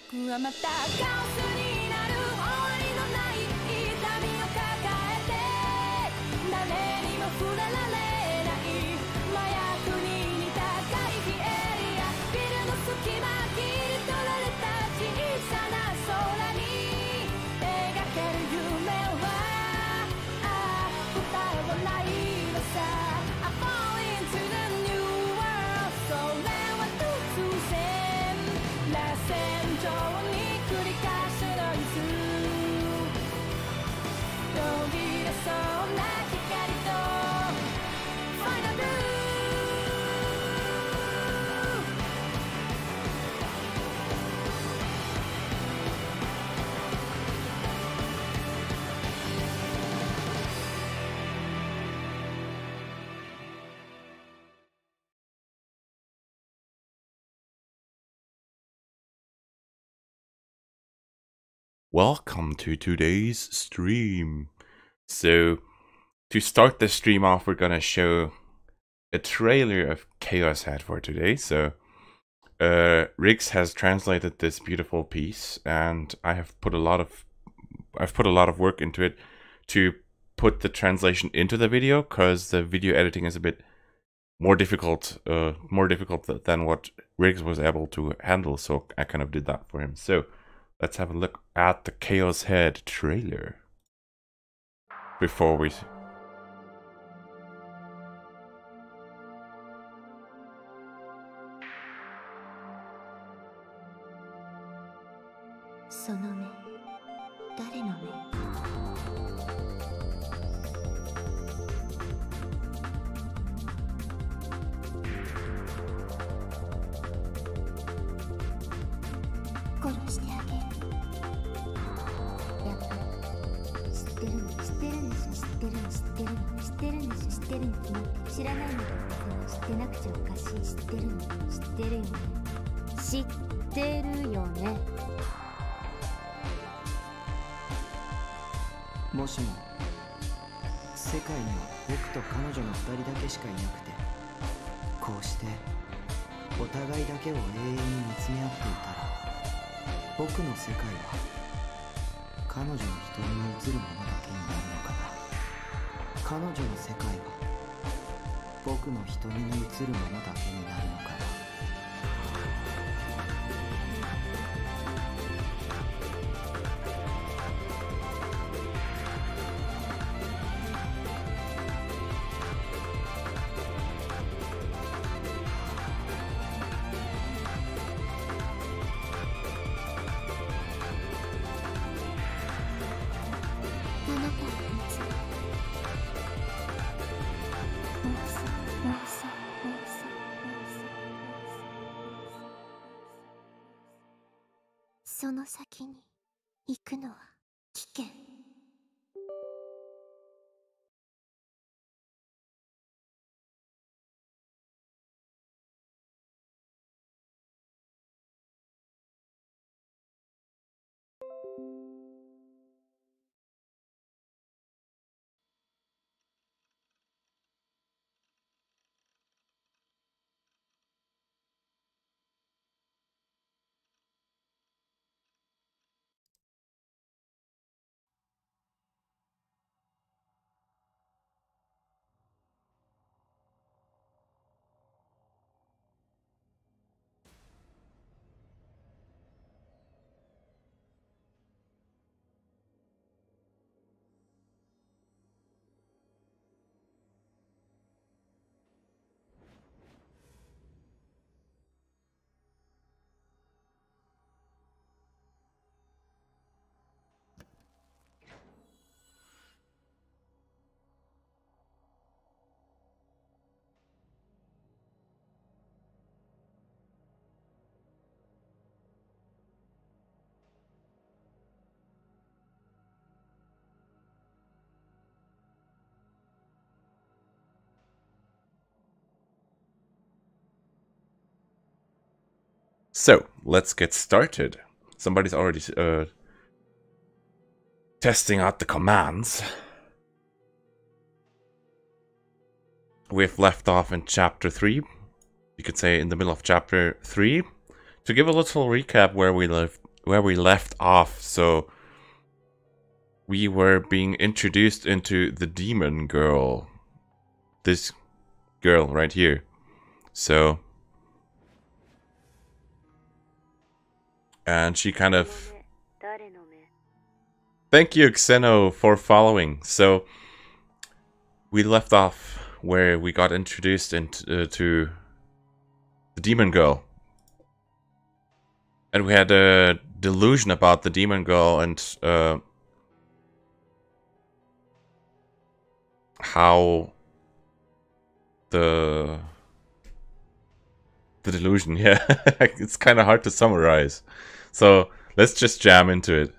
僕はまたカオスになる終わりのない痛みを抱えて誰にも触れられない麻薬に似た回避エリアビルの隙間切り取られた小さな空に描ける夢は答えはないのさ I fall into the new world それは突然螺旋状に繰り返すノイズ飛び出そうな光とファイナルWelcome to today's stream. So, to start the stream off, we're gonna show a trailer of ChäoS had for today. So, Riggs has translated this beautiful piece, and I've put a lot of work into it to put the translation into the video, because the video editing is a bit more difficult than what Riggs was able to handle. So I kind of did that for him. So. Let's have a look at the ChäoS Head trailer before we...もしも世界には僕と彼女の2人だけしかいなくてこうしてお互いだけを永遠に見つめ合っていたら僕の世界は彼女の瞳に映るものだけになるのかな彼女の世界は僕の瞳に映るものだけになるのかなその先に行くのは危険。So, let's get started. Somebody's already testing out the commands. We've left off in chapter 3. You could say in the middle of chapter 3. To give a little recap where we where we left off. So we were being introduced into the demon girl. This girl right here. So, and she kind of... Thank you, Xeno, for following. So, we left off where we got introduced into to the demon girl. And we had a delusion about the demon girl and how the delusion, yeah, it's kind of hard to summarize. So let's just jam into it.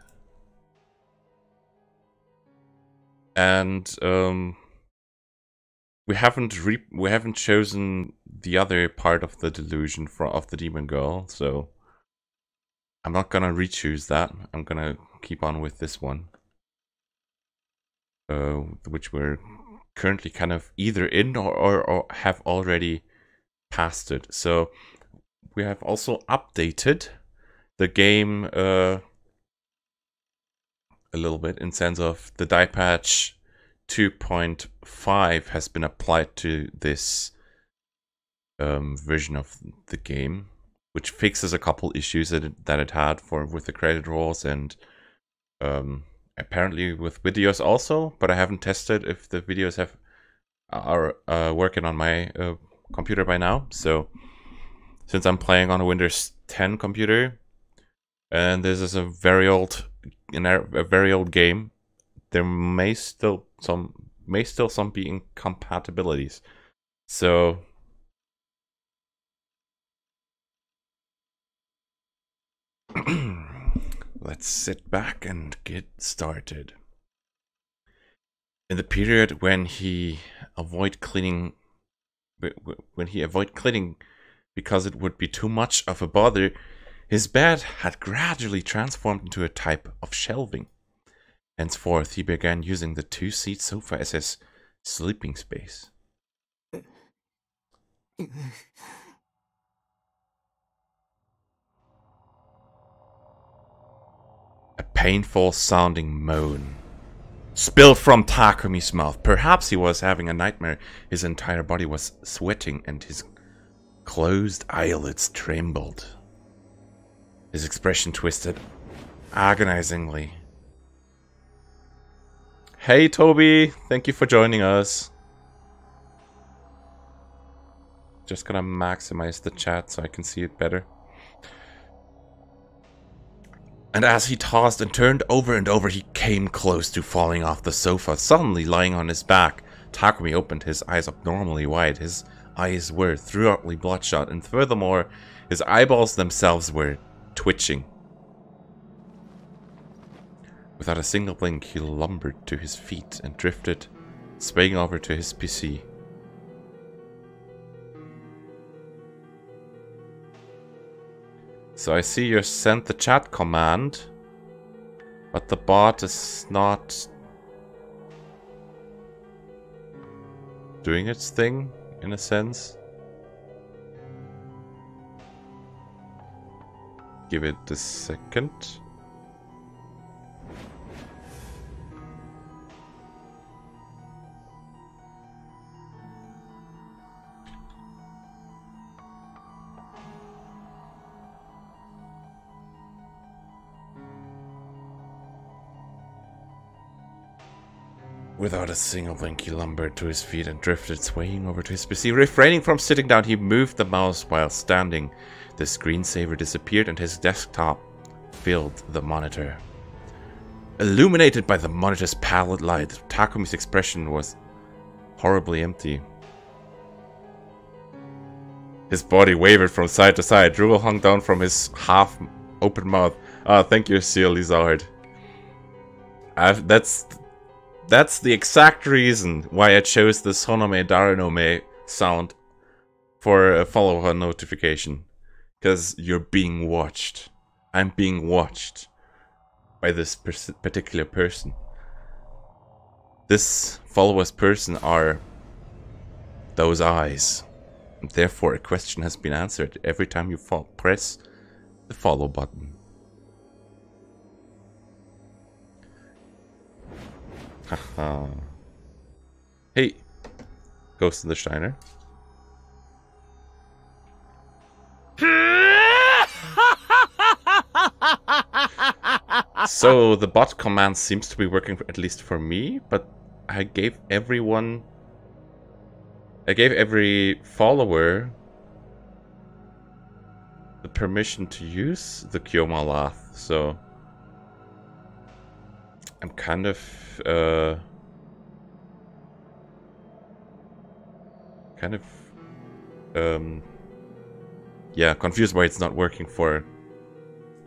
And we haven't chosen the other part of the delusion of the demon girl, so I'm not gonna re-choose that. I'm gonna keep on with this one, which we're currently kind of either in or have already passed it. So we have also updated the game a little bit, in sense of the die patch 2.5 has been applied to this version of the game, which fixes a couple issues that it had with the credit rolls and apparently with videos also, but I haven't tested if the videos are working on my computer by now. So since I'm playing on a Windows 10 computer and this is a very old game, there may still some be incompatibilities. So let's sit back and get started. In the period when he avoid cleaning because it would be too much of a bother, his bed had gradually transformed into a type of shelving. Henceforth, he began using the two-seat sofa as his sleeping space. A painful sounding moan spilled from Takumi's mouth. Perhaps he was having a nightmare. His entire body was sweating and his closed eyelids trembled. His expression twisted agonizingly. Hey Toby, thank you for joining us. Just gonna maximize the chat so I can see it better. And as he tossed and turned over and over, he came close to falling off the sofa. Suddenly, lying on his back, Takumi opened his eyes abnormally wide. His eyes were thoroughly bloodshot, and furthermore, his eyeballs themselves were twitching. Without a single blink, he lumbered to his feet and drifted, swaying over to his PC. So I see you sent the chat command, but the bot is not doing its thing, in a sense. Give it a second. Without a single blink, he lumbered to his feet and drifted, swaying over to his PC. Refraining from sitting down, he moved the mouse while standing. The screensaver disappeared and his desktop filled the monitor. Illuminated by the monitor's pallid light, Takumi's expression was horribly empty. His body wavered from side to side. Drool hung down from his half-open mouth. Ah, thank you, Seal Lizard. That's the exact reason why I chose the Sonome Daranome sound for a follow-on notification. Because you're being watched. I'm being watched by this particular person. This follower's person are those eyes. And therefore, a question has been answered every time you press the follow button. Haha. Hey, Ghost in the Steiner. So the bot command seems to be working at least for me, but I gave every follower the permission to use the Kyomalath, so I'm kind of yeah, confused why it's not working for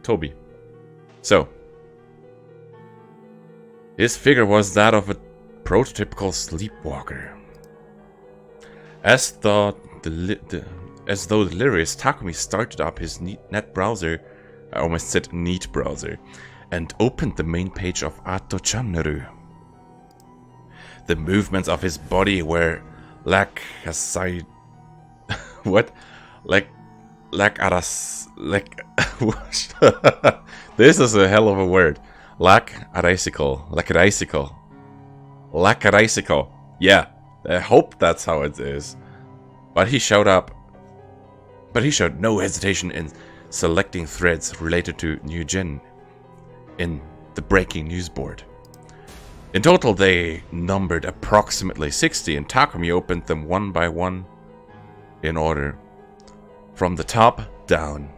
Toby. So his figure was that of a prototypical sleepwalker. As though the delirious, Takumi started up his net browser, I almost said neat browser, and opened the main page of Ato Channel. The movements of his body were this is a hell of a word. Lackadaisical. Yeah, I hope that's how it is. But he showed no hesitation in selecting threads related to New Gen in the breaking news board. In total, they numbered approximately 60, and Takumi opened them one by one in order, from the top down.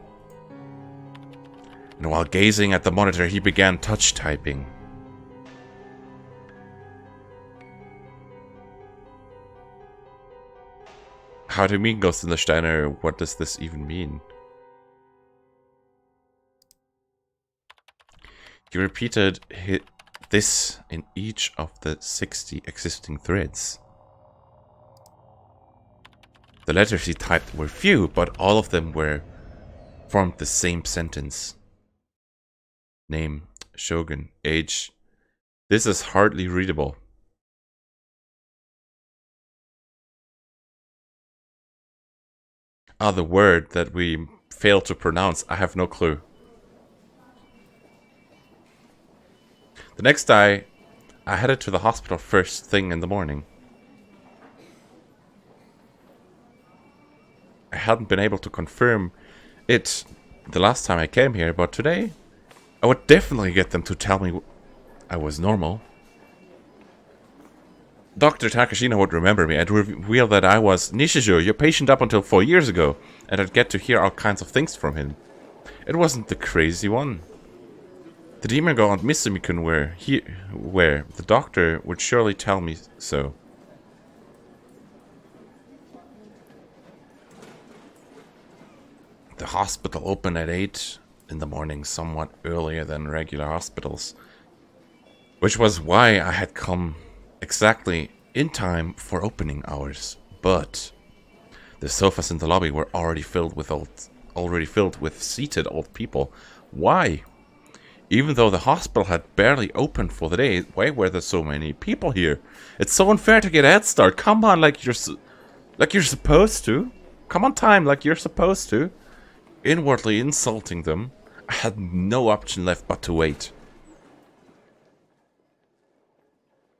And while gazing at the monitor, he began touch typing. How do you mean, Ghost in the Steiner? What does this even mean? He repeated this in each of the 60 existing threads. The letters he typed were few, but all of them formed the same sentence. Name, Shogun, age. This is hardly readable. Ah, the word that we failed to pronounce, I have no clue. The next day, I headed to the hospital first thing in the morning. I hadn't been able to confirm it the last time I came here, but today I would definitely get them to tell me I was normal. Dr. Takashina would remember me and reveal that I was Nishijo, your patient up until 4 years ago, and I'd get to hear all kinds of things from him. It wasn't the crazy one. The demon girl and Misumi-kun were the doctor would surely tell me so. The hospital opened at 8 in the morning, somewhat earlier than regular hospitals, which was why I had come exactly in time for opening hours. But the sofas in the lobby were already filled with seated old people. Why? Even though the hospital had barely opened for the day, why were there so many people here? It's so unfair to get a head start. Come on, like you're supposed to. Come on time, like you're supposed to. Inwardly insulting them, I had no option left but to wait.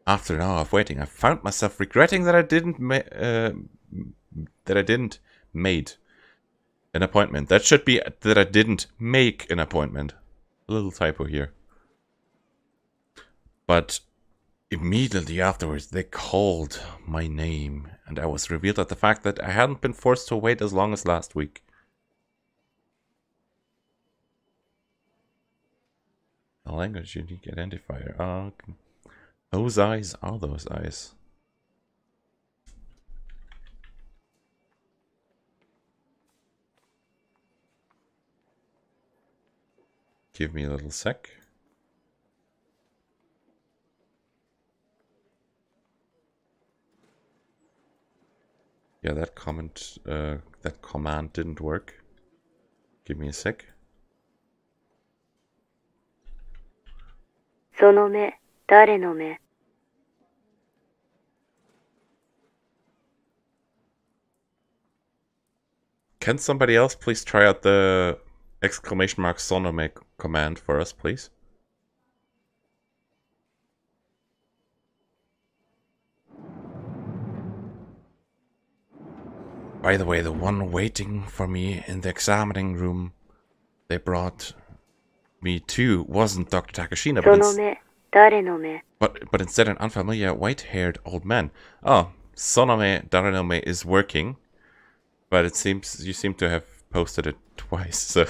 After an hour of waiting, I found myself regretting that I didn't made an appointment. That should be that I didn't make an appointment. A little typo here. But immediately afterwards, they called my name, and I was revealed at the fact that I hadn't been forced to wait as long as last week. A language unique identifier. Okay. Whose eyes are those eyes? Give me a little sec. Yeah, that command didn't work. Give me a sec. その目、誰の目? Can somebody else please try out the exclamation mark sonome command for us, please? By the way, the one waiting for me in the examining room they brought me to wasn't Dr. Takashina, その目、誰の目？ but instead an unfamiliar white-haired old man. Oh, Sonome Darenome is working, but it seems you seem to have posted it twice, so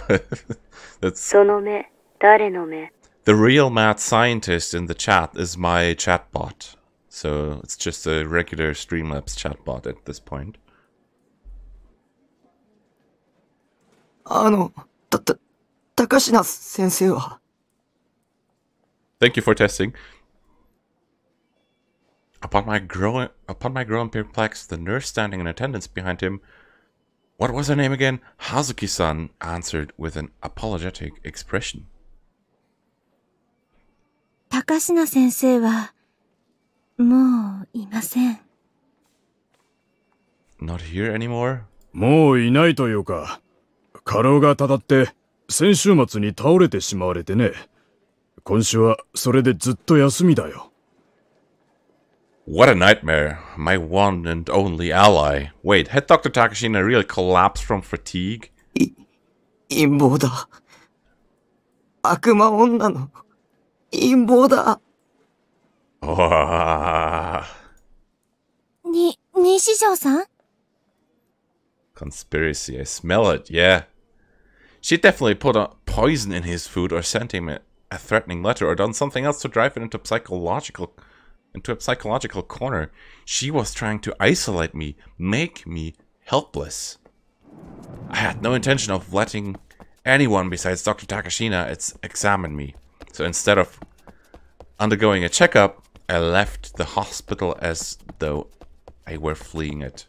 that's... その目、誰の目？ The real mad scientist in the chat is my chatbot, so it's just a regular Streamlabs chatbot at this point. 高階先生は Thank you for testing. Upon my growing perplexed, the nurse standing in attendance behind him, what was her name again? Hazuki-san, answered with an apologetic expression. 高階先生は、もういません。Not here anymore? もういないというか、過労がたたって先週末に倒れてしまわれてね。今週はそれでずっと休みだよ。What a nightmare. My one and only ally. Wait, had Dr. Takashina really collapsed from fatigue? 陰謀だ。悪魔女の陰謀だ。Oh. 西条さん Conspiracy, I smell it, yeah. She definitely put a poison in his food or sent him a threatening letter or done something else to drive it into a psychological corner. She was trying to isolate me, make me helpless. I had no intention of letting anyone besides Dr. Takashina examine me. So instead of undergoing a checkup, I left the hospital as though I were fleeing it.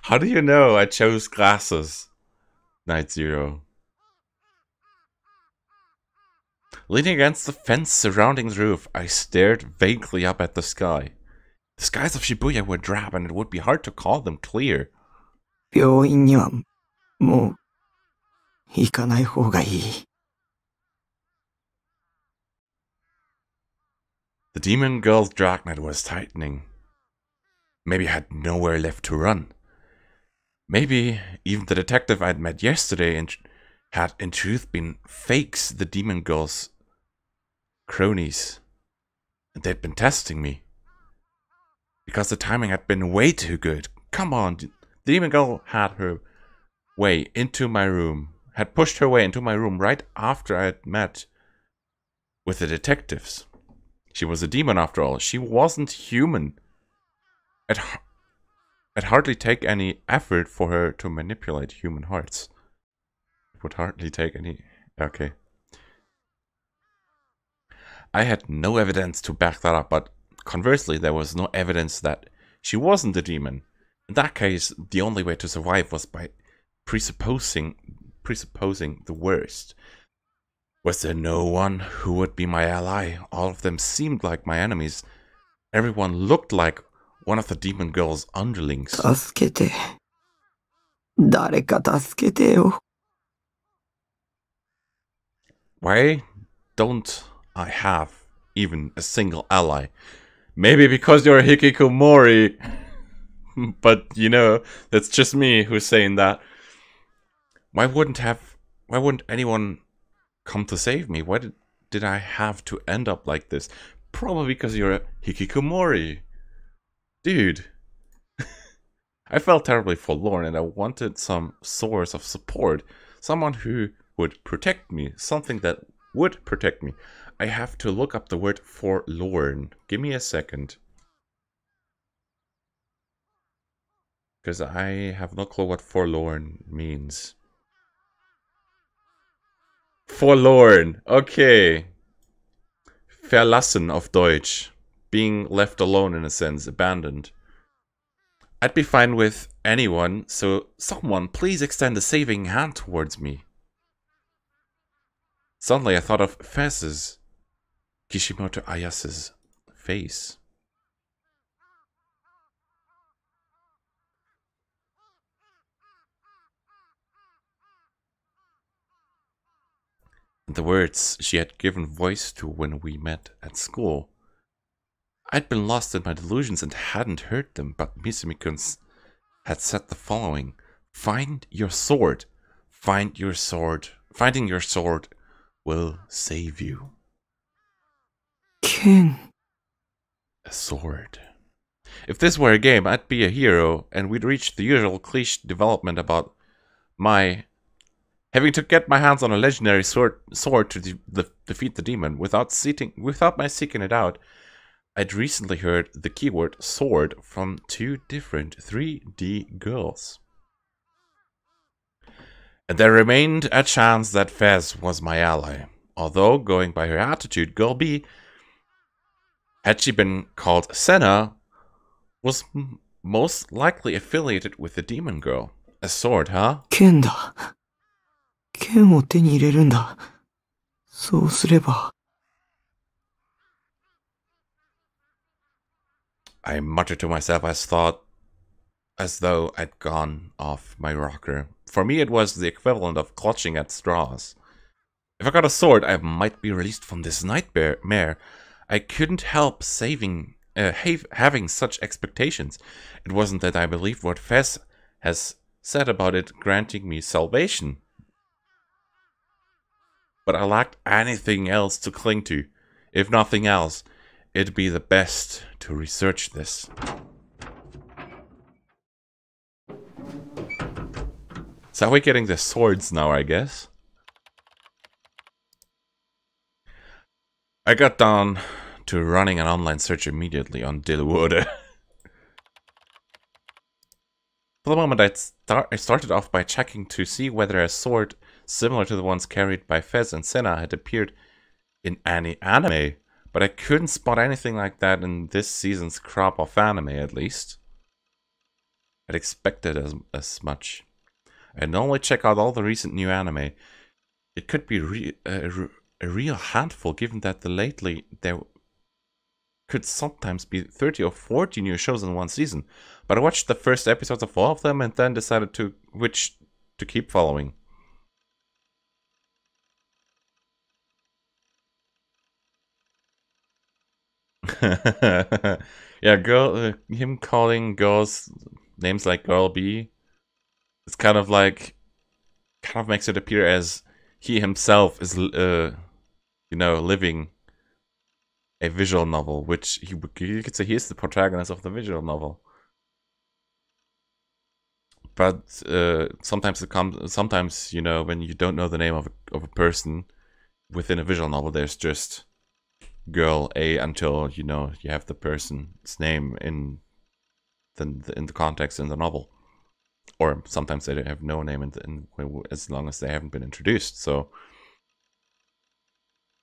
How do you know I chose glasses? Night Zero. Leaning against the fence surrounding the roof, I stared vaguely up at the sky. The skies of Shibuya were drab and it would be hard to call them clear. 病院にはもう行かない方がいい。The demon girl's dragnet was tightening. Maybe I had nowhere left to run. Maybe even the detective I'd met yesterday had in truth been fakes, the demon girl's cronies. And they'd been testing me. Because the timing had been way too good. Come on, the demon girl had her way into my room. Had pushed her way into my room right after I had met with the detectives. She was a demon after all. She wasn't human. It'd hardly take any effort for her to manipulate human hearts. It would hardly take any... Okay. I had no evidence to back that up, but conversely, there was no evidence that she wasn't a demon. In that case, the only way to survive was by presupposing the worst. Was there no one who would be my ally? All of them seemed like my enemies. Everyone looked like one of the demon girl's underlings. 助けて。誰か助けてよ。Why don't I have even a single ally? Maybe because you're Hikikomori. But, you know, that's just me who's saying that. Why wouldn't anyone come to save me? Why did I have to end up like this? Probably because you're a Hikikomori. Dude. I felt terribly forlorn and I wanted some source of support. Someone who would protect me. Something that would protect me. I have to look up the word forlorn. Give me a second. Because I have no clue what forlorn means. Forlorn. Okay. Verlassen auf Deutsch. Being left alone in a sense. Abandoned. I'd be fine with anyone, so someone please extend a saving hand towards me. Suddenly I thought of Fez's, Kishimoto Ayase's face. The words she had given voice to when we met at school. I'd been lost in my delusions and hadn't heard them, but Misumi-kun had said the following: "Find your sword. Find your sword. Finding your sword will save you." Ken. A sword. If this were a game, I'd be a hero, and we'd reach the usual cliche development about my having to get my hands on a legendary sword to defeat the demon without my seeking it out. I'd recently heard the keyword sword from 2 different 3D girls. And there remained a chance that Fez was my ally. Although, going by her attitude, Girl B, had she been called Senna, was most likely affiliated with the demon girl. A sword, huh? 剣だ。剣を手に入れるんだ。そうすれば。I muttered to myself as though I'd gone off my rocker. For me, it was the equivalent of clutching at straws. If I got a sword, I might be released from this nightmare. I couldn't help having such expectations. It wasn't that I believed what Fez has said about it granting me salvation, but I lacked anything else to cling to. If nothing else, it'd be the best to research this. So we're getting the swords now, I guess. I got down to running an online search immediately on Dilwode. For the moment, I started off by checking to see whether a sword similar to the ones carried by Fez and Senna had appeared in any anime, but I couldn't spot anything like that in this season's crop of anime, at least. I'd expected as much. I normally check out all the recent new anime. It could be a real handful, given that lately there could sometimes be 30 or 40 new shows in one season. But I watched the first episodes of all of them and then decided which to keep following. Yeah, him calling girls names like Girl B, it's kind of makes it appear as he himself is, living a visual novel, which you could say he is the protagonist of the visual novel. But sometimes when you don't know the name of a person within a visual novel, there's just Girl A until you have the person's name in the context in the novel, or sometimes they have no name as long as they haven't been introduced. So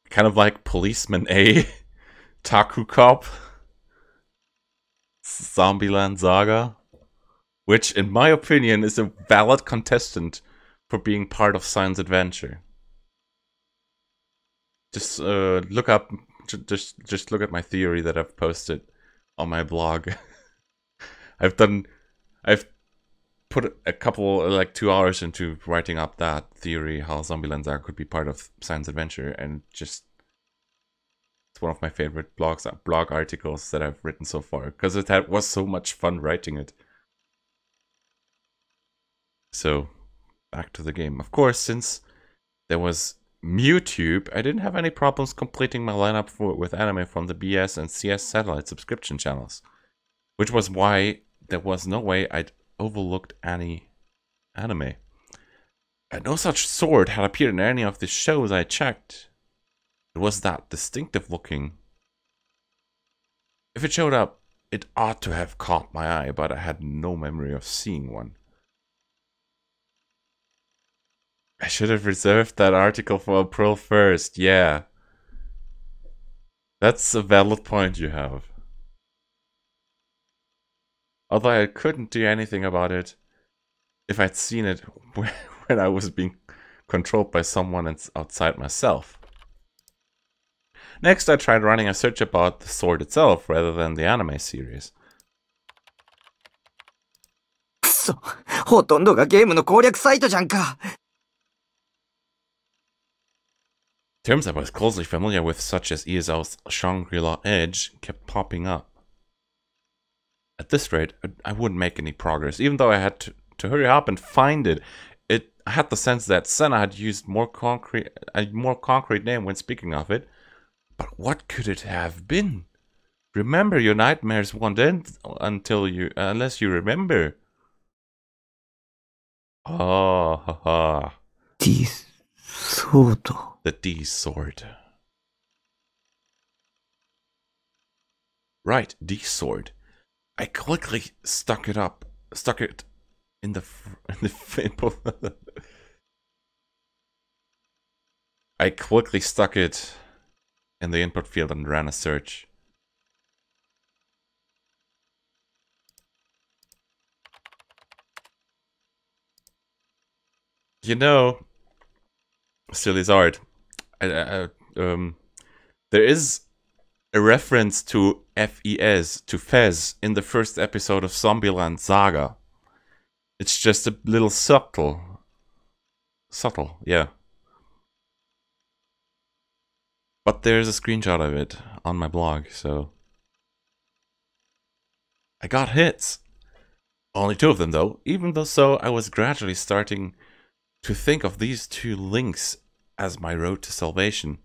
kind of like Policeman A, Taku Cop, Zombieland Saga, which in my opinion is a valid contestant for being part of Science Adventure. Just look up. Just look at my theory that I've posted on my blog. I've put a couple 2 hours into writing up that theory, how Zombieland Saga could be part of Science Adventure, and it's one of my favorite blog articles that I've written so far, because it was so much fun writing it. So back to the game. Of course, since there was MewTube, I didn't have any problems completing my lineup with anime from the BS and CS satellite subscription channels, which was why there was no way I'd overlooked any anime. And no such sword had appeared in any of the shows I checked. It was that distinctive looking. If it showed up, it ought to have caught my eye, but I had no memory of seeing one. I should have reserved that article for April 1st, yeah. That's a valid point you have. Although I couldn't do anything about it if I'd seen it when I was being controlled by someone outside myself. Next, I tried running a search about the sword itself rather than the anime series. くそ、ほとんどがゲームの攻略サイトじゃんか。 Terms I was closely familiar with, such as ESL's Shangri-La Edge, kept popping up. At this rate, I wouldn't make any progress, even though I had to hurry up and find it. I had the sense that Senna had used a more concrete name when speaking of it. But what could it have been? Remember, your nightmares won't end unless you remember. Oh, haha. This sword. The D sword. Right, D sword. I quickly stuck it in the I quickly stuck it in the input field and ran a search. You know, Silly's art. There is a reference to Fez in the first episode of Zombieland Saga. It's just a little subtle, yeah. But there's a screenshot of it on my blog, so I got hits. Only 2 of them though. Even though so, I was gradually starting to think of these 2 links as my road to salvation.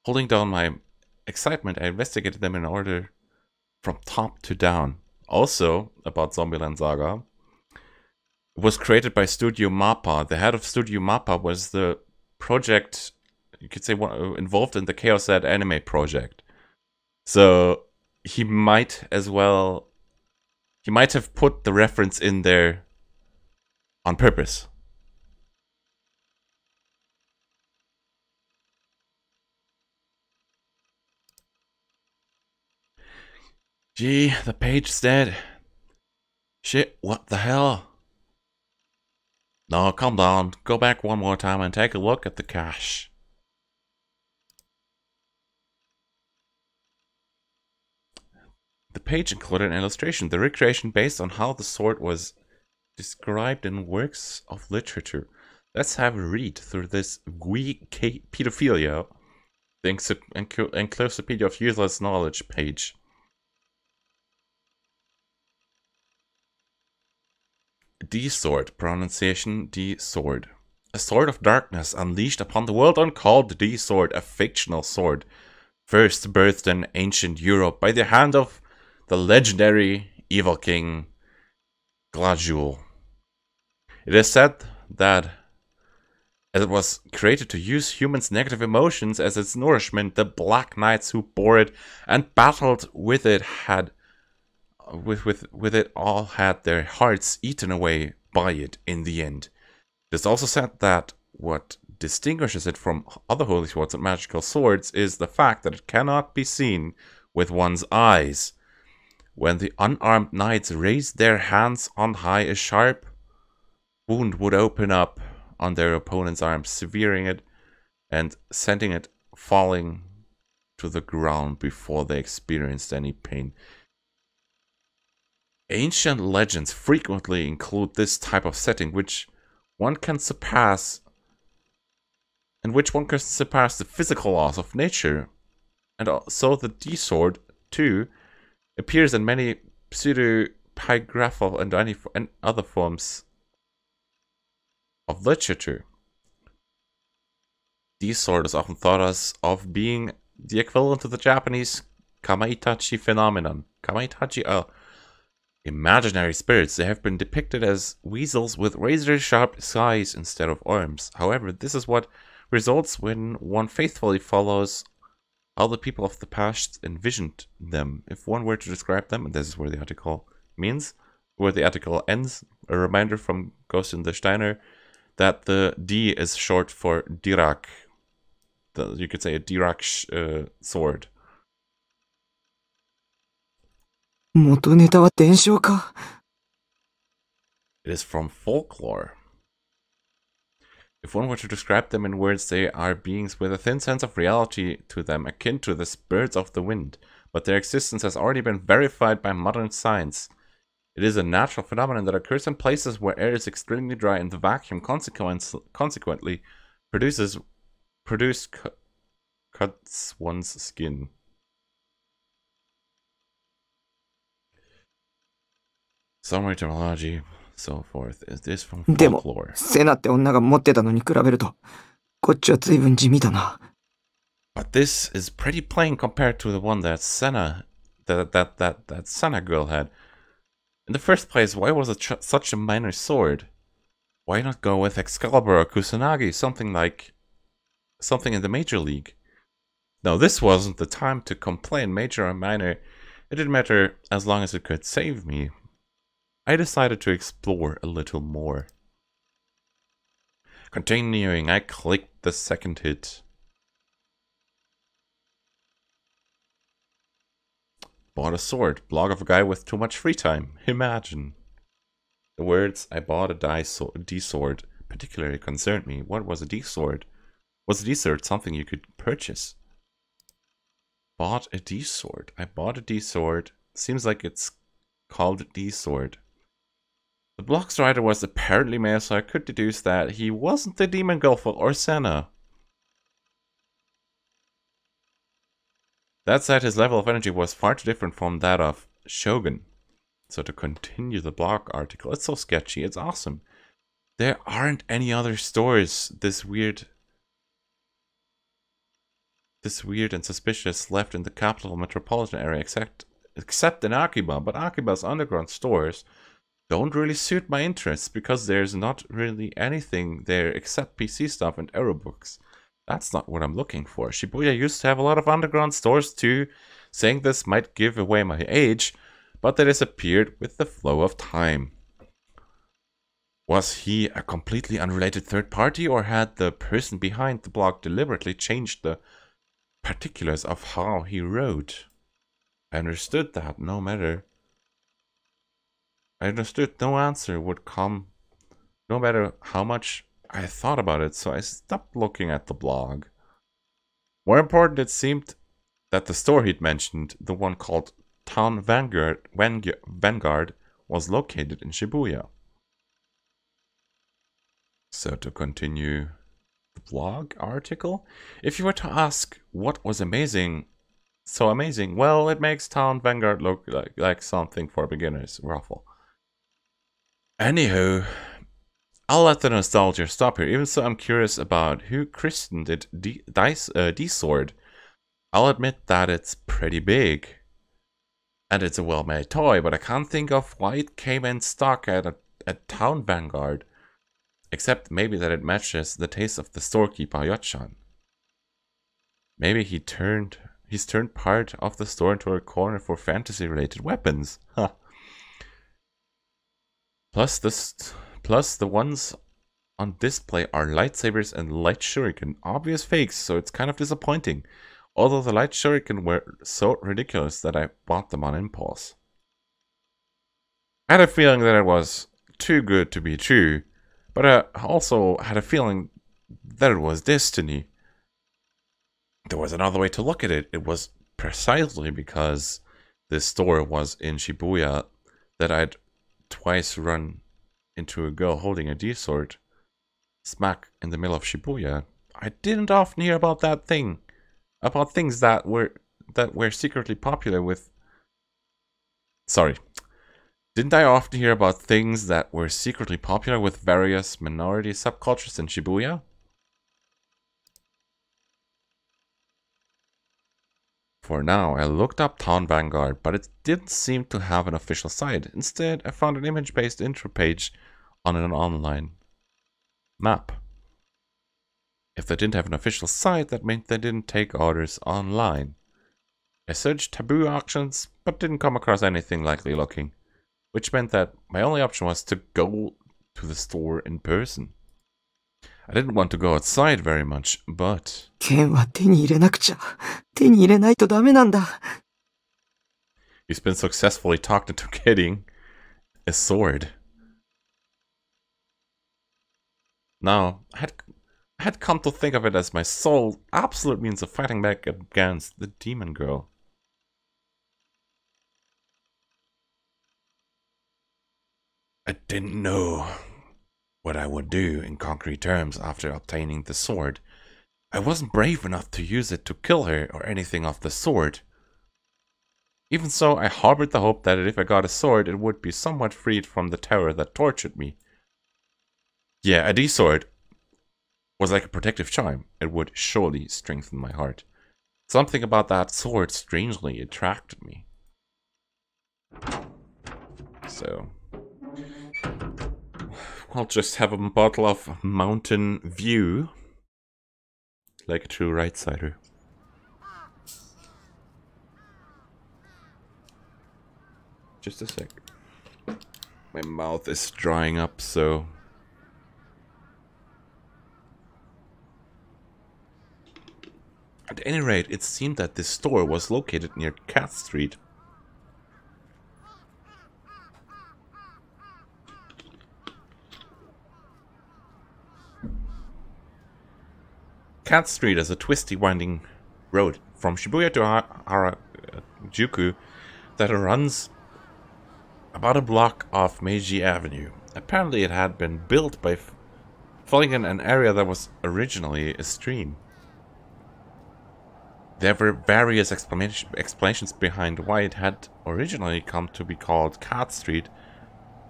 Holding down my excitement, I investigated them in order from top to down. Also, about Zombieland Saga, it was created by Studio Mappa. The head of Studio Mappa was the project, you could say, involved in the ChäoS anime project. So he might have put the reference in there on purpose. Gee, the page's dead. Shit, what the hell? No, calm down. Go back one more time and take a look at the cache. The page included an illustration, the recreation based on how the sword was described in works of literature. Let's have a read through this pedophilia, the Encyclopedia of Useless Knowledge page. D sword, pronunciation D sword. A sword of darkness unleashed upon the world uncalled, the D sword, a fictional sword, first birthed in ancient Europe by the hand of the legendary evil king Glajul. It is said that as it was created to use humans' negative emotions as its nourishment, the Black Knights who bore it and battled with it all had their hearts eaten away by it in the end. It is also said that what distinguishes it from other holy swords and magical swords is the fact that it cannot be seen with one's eyes. When the unarmed knights raised their hands on high, a sharp wound would open up on their opponent's arm, severing it and sending it falling to the ground before they experienced any pain. Ancient legends frequently include this type of setting, in which one can surpass the physical laws of nature, and so the D sword too appears in many pseudepigraphal and other forms of literature. D sword is often thought of being the equivalent to the Japanese kamaitachi phenomenon. Kamaitachi are imaginary spirits. They have been depicted as weasels with razor-sharp eyes instead of arms. However, this is what results when one faithfully follows how the people of the past envisioned them. If one were to describe them, and this is where the article ends, a reminder from Ghost in the Steiner that the D is short for Dirac. You could say a Dirac sword. 元ネタは伝承か。 It is from folklore. If one were to describe them in words, they are beings with a thin sense of reality to them, akin to the birds of the wind, but their existence has already been verified by modern science. It is a natural phenomenon that occurs in places where air is extremely dry and the vacuum consequently cuts one's skin. Summary terminology, so forth. Is this from でも folklore? セナって女が持ってたのに比べるとこっちは随分地味だな。 But this is pretty plain compared to the one that Senna girl had. In the first place, why was it such a minor sword? Why not go with Excalibur or Kusanagi, something in the Major League? No, this wasn't the time to complain, major or minor. It didn't matter as long as it could save me. I decided to explore a little more. Continuing, I clicked the second hit. Bought a sword. Blog of a guy with too much free time. Imagine. The words, I bought a D-sword, particularly concerned me. What was a D-sword? Was a D-sword something you could purchase? Bought a D-sword. I bought a D-sword. Seems like it's called D-sword. The blog's writer was apparently male, so I could deduce that he wasn't the demon Gullfoot or Senna. That said, his level of energy was far too different from that of Shogun. So to continue the blog article, it's so sketchy, it's awesome. There aren't any other stores this weird and suspicious left in the capital metropolitan area except in Akiba, but Akiba's underground stores don't really suit my interests because there's not really anything there except PC stuff and arrow books. That's not what I'm looking for. Shibuya used to have a lot of underground stores too, saying this might give away my age, but they disappeared with the flow of time. Was he a completely unrelated third party, or had the person behind the blog deliberately changed the particulars of how he wrote? I understood that no answer would come, no matter how much I thought about it, so I stopped looking at the blog. More important, it seemed that the store he'd mentioned, the one called Town Vanguard, was located in Shibuya. So to continue the blog article, if you were to ask what was so amazing, well, it makes Town Vanguard look like something for beginners. Ruffle. Anywho, I'll let the nostalgia stop here. Even so, I'm curious about who christened it D-Sword. I'll admit that it's pretty big. And it's a well-made toy, but I can't think of why it came in stock at Town Vanguard. Except maybe that it matches the taste of the storekeeper, Yotchan. Maybe he's turned part of the store into a corner for fantasy-related weapons. Huh. Plus the ones on display are lightsabers and light shuriken, obvious fakes, so it's kind of disappointing. Although the light shuriken were so ridiculous that I bought them on impulse. I had a feeling that it was too good to be true, but I also had a feeling that it was destiny. There was another way to look at it. It was precisely because this store was in Shibuya that I'd twice run into a girl holding a D-sword smack in the middle of Shibuya. I didn't often hear about things that were secretly popular with... Sorry. Didn't I often hear about things that were secretly popular with various minority subcultures in Shibuya? For now, I looked up Town Vanguard, but it didn't seem to have an official site. Instead, I found an image-based intro page on an online map. If they didn't have an official site, that meant they didn't take orders online. I searched taboo auctions, but didn't come across anything likely looking, which meant that my only option was to go to the store in person. I didn't want to go outside very much, but... 剣は手に入れなくちゃ。手に入れないとダメなんだ。 He's been successfully talked into getting a sword. Now, I had I had come to think of it as my sole absolute means of fighting back against the demon girl. I didn't know what I would do in concrete terms after obtaining the sword. I wasn't brave enough to use it to kill her or anything of the sort. Even so, I harbored the hope that if I got a sword, it would be somewhat freed from the terror that tortured me. Yeah, a D-sword was like a protective charm. It would surely strengthen my heart. Something about that sword strangely attracted me. So I'll just have a bottle of Mountain View. Like a true right-sider. Just a sec. My mouth is drying up, so... At any rate, it seemed that this store was located near Cat Street. Cat Street is a twisty, winding road from Shibuya to Harajuku that runs about a block off Meiji Avenue. Apparently it had been built by filling in an area that was originally a stream. There were various explanations behind why it had originally come to be called Cat Street,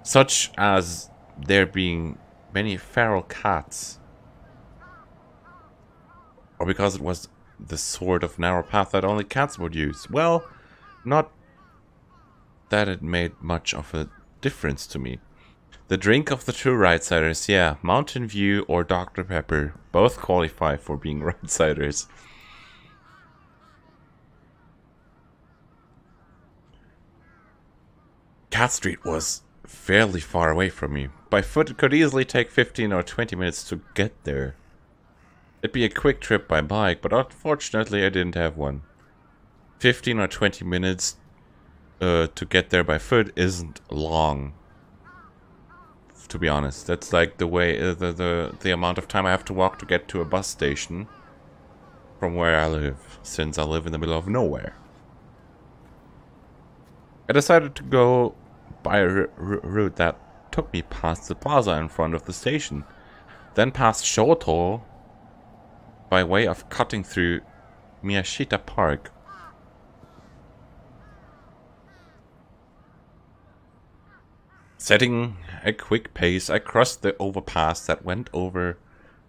such as there being many feral cats, or because it was the sort of narrow path that only cats would use. Well, not that it made much of a difference to me. The drink of the true right-siders, yeah, Mountain View or Dr. Pepper, both qualify for being right-siders. Cat Street was fairly far away from me. By foot it could easily take 15 or 20 minutes to get there. It'd be a quick trip by bike, but unfortunately I didn't have one. 15 or 20 minutes to get there by foot isn't long. To be honest, that's like the way the amount of time I have to walk to get to a bus station from where I live, since I live in the middle of nowhere. I decided to go by a route that took me past the plaza in front of the station, then past Shoto by way of cutting through Miyashita Park. Setting a quick pace, I crossed the overpass that went over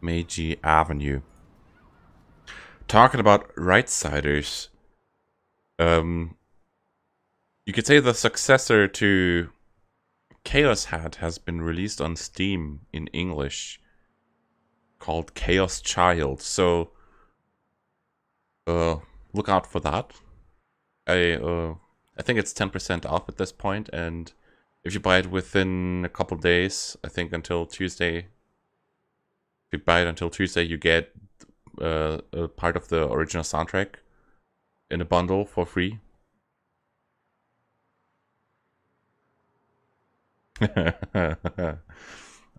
Meiji Avenue. Talking about right-siders, you could say the successor to ChäoS has been released on Steam in English, called ChäoS Child. So look out for that. I think it's 10% off at this point, and if you buy it within a couple days, I think until Tuesday. If you buy it until Tuesday, you get a part of the original soundtrack in a bundle for free.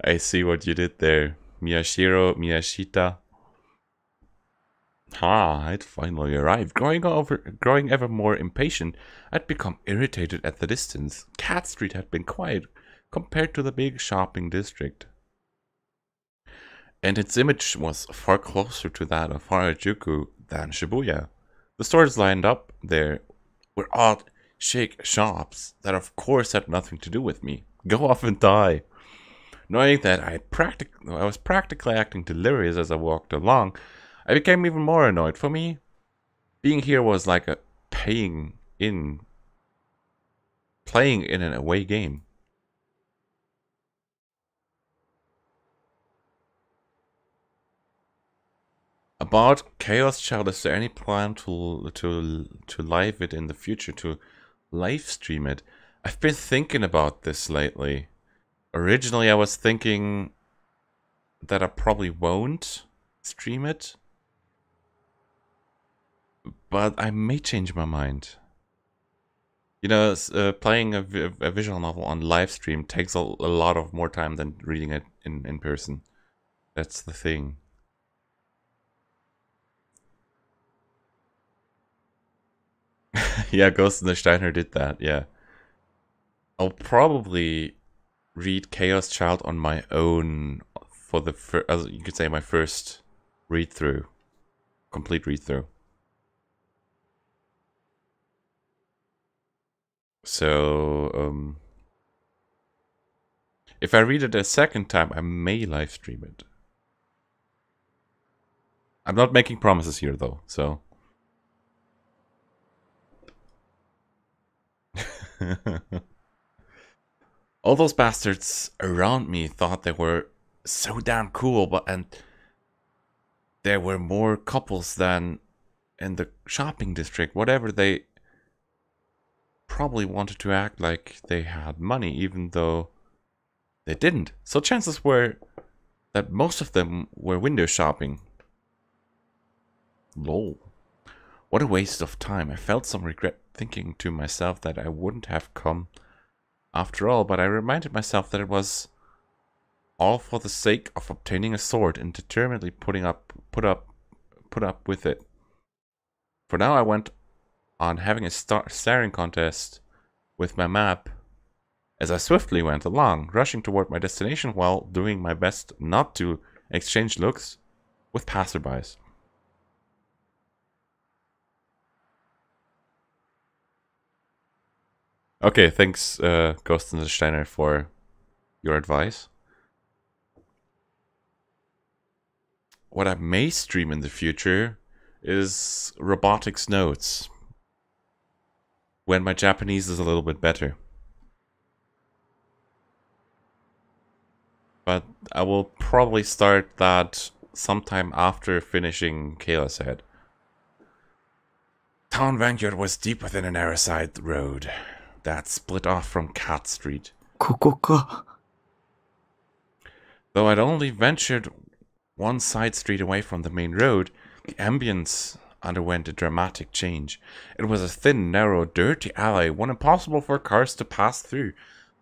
I see what you did there. Miyashita. Ah, it finally arrived. Growing ever more impatient, I'd become irritated at the distance. Cat Street had been quiet compared to the big shopping district, and its image was far closer to that of Harajuku than Shibuya. The stores lined up there were odd, chic shops that of course had nothing to do with me. Go off and die. Knowing that I was practically acting delirious as I walked along, I became even more annoyed. For me, being here was like a playing in an away game. About ChäoS Child, is there any plan to live it in the future, to live stream it? I've been thinking about this lately. Originally, I was thinking that I probably won't stream it, but I may change my mind. You know, playing a visual novel on live stream takes a lot of more time than reading it in person. That's the thing. Yeah, Ghost in the Steiner did that, yeah. I'll probably read Chaos Child on my own for the as you could say, my first read-through. Complete read-through. So, if I read it a second time, I may live stream it. I'm not making promises here, though, so... All those bastards around me thought they were so damn cool, and there were more couples than in the shopping district. Whatever, they probably wanted to act like they had money, even though they didn't. So chances were that most of them were window shopping. Lol. What a waste of time. I felt some regret thinking to myself that I wouldn't have come after all, but I reminded myself that it was all for the sake of obtaining a sword and determinedly put up with it. For now I went on having a staring contest with my map as I swiftly went along, rushing toward my destination while doing my best not to exchange looks with passerbys. Okay, thanks, Ghost in the Steiner, for your advice. What I may stream in the future is robotics notes, when my Japanese is a little bit better. But I will probably start that sometime after finishing ChäoS Head. Town Vanguard was deep within a narrow side road that split off from Cat Street. ここか。 Though I'd only ventured one side street away from the main road, the ambience underwent a dramatic change. It was a thin, narrow, dirty alley, one impossible for cars to pass through.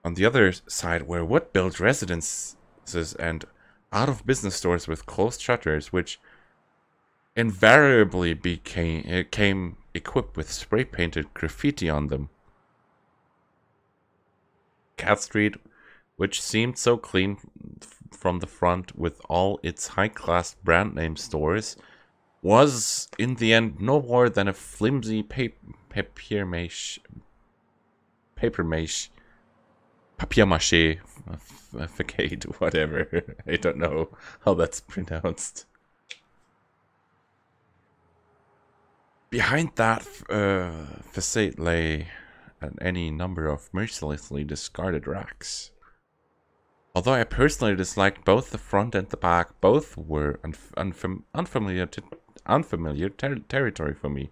On the other side were wood-built residences and out-of-business stores with closed shutters, which invariably came equipped with spray-painted graffiti on them. Cat Street, which seemed so clean from the front with all its high-class brand-name stores, was in the end no more than a flimsy papier mache, facade, whatever. I don't know how that's pronounced. Behind that facade lay any number of mercilessly discarded racks. Although I personally disliked both the front and the back, both were unfamiliar territory for me.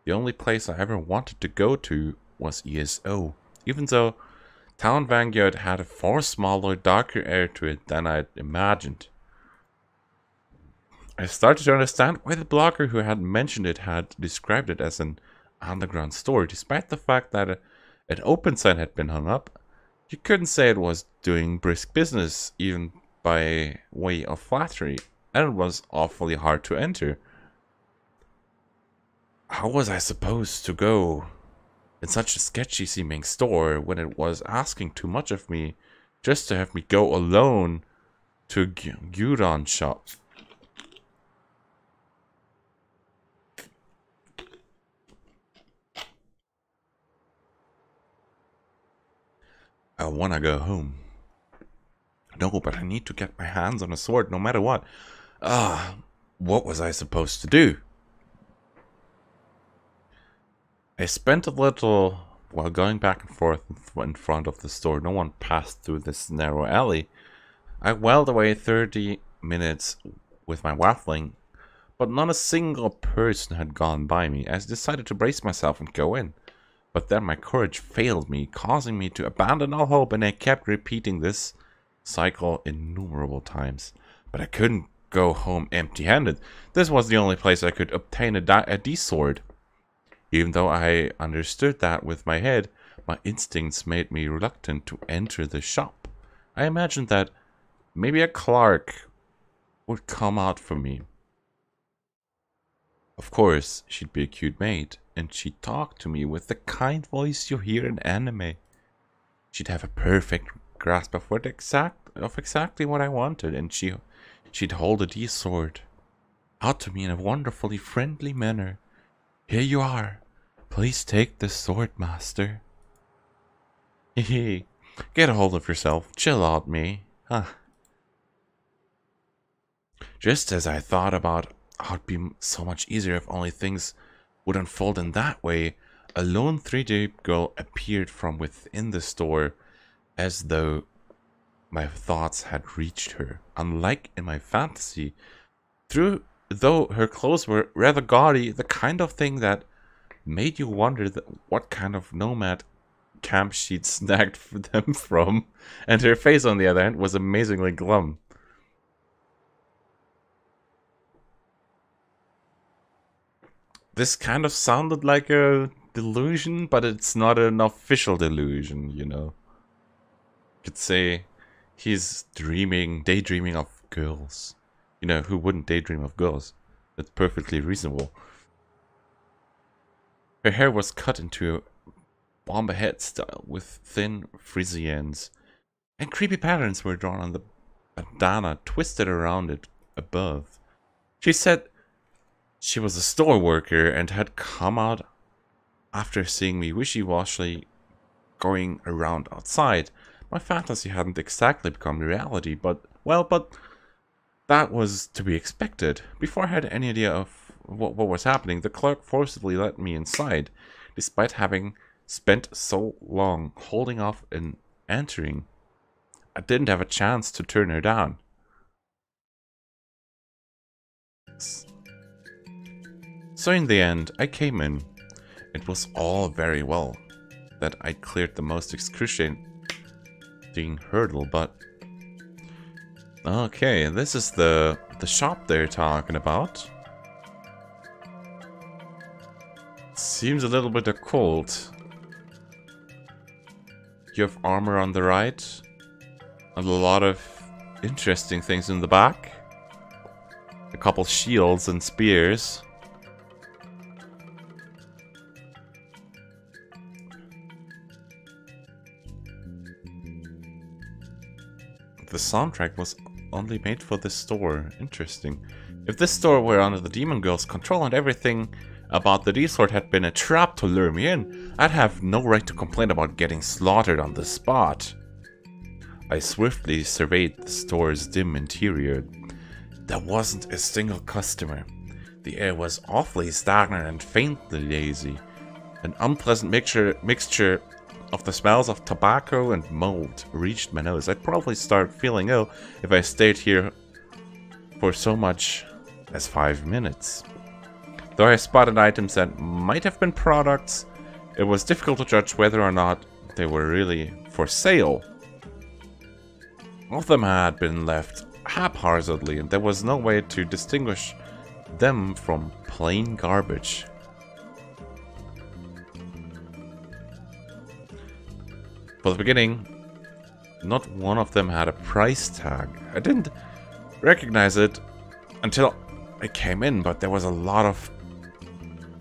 The only place I ever wanted to go to was ESO, even though Town Vanguard had a far smaller, darker air to it than I'd imagined. I started to understand why the blogger who had mentioned it had described it as an underground store, despite the fact that an open sign had been hung up. You couldn't say it was doing brisk business, even by way of flattery, and it was awfully hard to enter. How was I supposed to go in such a sketchy seeming store when it was asking too much of me just to have me go alone to a gyudon shop? I wanna go home. No, but I need to get my hands on a sword no matter what. What was I supposed to do? I spent a little while going back and forth in front of the store. No one passed through this narrow alley. I whiled away 30 minutes with my waffling, but not a single person had gone by me. I decided to brace myself and go in. But then my courage failed me, causing me to abandon all hope, and I kept repeating this cycle innumerable times. But I couldn't go home empty-handed. This was the only place I could obtain a D-sword. Even though I understood that with my head, my instincts made me reluctant to enter the shop. I imagined that maybe a clerk would come out for me. Of course, she'd be a cute maid. and she'd talk to me with the kind voice you hear in anime. She'd have a perfect grasp of exactly what I wanted, and she'd hold a D-sword out to me in a wonderfully friendly manner. Here you are. Please take this sword, master. Hehe. Get a hold of yourself. Chill out, me. Huh. Just as I thought about how it'd be so much easier if only things would unfold in that way, a lone 3D girl appeared from within the store as though my thoughts had reached her. Unlike in my fantasy, though her clothes were rather gaudy, the kind of thing that made you wonder what kind of nomad camp she'd snagged them from, and her face on the other hand was amazingly glum. This kind of sounded like a delusion, but it's not an official delusion, you know. You could say he's daydreaming of girls. You know, who wouldn't daydream of girls? That's perfectly reasonable. Her hair was cut into bomber head style with thin frizzy ends, and creepy patterns were drawn on the bandana twisted around it above. She said she was a store worker and had come out after seeing me wishy-washy going around outside. My fantasy hadn't exactly become reality, but that was to be expected. Before I had any idea of what was happening, the clerk forcibly let me inside, despite having spent so long holding off and entering. I didn't have a chance to turn her down. So in the end, I came in. It was all very well that I cleared the most excruciating hurdle, but... Okay, this is the shop they're talking about. Seems a little bit occult. You have armor on the right, and a lot of interesting things in the back. A couple shields and spears. The soundtrack was only made for this store. Interesting. If this store were under the Demon Girl's control and everything about the D-Sword had been a trap to lure me in, I'd have no right to complain about getting slaughtered on the spot. I swiftly surveyed the store's dim interior. There wasn't a single customer. The air was awfully stagnant and faintly lazy. An unpleasant mixture of the smells of tobacco and mold reached my nose. I'd probably start feeling ill if I stayed here for so much as 5 minutes. Though I spotted items that might have been products, it was difficult to judge whether or not they were really for sale. All of them had been left haphazardly, and there was no way to distinguish them from plain garbage. For the beginning, not one of them had a price tag. I didn't recognize it until I came in, but there was a lot of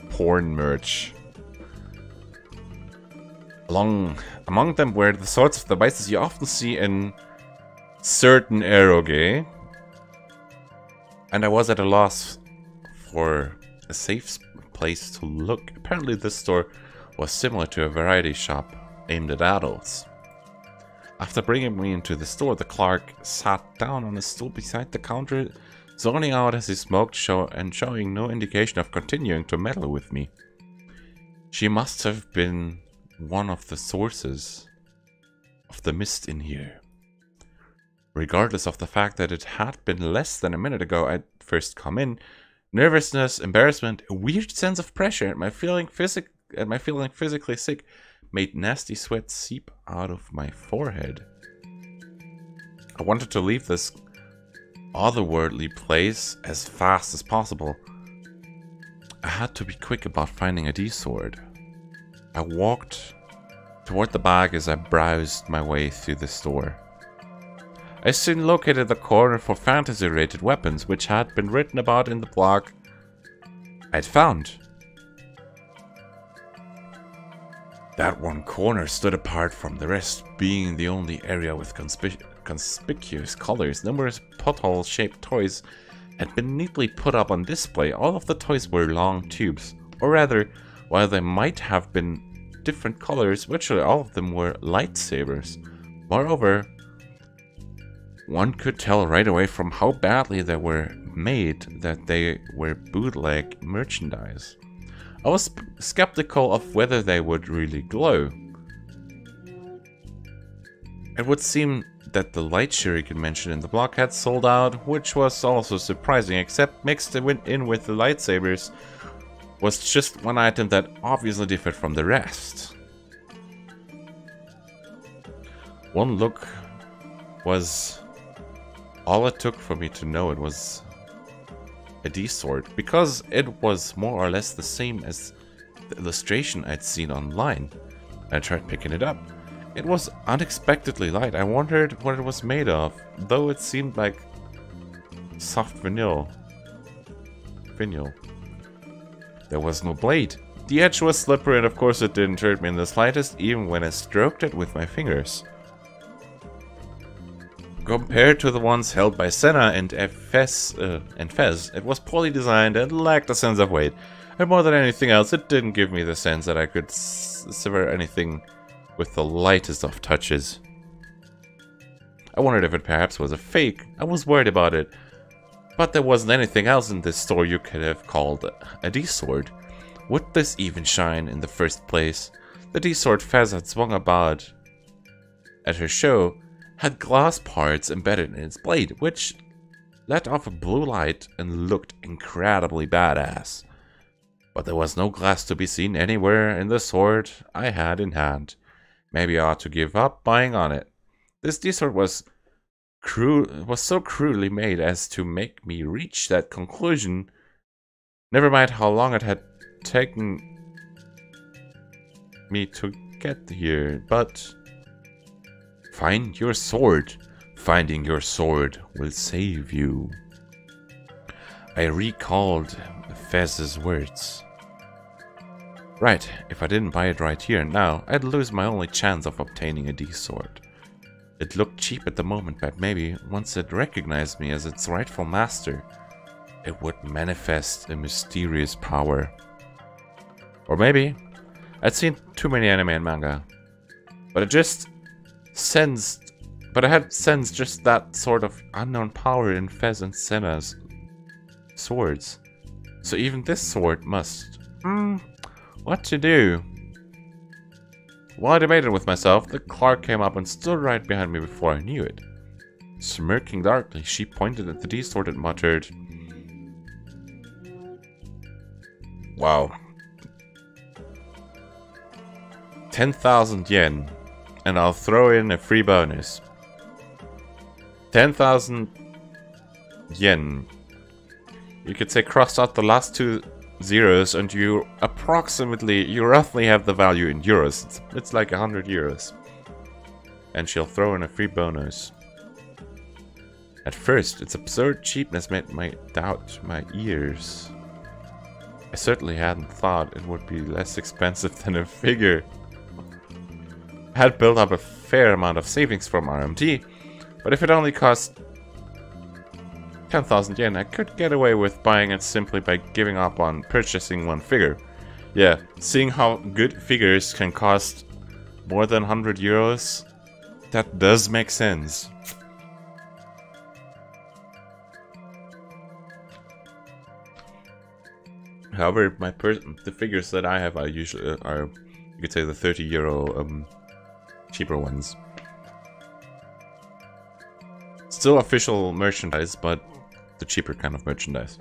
porn merch. Among them were the sorts of devices you often see in certain eroge, and I was at a loss for a safe place to look. Apparently this store was similar to a variety shop aimed at adults. After bringing me into the store, the clerk sat down on a stool beside the counter, zoning out as he smoked and showing no indication of continuing to meddle with me. She must have been one of the sources of the mist in here. Regardless of the fact that it had been less than a minute ago I'd first come in, nervousness, embarrassment, a weird sense of pressure, and my feeling physically sick made nasty sweat seep out of my forehead. I wanted to leave this otherworldly place as fast as possible. I had to be quick about finding a D-sword. I walked toward the bag as I browsed my way through the store. I soon located the corner for fantasy-rated weapons, which had been written about in the blog I'd found. That one corner stood apart from the rest, being the only area with conspicuous colors. Numerous pothole-shaped toys had been neatly put up on display. All of the toys were long tubes, or rather, while they might have been different colors, virtually all of them were lightsabers. Moreover, one could tell right away from how badly they were made that they were bootleg merchandise. I was skeptical of whether they would really glow. It would seem that the light shuriken mentioned in the blog had sold out, which was also surprising, except mixed in with the lightsabers was just one item that obviously differed from the rest. One look was all it took for me to know it was a D-sword, because it was more or less the same as the illustration I'd seen online. I tried picking it up. It was unexpectedly light. I wondered what it was made of, though it seemed like soft vinyl. There was no blade. The edge was slippery, and of course it didn't hurt me in the slightest, even when I stroked it with my fingers. Compared to the ones held by Senna and Fez, it was poorly designed and lacked a sense of weight. And more than anything else, it didn't give me the sense that I could sever anything with the lightest of touches. I wondered if it perhaps was a fake. I was worried about it. But there wasn't anything else in this store you could have called a D-sword. Would this even shine in the first place? The D-sword Fez had swung about at her show had glass parts embedded in its blade, which let off a blue light and looked incredibly badass. But there was no glass to be seen anywhere in the sword I had in hand. Maybe I ought to give up buying on it. This D-sword was so crudely made as to make me reach that conclusion. Never mind how long it had taken me to get here, but find your sword. Finding your sword will save you. I recalled Fez's words. Right, if I didn't buy it right here and now, I'd lose my only chance of obtaining a D-sword. It looked cheap at the moment, but maybe once it recognized me as its rightful master, it would manifest a mysterious power. Or maybe I'd seen too many anime and manga, but I had sensed just that sort of unknown power in Fez and Senna's swords. So even this sword must... what to do? While I debated with myself, the clerk came up and stood right behind me before I knew it. Smirking darkly, she pointed at the D-sword and muttered, "Wow. 10,000 yen, and I'll throw in a free bonus. 10,000 yen. You could say cross out the last two zeros and you roughly have the value in euros. It's like 100 euros. And she'll throw in a free bonus. At first, its absurd cheapness made me doubt my ears. I certainly hadn't thought it would be less expensive than a figure. I had built up a fair amount of savings from RMD, but if it only cost 10,000 yen, I could get away with buying it simply by giving up on purchasing one figure. Yeah, seeing how good figures can cost more than 100 euros, that does make sense. However, the figures that I have are usually you could say the 30 euro cheaper ones. Still official merchandise, but the cheaper kind of merchandise.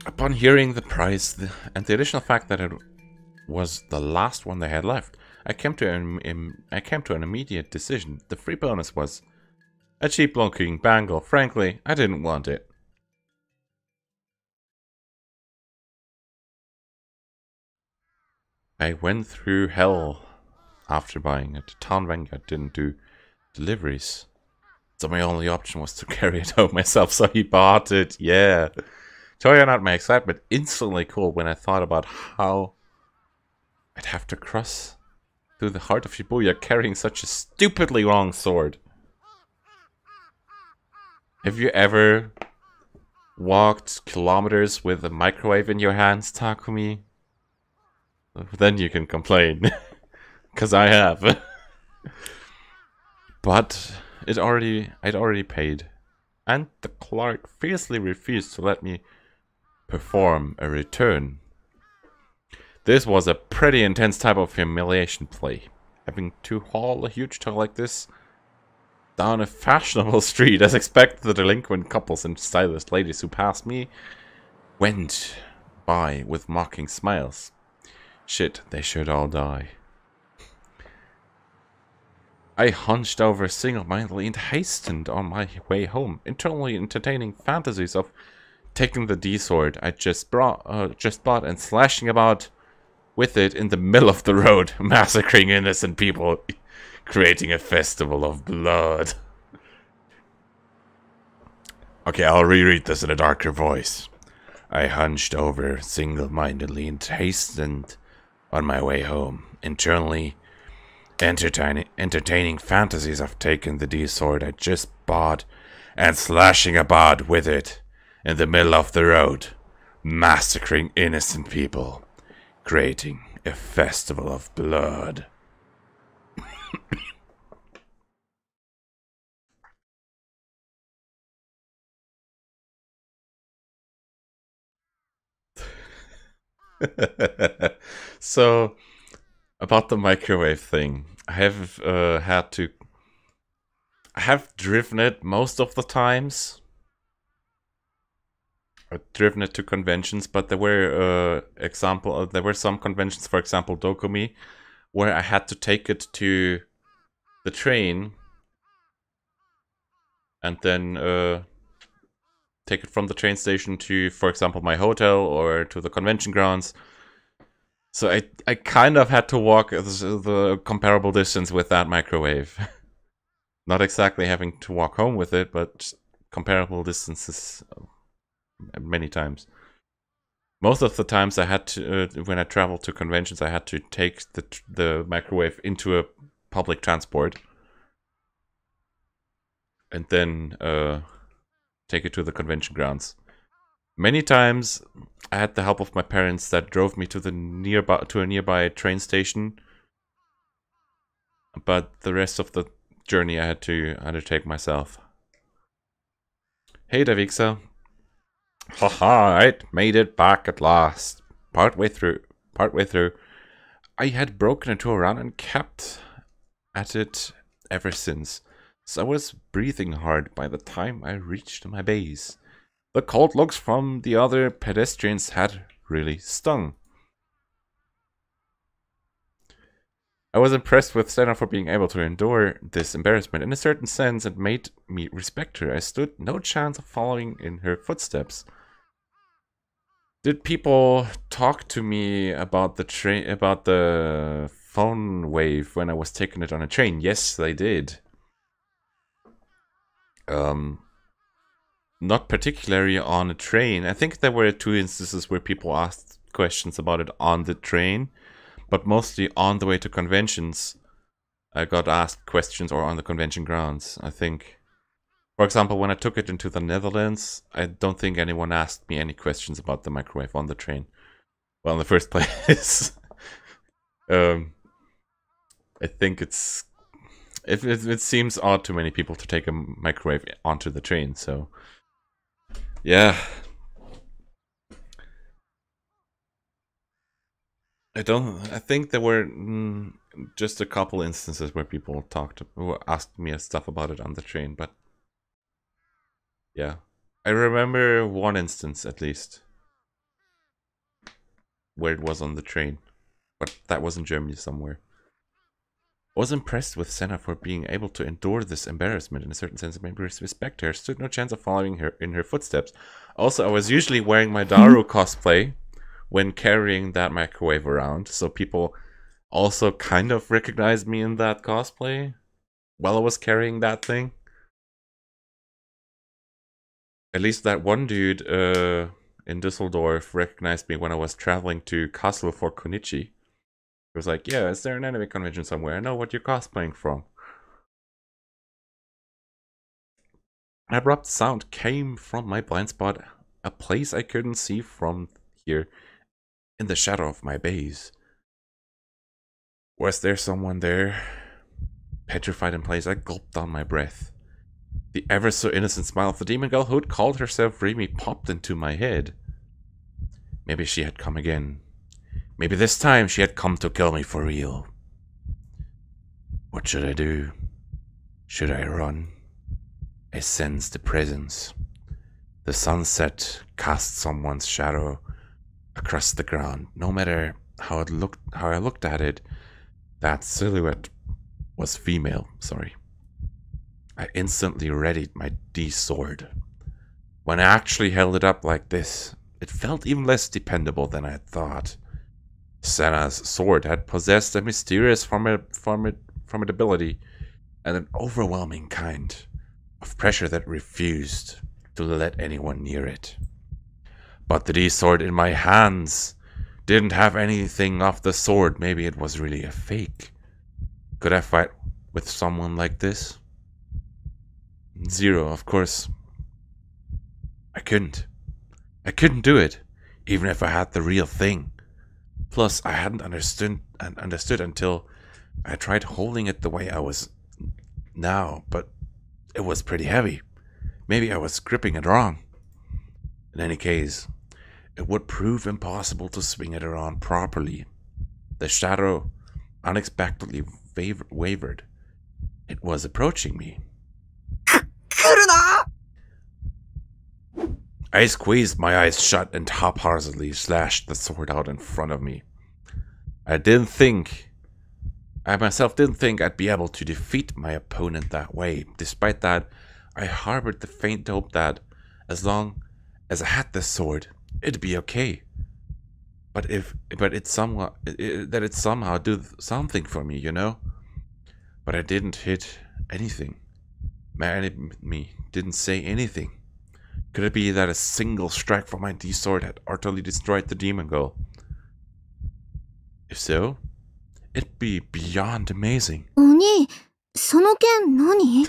Upon hearing the price and the additional fact that it was the last one they had left, I came to an immediate decision. The free bonus was a cheap-looking bangle. Frankly, I didn't want it. I went through hell after buying it. Town Vanguard didn't do deliveries, so my only option was to carry it home myself, so he bought it. Yeah. Toy or not, my excitement instantly cooled when I thought about how I'd have to cross through the heart of Shibuya carrying such a stupidly wrong sword. Have you ever walked kilometers with a microwave in your hands, Takumi? Then you can complain. Because I have. But I'd already paid. And the clerk fiercely refused to let me perform a return. This was a pretty intense type of humiliation play. Having to haul a huge toy like this down a fashionable street as expected, the delinquent couples and stylish ladies who passed me went by with mocking smiles. Shit, they should all die. I hunched over single-mindedly and hastened on my way home, internally entertaining fantasies of taking the D-sword I just bought and slashing about with it in the middle of the road, massacring innocent people, creating a festival of blood. Okay, I'll reread this in a darker voice. I hunched over single-mindedly and hastened on my way home, internally entertaining fantasies of taking the D-sword I just bought and slashing about with it in the middle of the road, massacring innocent people, creating a festival of blood. So, about the microwave thing, I have I have driven it most of the times. I've driven it to conventions, but there were there were some conventions, for example, Dokumi, where I had to take it to the train and then take it from the train station to, for example, my hotel or to the convention grounds. So I kind of had to walk the comparable distance with that microwave. Not exactly having to walk home with it, but comparable distances many times. Most of the times I had to, when I traveled to conventions, I had to take the microwave into a public transport. And then take it to the convention grounds. Many times I had the help of my parents that drove me to a nearby train station, but the rest of the journey I had to undertake myself. Hey Davixa. Haha, I made it back at last. Partway through. I had broken into a run and kept at it ever since. So I was breathing hard by the time I reached my base. The cold looks from the other pedestrians had really stung. I was impressed with Senna for being able to endure this embarrassment in a certain sense and made me respect her. I stood no chance of following in her footsteps. Did people talk to me about the phone wave when I was taking it on a train? Yes, they did. Not particularly on a train. I think there were 2 instances where people asked questions about it on the train, but mostly on the way to conventions. I got asked questions, or on the convention grounds, I think. For example, when I took it into the Netherlands, I don't think anyone asked me any questions about the microwave on the train. Well, in the first place. I think it seems odd to many people to take a microwave onto the train, so yeah. I think there were just a couple instances where people asked me stuff about it on the train, but yeah. I remember one instance at least where it was on the train, but that was in Germany somewhere. I was impressed with Senna for being able to endure this embarrassment in a certain sense and maybe respect her. Stood no chance of following her in her footsteps. Also, I was usually wearing my Daru cosplay when carrying that microwave around, so people also kind of recognized me in that cosplay while I was carrying that thing. At least that one dude in Düsseldorf recognized me when I was traveling to Kassel for Konichi. It was like, yeah, is there an anime convention somewhere? I know what you're cosplaying from. An abrupt sound came from my blind spot, a place I couldn't see from here, in the shadow of my base. Was there someone there? Petrified in place, I gulped down my breath. The ever so innocent smile of the demon girl who'd called herself Remy popped into my head. Maybe she had come again. Maybe this time she had come to kill me for real. What should I do? Should I run? I sensed the presence. The sunset cast someone's shadow across the ground. No matter how I looked at it, that silhouette was female. I instantly readied my D-sword. When I actually held it up like this, it felt even less dependable than I had thought. Senna's sword had possessed a mysterious formidability and an overwhelming kind of pressure that refused to let anyone near it. But the D-sword in my hands didn't have anything of the sword. Maybe it was really a fake. Could I fight with someone like this? Zero, of course. I couldn't. I couldn't do it, even if I had the real thing. Plus, I hadn't understood until I tried holding it the way I was now, but it was pretty heavy. Maybe I was gripping it wrong. In any case, it would prove impossible to swing it around properly. The shadow unexpectedly wavered. It was approaching me. I squeezed my eyes shut and haphazardly slashed the sword out in front of me. I myself didn't think I'd be able to defeat my opponent that way. Despite that, I harbored the faint hope that, as long as I had this sword, it'd be okay. But it somehow do something for me, you know? But I didn't hit anything. My enemy didn't say anything. Could it be that a single strike from my D-sword had utterly destroyed the demon girl? If so, it'd be beyond amazing. 鬼、その剣何？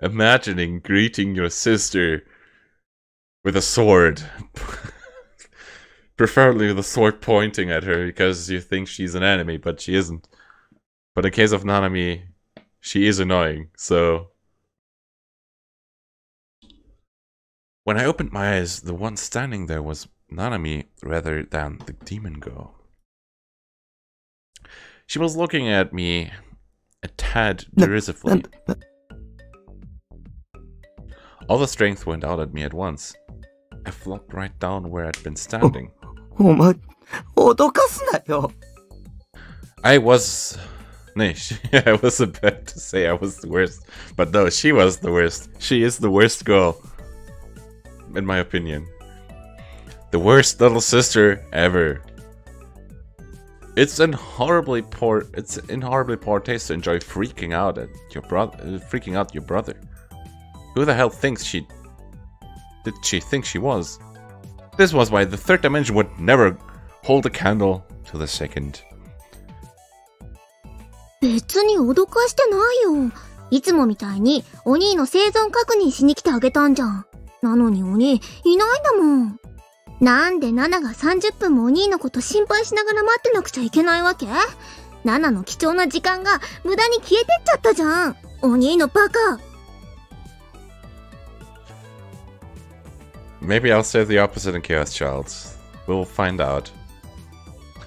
Imagining greeting your sister with a sword. Preferably with a sword pointing at her because you think she's an enemy, but she isn't. But in case of Nanami, she is annoying, so... When I opened my eyes, the one standing there was Nanami rather than the demon girl. She was looking at me a tad derisively. All the strength went out at me at once. I flopped right down where I'd been standing. お前、脅かすなよ。I was about to say I was the worst. But no, she was the worst. She is the worst girl. In my opinion. The worst little sister ever. It's in horribly poor taste to enjoy freaking out your brother. Who the hell thinks she think she was? This was why the third dimension would never hold a candle to the second. 別に脅かしてないよ。いつもみたいにお兄の生存確認しに来てあげたんじゃん。なのにお兄いないんだもん。なんでナナが30分もお兄のこと心配しながら待ってなくちゃいけないわけ？ナナの貴重な時間が無駄に消えてっちゃったじゃん。お兄のバカ。Maybe I'll say the opposite in ChäoS, child. We'll find out.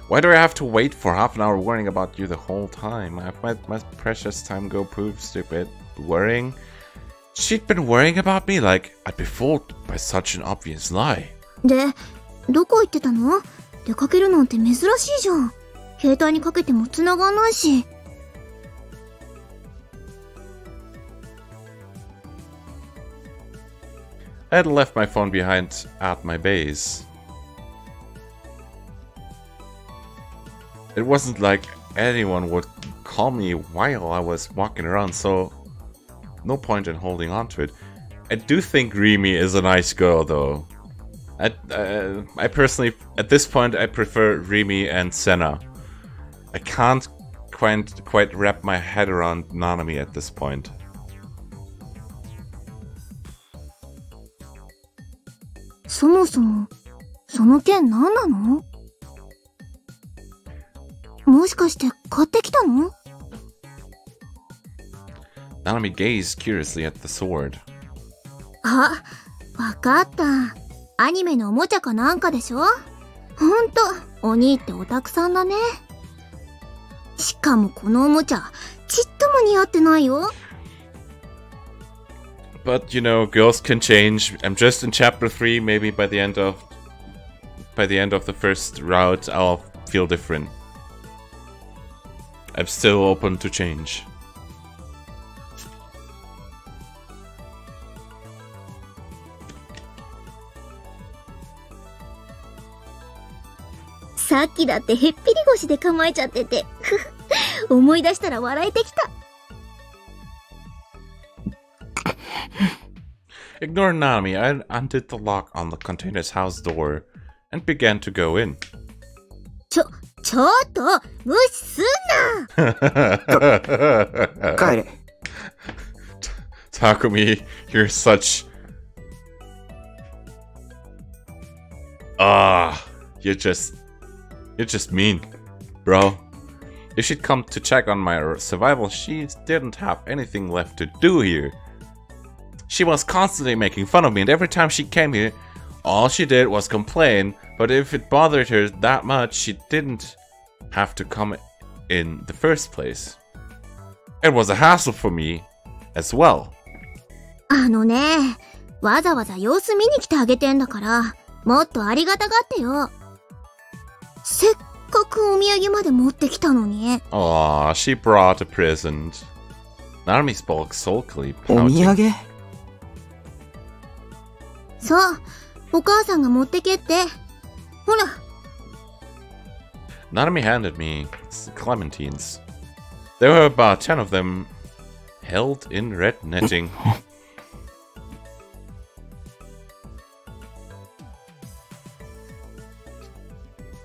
Why do I have to wait for half an hour worrying about you the whole time? I've let my precious time go prove stupid. Worrying? She'd been worrying about me like I'd be fooled by such an obvious lie. で、どこ行ってたの？出かけるなんて珍しいじゃん。携帯にかけても繋がんないし。I had left my phone behind at my base. It wasn't like anyone would call me while I was walking around, so no point in holding on to it. I do think Remy is a nice girl, though. I personally, at this point, I prefer Remy and Senna. I can't quite wrap my head around Nanami at this point. So, その剣何なの？もしかして買ってきたの？ Nanami gazed curiously at the sword. あ、わかった。アニメのおもちゃかなんかでしょ？ほんと、お兄ってオタクさんだね。しかもこのおもちゃ、ちっとも似合ってないよ。But you know, girls can change. I'm just in chapter 3. Maybe by the end of the first route, I'll feel different. I'm still open to change.さっきだってへっぴり腰で構えちゃってて、思い出したら笑えてきた。Ignore Nanami, I undid the lock on the container's house door and began to go in. ちょっと無視すんな。帰れ。Takumi, you're such... You're just mean, bro. If she'd come to check on my survival, she didn't have anything left to do here. She was constantly making fun of me, and every time she came here, all she did was complain. But if it bothered her that much, she didn't have to come in the first place. It was a hassle for me as well. わざわざ様子見に来てあげてんだから、もっとありがたがってよ。せっかくお土産まで持ってきたのに。Aw, she brought a present. Narumi spoke sulkily, お土 pouting. 産？そう、お母さんが持ってけって。ほら。Narumi handed me clementines. There were about 10 of them, held in red netting.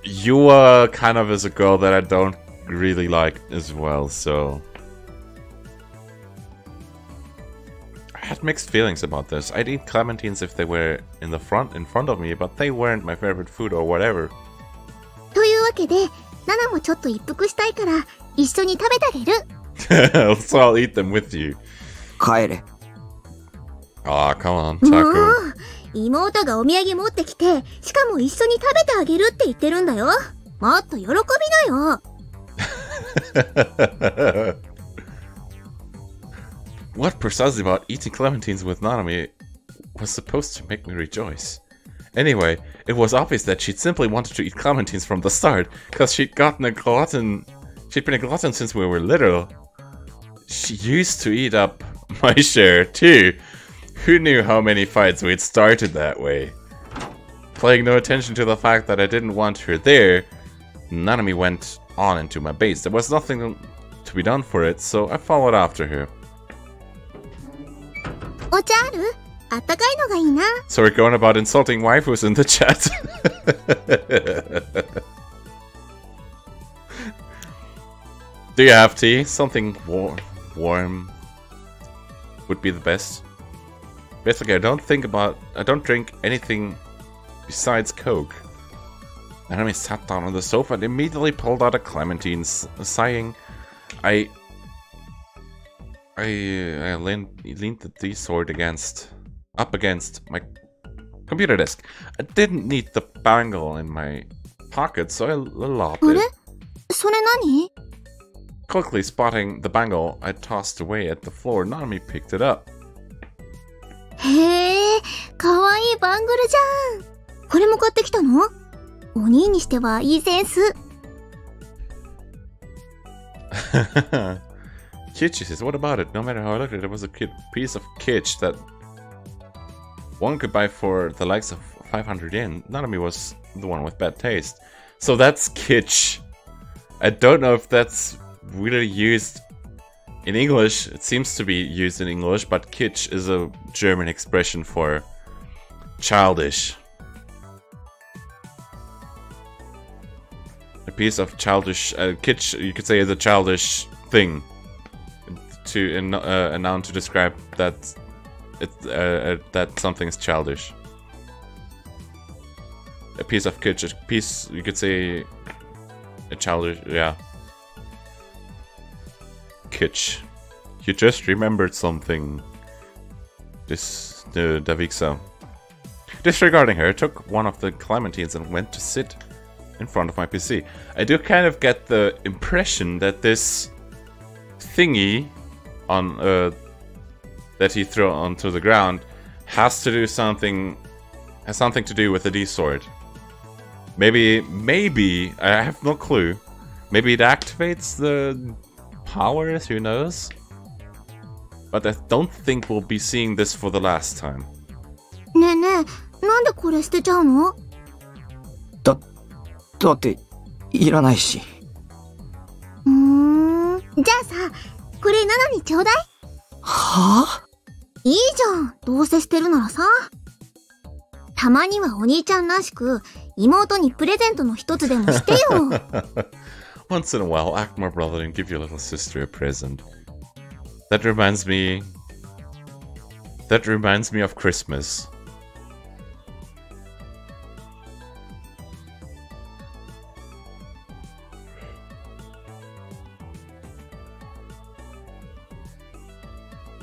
You kind of is a girl that I don't really like as well, so... I had mixed feelings about this. I'd eat clementines if they were in front of me, but they weren't my favorite food or whatever. というわけで、ナナもちょっと一服したいから、一緒に食べてあげる。So I'll eat them with you. 帰れ。Aw, come on, も Taku. う、妹がお土産持ってきて、しかも一緒に食べてあげるって言ってるんだよ。もっと喜びなよ。What precisely about eating clementines with Nanami was supposed to make me rejoice? Anyway, it was obvious that she'd simply wanted to eat clementines from the start, because she'd been a glutton since we were little. She used to eat up my share, too. Who knew how many fights we'd started that way? Paying no attention to the fact that I didn't want her there, Nanami went on into my base. There was nothing to be done for it, so I followed after her. お茶ある？あったかいのがいいな。 So we're going about insulting waifus in the chat. Do you have tea? Something warm would be the best. Basically, I don't drink anything besides Coke. Nanami sat down on the sofa and immediately pulled out a clementine, sighing. I leaned the D-sword up against my computer desk. I didn't need the bangle in my pocket, so I lobbed あれ？ it. それ何？ Quickly spotting the bangle I tossed away at the floor, Nanami picked it up. へえ、かわいいバングルじゃん。これも買ってきたの？お兄にしてはいいセンス。Kitsch, says, what about it? No matter how I looked at it, it was a piece of kitsch that one could buy for the likes of 500 yen. Nanami was the one with bad taste. So that's kitsch. I don't know if that's really used in English. It seems to be used in English, but kitsch is a German expression for childish. a piece of childish kitsch. You could say is a childish thing to a noun to describe that that something is childish. A piece of kitsch, a piece, you could say a childish, yeah. Kitsch. You just remembered something. This Davixa. Disregarding her, took one of the clementines and went to sit in front of my PC. I do kind of get the impression that this thingy on that he threw onto the ground has to do something, has something to do with the D sword. Maybe I have no clue. Maybe it activates the powers. Who knows? But I don't think we'll be seeing this for the last time. ねえねえ、なんでこれ捨てちゃうの？だっていらないし。じゃあさ、これナナにちょうだい。はあ？いいじゃん、どうせ捨てるならさ。たまにはお兄ちゃんらしく妹にプレゼントの一つでもしてよ。Once in a while, act my brother and give your little sister a present. That reminds me of Christmas.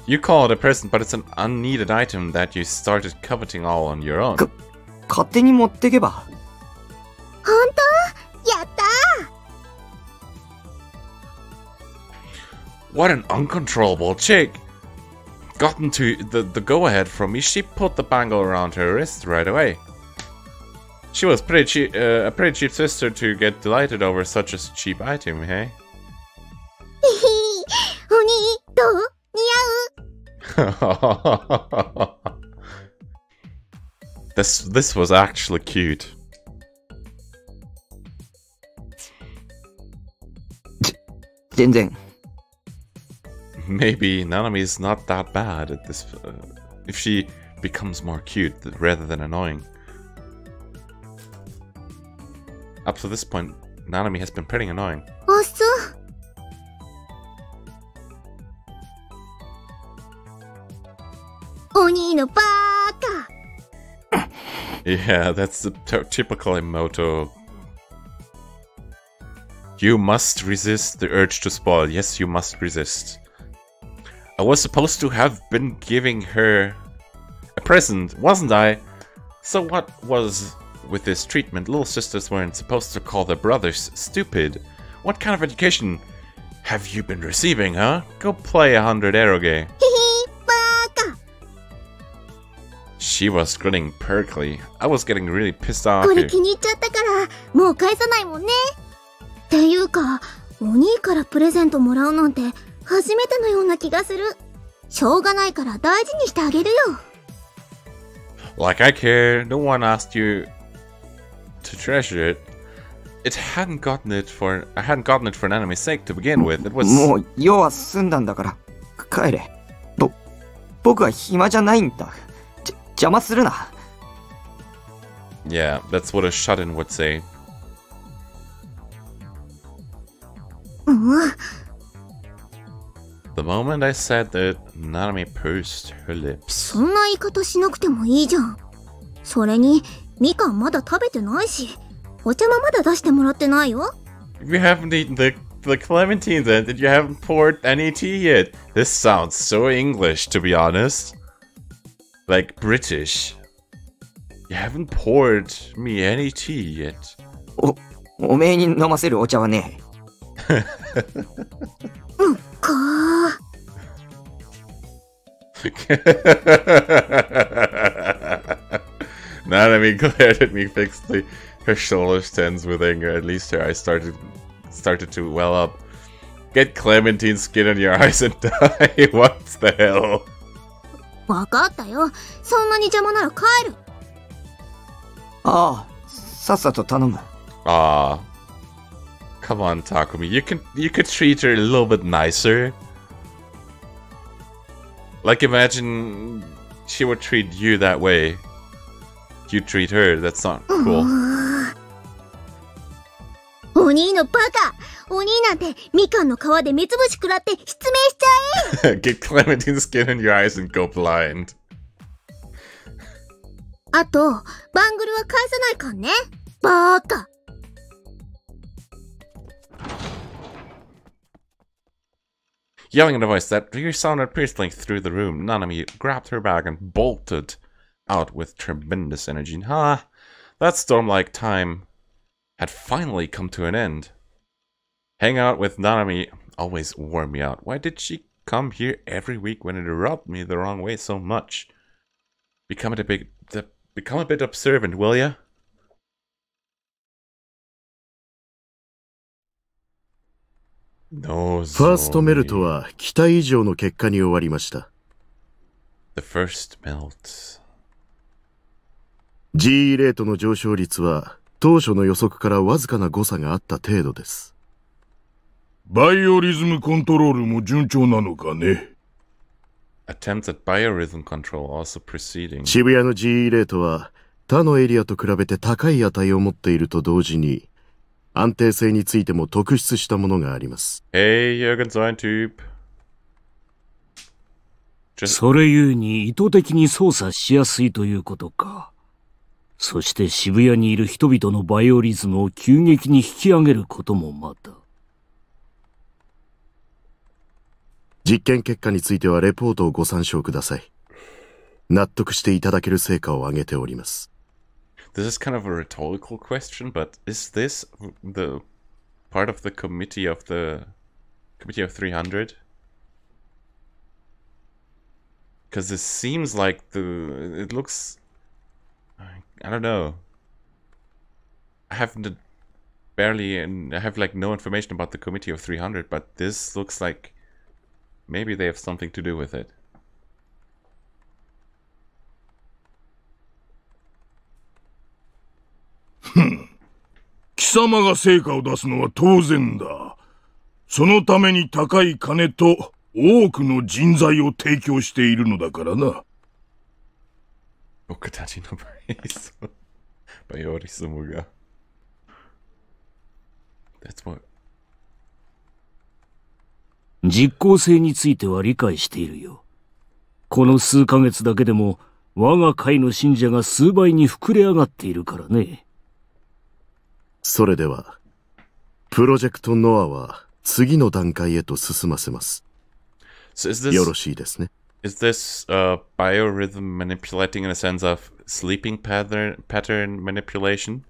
You call it a present, but it's an unneeded item that you started coveting all on your own. 勝手に持ってけば。ほんと？やったー！ What an uncontrollable chick! Gotten to the go-ahead from me, she put the bangle around her wrist right away. She was a pretty cheap sister to get delighted over such a cheap item, hey? お兄、どう？似合う？ This was actually cute. 全然。 Maybe Nanami's not that bad at this, if she becomes more cute rather than annoying. Up to this point, Nanami has been pretty annoying. あっそう。お兄のバーカ。 Yeah, that's the typical emoto. You must resist the urge to spoil. Yes, you must resist. I was supposed to have been giving her a present, wasn't I? So what was with this treatment? Little sisters weren't supposed to call their brothers stupid. What kind of education have you been receiving, huh? Go play 100 eroge. へへ、バーカ。 She was grinning perkily. I was getting really pissed off これ here. 気に入っちゃったからもう返さないもんね。っていうか、お兄からプレゼントもらうなんて初めてのような気がする。しょうがないから大事にしてあげるよ。Like I care, no one asked you to treasure it. I hadn't gotten it for an enemy's sake to begin with. It was もう用は済んだんだから帰れ。僕は暇じゃないんだ。邪魔するな。Yeah, that's what a shut-in would say. うん。 The moment I said that, Nanami pursed her lips. そんな言い方しなくてもいいじゃん。それに、みかんまだ食べてないし、お茶もまだ出してもらってないよ。You haven't eaten the clementine then, and you haven't poured any tea yet. This sounds so English, to be honest. Like British. You haven't poured me any tea yet. おめえに飲ませるお茶はねえ。かー。Nanami glared at me fixedly. Her shoulders tense with anger. At least her eyes started to well up. Get Clementine skin on your eyes and die. What the hell? わかったよ。そんなに邪魔なら帰る。ああ、さっさと頼む。Ah, come on, Takumi. You could treat her a little bit nicer. Like imagine she would treat you that way. You treat her. That's not cool. おお兄のバカ。お兄なんてみかんの皮で目つぶし食らって失明しちゃえ。 Get clementine skin in your eyes and go blind. あと、バングルは返さないかんね。バーカ。Yelling in a voice that resounded piercingly through the room, Nanami grabbed her bag and bolted out with tremendous energy. That storm-like time had finally come to an end. Hanging out with Nanami always wore me out. Why did she come here every week when it rubbed me the wrong way so much? Become a bit observant, will ya? ファーストメルトは期待以上の結果に終わりました。The first melt. GE レートの上昇率は当初の予測からわずかな誤差があった程度です。バイオリズムコントロールも順調なのかね。Attempts at biorhythm control also proceeding. 渋谷の GE レートは他のエリアと比べて高い値を持っていると同時に安定性についても特筆したものがあります。Hey, Jürgen Zointyp. それゆえに意図的に操作しやすいということか。そして渋谷にいる人々のバイオリズムを急激に引き上げることもまた。実験結果についてはレポートをご参照ください。納得していただける成果を上げております。This is kind of a rhetorical question, but is this the part of the committee of 300? Because it seems like it looks, I don't know. I have like no information about the committee of 300, but this looks like maybe they have something to do with it. 貴様が成果を出すのは当然だ。そのために高い金と多くの人材を提供しているのだからな。僕たちのバイオリズムが。That's what. 実効性については理解しているよ。この数ヶ月だけでも我が会の信者が数倍に膨れ上がっているからね。それでは、プロジェクトノアは次の段階へと進ませます。So よろしいですね。Is this biorhythm manipulating in a sense of sleeping pattern manipulation?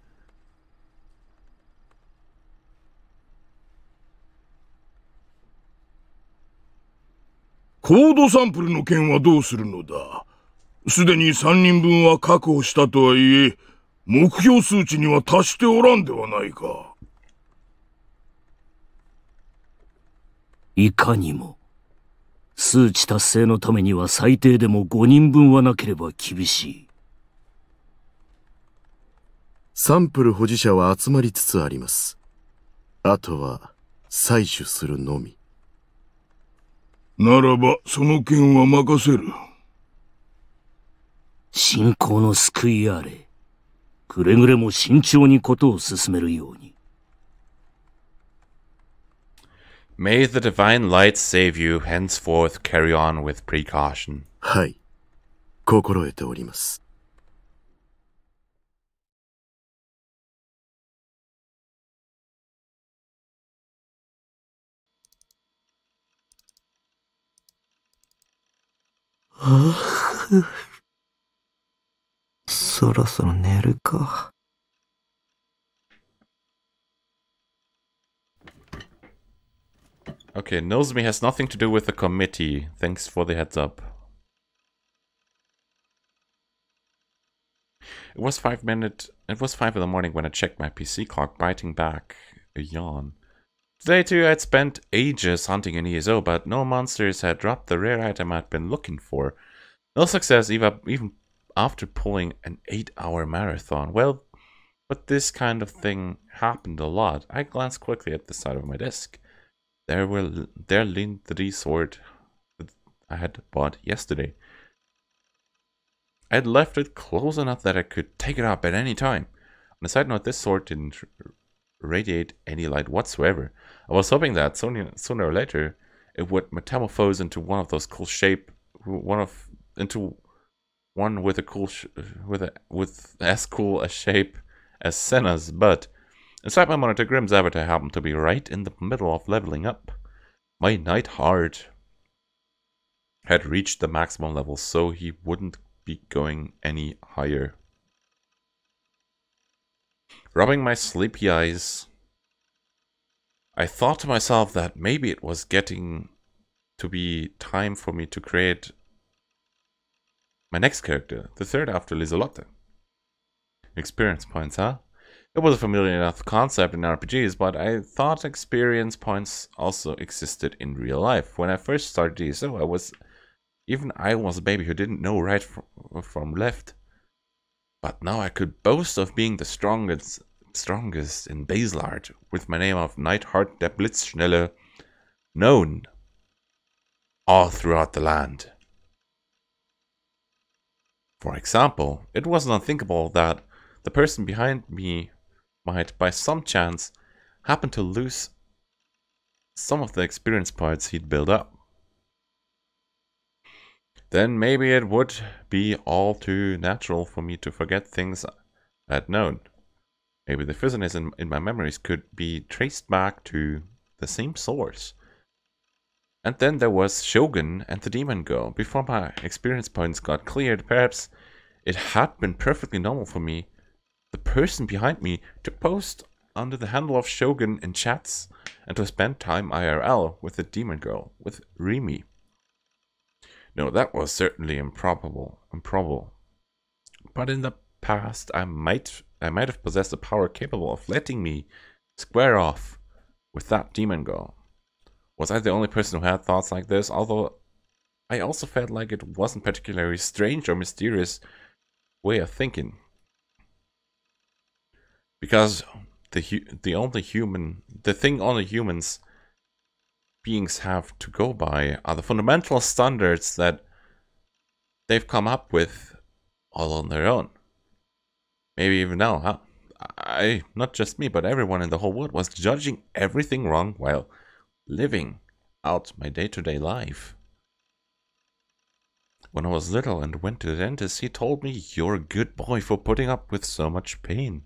コードサンプルの件はどうするのだ。すでに3人分は確保したとはいえ、目標数値には達しておらんではないか。いかにも。数値達成のためには最低でも5人分はなければ厳しい。サンプル保持者は集まりつつあります。あとは採取するのみ。ならばその件は任せる。信仰の救いあれ。くれぐれも慎重にことを進めるように。May the divine light save you, henceforth carry on with precaution. はい。心得ております。そろそろ寝るか。Okay, Nozomi has nothing to do with the committee. Thanks for the heads up. It was 5 in the morning when I checked my PC clock, biting back a yawn. Today too I'd spent ages hunting an ESO, but no monsters had dropped the rare item I'd been looking for. No success even after pulling an 8-hour marathon. Well, but this kind of thing happened a lot. I glanced quickly at the side of my desk. There leaned the sword that I had bought yesterday. I had left it close enough that I could take it up at any time. On a side note, this sword didn't radiate any light whatsoever. I was hoping that sooner or later it would metamorphose into one of those cool shape, into one with a cool with as cool a shape as Senna's. But inside my monitor, Grimm's avatar happened to be right in the middle of leveling up. My Knight Heart had reached the maximum level, so he wouldn't be going any higher. Rubbing my sleepy eyes, I thought to myself that maybe it was getting to be time for me to create my next character, the third after Liselotte. Experience points, huh? It was a familiar enough concept in RPGs, but I thought experience points also existed in real life. When I first started DSO, I was a baby who didn't know right from left. But now I could boast of being the strongest in Baselard, with my name of Neidhart der Blitzschnelle known all throughout the land. For example, it wasn't unthinkable that the person behind me might, by some chance, happen to lose some of the experience points he'd built up. Then maybe it would be all too natural for me to forget things I'd known. Maybe the fuzziness in my memories could be traced back to the same source. And then there was Shogun and the Demon Girl. Before my experience points got cleared, perhaps it had been perfectly normal for me, the person behind me, to post under the handle of Shogun in chats and to spend time IRL with the Demon Girl, with Rimi. No, that was certainly improbable. But in the past, I might have possessed a power capable of letting me square off with that Demon Girl. Was I the only person who had thoughts like this? Although I also felt like it wasn't particularly strange or mysterious way of thinking. Because the thing only humans beings have to go by are the fundamental standards that they've come up with all on their own. Maybe even now, huh? Not just me, but everyone in the whole world was judging everything wrong while living out my day-to-day life. When I was little and went to the dentist, he told me, "You're a good boy for putting up with so much pain."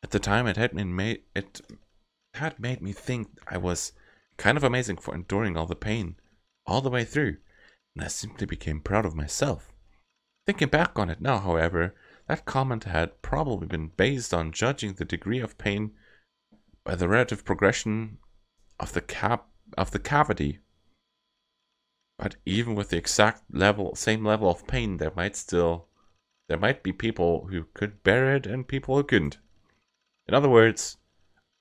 At the time, it had made me think I was kind of amazing for enduring all the pain all the way through, and I simply became proud of myself. Thinking back on it now, however, that comment had probably been based on judging the degree of pain by the relative progression of the cavity. But even with the exact same level of pain, there might be people who could bear it and people who couldn't. In other words,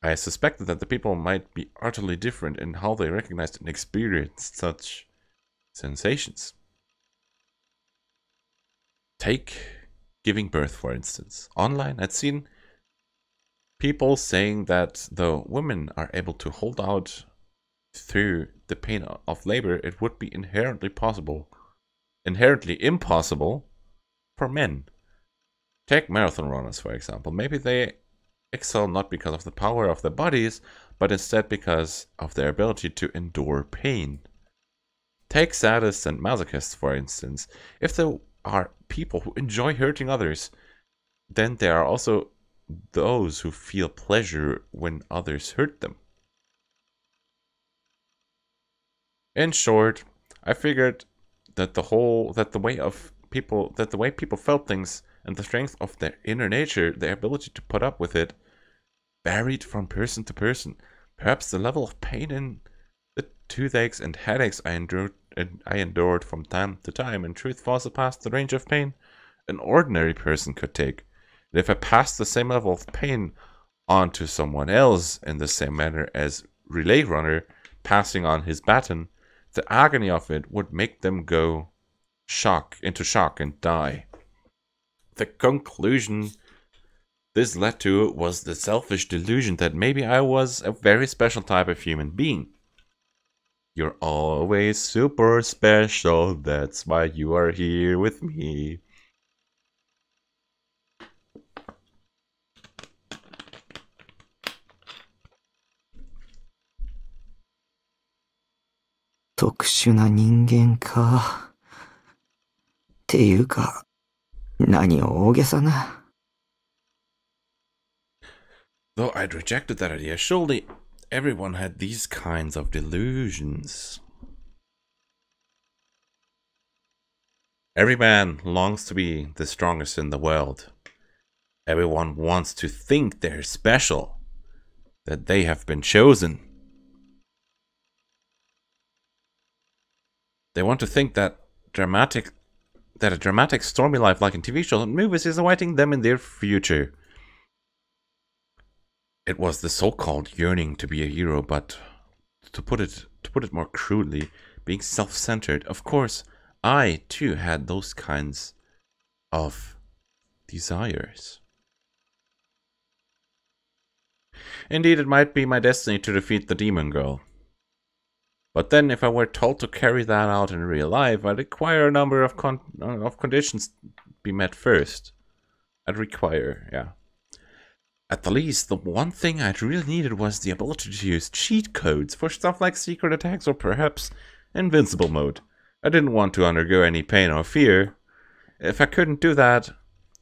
I suspected that the people might be utterly different in how they recognized and experienced such sensations. Take giving birth, for instance. Online, I'd seen people saying that though women are able to hold out through the pain of labor, it would be inherently impossible for men. Take marathon runners, for example. Maybe they excel not because of the power of their bodies, but instead because of their ability to endure pain. Take sadists and masochists, for instance. If there are people who enjoy hurting others, then there are also those who feel pleasure when others hurt them. In short, I figured that the way people felt things and the strength of their inner nature, their ability to put up with it, varied from person to person. Perhaps the level of pain in the toothaches and headaches I endured from time to time, in truth, far surpassed the range of pain an ordinary person could take. And if I passed the same level of pain on to someone else in the same manner as relay runner passing on his baton, the agony of it would make them go into shock and die. The conclusion this led to was the selfish delusion that maybe I was a very special type of human being. You're always super special, that's why you are here with me. 特殊な人間か。っていうか、何を大げさな。Though I'd rejected that idea, surely everyone had these kinds of delusions. Every man longs to be the strongest in the world. Everyone wants to think they're special, that they have been chosen. They want to think that a dramatic stormy life like in TV shows and movies is awaiting them in their future. It was the so-called yearning to be a hero, but to put it more crudely, being self-centered. Of course, I too had those kinds of desires. Indeed, it might be my destiny to defeat the demon girl. But then, if I were told to carry that out in real life, I'd require a number of conditions be met first. At the least, the one thing I'd really needed was the ability to use cheat codes for stuff like secret attacks or perhaps invincible mode. I didn't want to undergo any pain or fear. If I couldn't do that,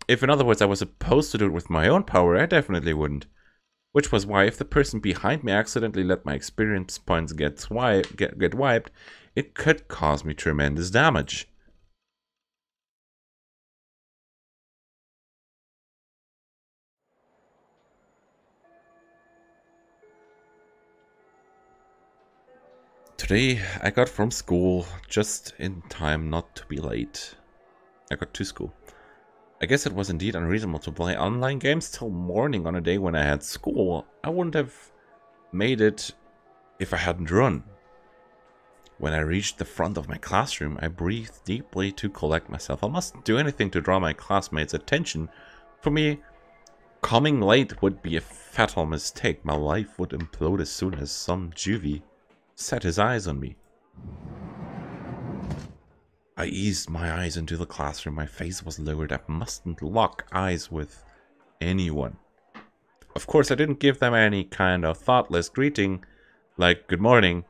if in other words I was supposed to do it with my own power, I definitely wouldn't. Which was why if the person behind me accidentally let my experience points get wiped, it could cause me tremendous damage. Today I got from school just in time not to be late. I got to school. I guess it was indeed unreasonable to play online games till morning on a day when I had school. I wouldn't have made it if I hadn't run. When I reached the front of my classroom, I breathed deeply to collect myself. I mustn't do anything to draw my classmates' attention. For me, coming late would be a fatal mistake. My life would implode as soon as some juvie set his eyes on me. I eased my eyes into the classroom. My face was lowered. I mustn't lock eyes with anyone. Of course, I didn't give them any kind of thoughtless greeting, like good morning.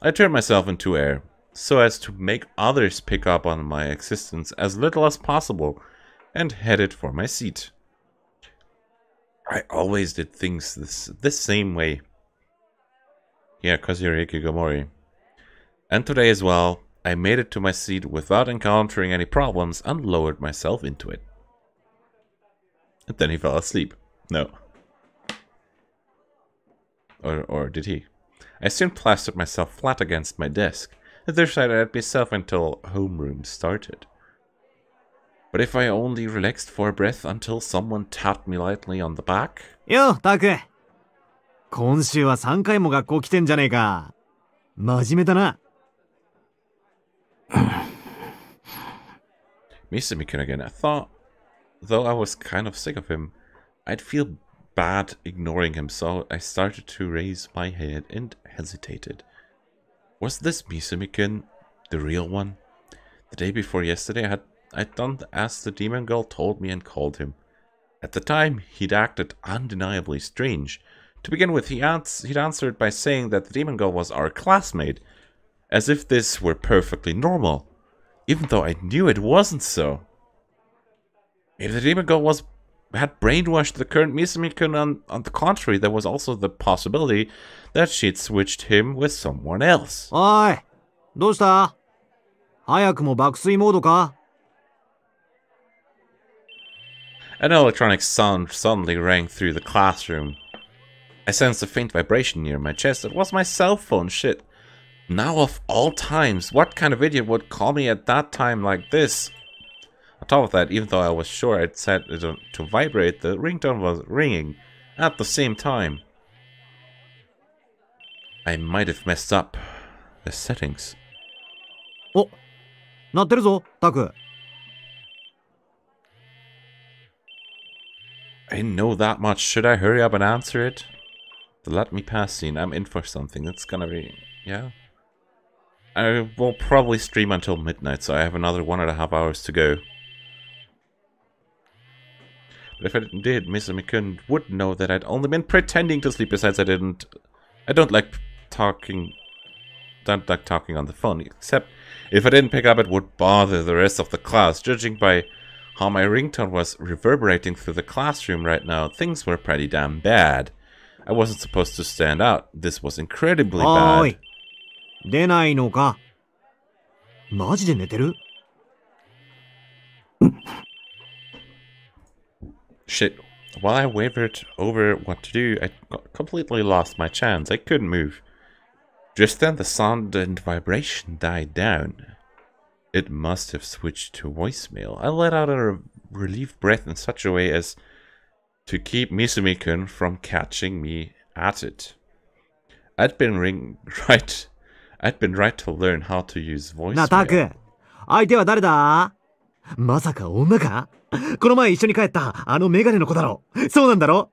I turned myself into air, so as to make others pick up on my existence as little as possible, and headed for my seat. I always did things this same way. Yeah, Kazuyori Kigomori. And today as well, I made it to my seat without encountering any problems and lowered myself into it. And then he fell asleep. No. Or did he? I soon plastered myself flat against my desk and decided I'd be safe until homeroom started. But if I only relaxed for a breath until someone tapped me lightly on the back... Yo, Taku! 今週は3回も学校来てんじゃねえか。真面目だな。Misumi-kun again. I thought, though I was kind of sick of him, I'd feel bad ignoring him, so I started to raise my head and hesitated. Was this Misumi-kun the real one? The day before yesterday, I'd done as the demon girl told me and called him. At the time, he'd acted undeniably strange. To begin with, he'd answered by saying that the demon girl was our classmate, as if this were perfectly normal, even though I knew it wasn't so. If the demon girl had brainwashed the current Misumi-kun, on the contrary, there was also the possibility that she'd switched him with someone else. おい、どうした?早くも爆睡モードか? An electronic sound suddenly rang through the classroom. I sensed a faint vibration near my chest. It was my cell phone. Shit. Now of all times, what kind of idiot would call me at that time like this? On top of that, even though I was sure I'd set it to vibrate, the ringtone was ringing at the same time. I might have messed up the settings. お、鳴ってるぞ、タク。I know that much. Should I hurry up and answer it? The let me pass scene. I'm in for something. It's gonna be... yeah? I will probably stream until midnight, so I have another 1.5 hours to go. But if I did, Misumi-kun would know that I'd only been pretending to sleep. Besides, I don't like talking don't like talking on the phone, except if I didn't pick up it would bother the rest of the class. Judging by how my ringtone was reverberating through the classroom right now, things were pretty damn bad. I wasn't supposed to stand out. This was incredibly お bad. い出ないのかマジで寝てる Shit. While I wavered over what to do, I completely lost my chance. I couldn't move. Just then the sound and vibration died down. It must have switched to voicemail. I let out a relieved breath in such a way as to keep Misumi-kun from catching me at it. I'd been right to learn how to use なあタ voicemail. ク相手は誰だまさか女かこの前一緒に帰ったあのメガネの子だろそうなんだろ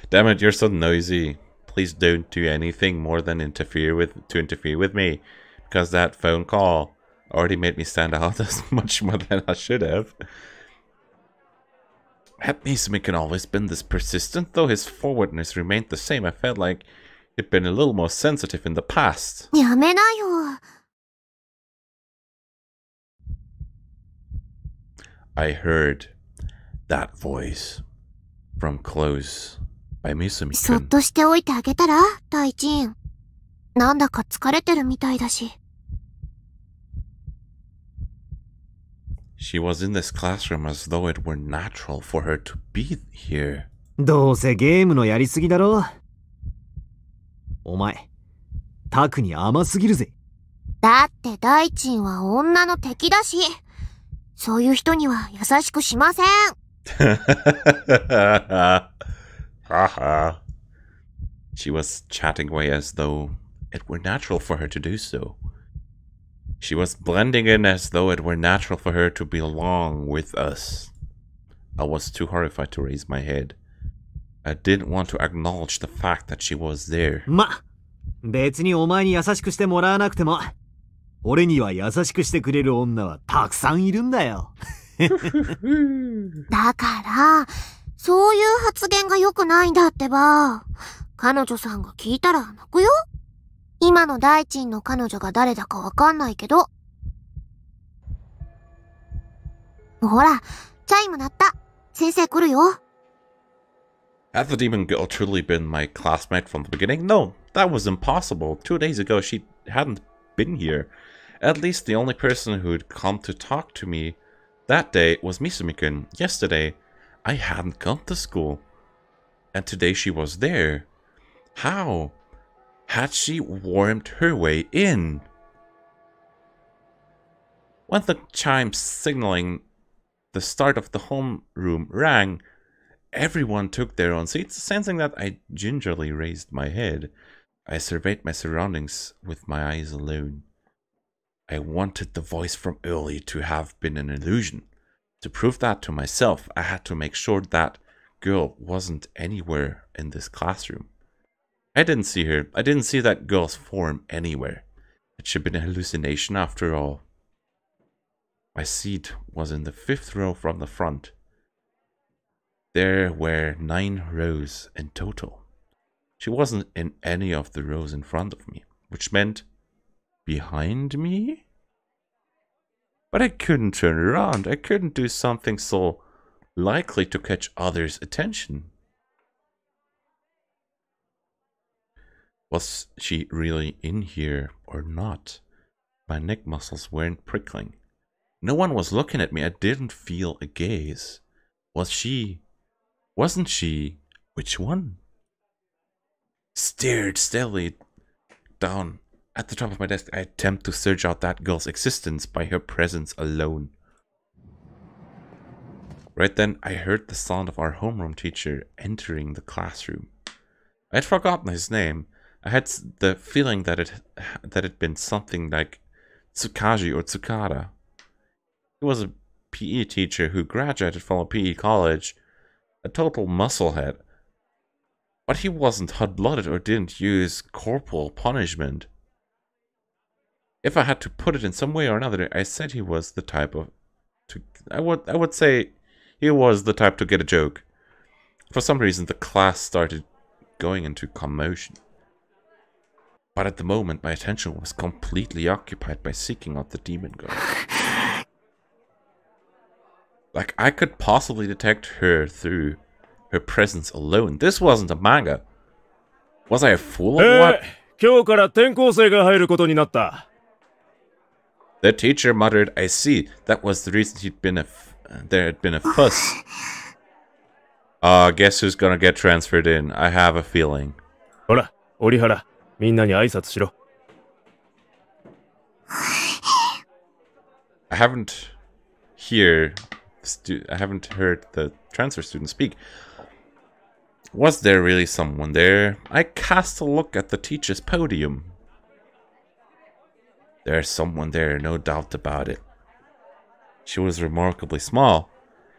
Damn it, you're so noisy. Please don't do anything more than interfere with me, because that phone call already made me stand out as much more than I should have. Had Misumi-kun always been this persistent, though his forwardness remained the same. I felt like he'd been a little more sensitive in the past. やめなよ。 I heard that voice from close by そっ Misumi-kun. としておいてあげたら大臣。なんだか疲れてるみたいだし。 She was in this classroom as though it were natural for her to be here. どうせゲームのやりすぎだろお前タクに甘すぎるぜだって大臣は女の敵だし。そういう人には優しくしません。 Haha. She was chatting away as though it were natural for her to do so. She was blending in as though it were natural for her to belong with us. I was too horrified to raise my head. I didn't want to acknowledge the fact that she was there. ま別にお前に優しくしてもらわなくても俺には優しくしてくれる女はたくさんいるんだよだから、そういう発言が良くないんだってば。彼女さんが聞いたら泣くよ。今の大臣の彼女が誰だかわかんないけど。ほら、チャイム鳴った。先生来るよ。Had the demon girl truly been my classmate from the beginning? No, that was impossible. 2 days ago she hadn't been here. At least the only person who'd come to talk to me that day was Misumi-kun. Yesterday, I hadn't come to school. And today she was there. How had she wormed her way in? When the chime signaling the start of the homeroom rang, everyone took their own seats. Sensing that, I gingerly raised my head. I surveyed my surroundings with my eyes alone. I wanted the voice from earlier to have been an illusion. To prove that to myself, I had to make sure that girl wasn't anywhere in this classroom. I didn't see her. I didn't see that girl's form anywhere. It should have been a hallucination after all. My seat was in the 5th row from the front. There were 9 rows in total. She wasn't in any of the rows in front of me, which meant behind me? But I couldn't turn around. I couldn't do something so likely to catch others' attention. Was she really in here or not? My neck muscles weren't prickling. No one was looking at me. I didn't feel a gaze. Was she? Wasn't she? Which one? Stared steadily down at the top of my desk. I attempt to search out that girl's existence by her presence alone. Right then, I heard the sound of our homeroom teacher entering the classroom. I had forgotten his name. I had the feeling that it'd been something like Tsukaji or Tsukada. He was a PE teacher who graduated from a PE college, a total musclehead. But he wasn't hot-blooded or didn't use corporal punishment. If I had to put it in some way or another, I said he was the type of... I would say he was the type to get a joke. For some reason, the class started going into commotion. But at the moment, my attention was completely occupied by seeking out the demon girl. Like, I could possibly detect her through her presence alone. This wasn't a manga. Was I a fool or what? 今日から転校生が入ることになった。The teacher muttered, I see. That was the reason there had been a fuss. Guess who's gonna get transferred in? I have a feeling. ほら、折原、みんなに挨拶しろ。I haven't heard the transfer student speak. Was there really someone there? I cast a look at the teacher's podium. There's someone there, no doubt about it. She was remarkably small.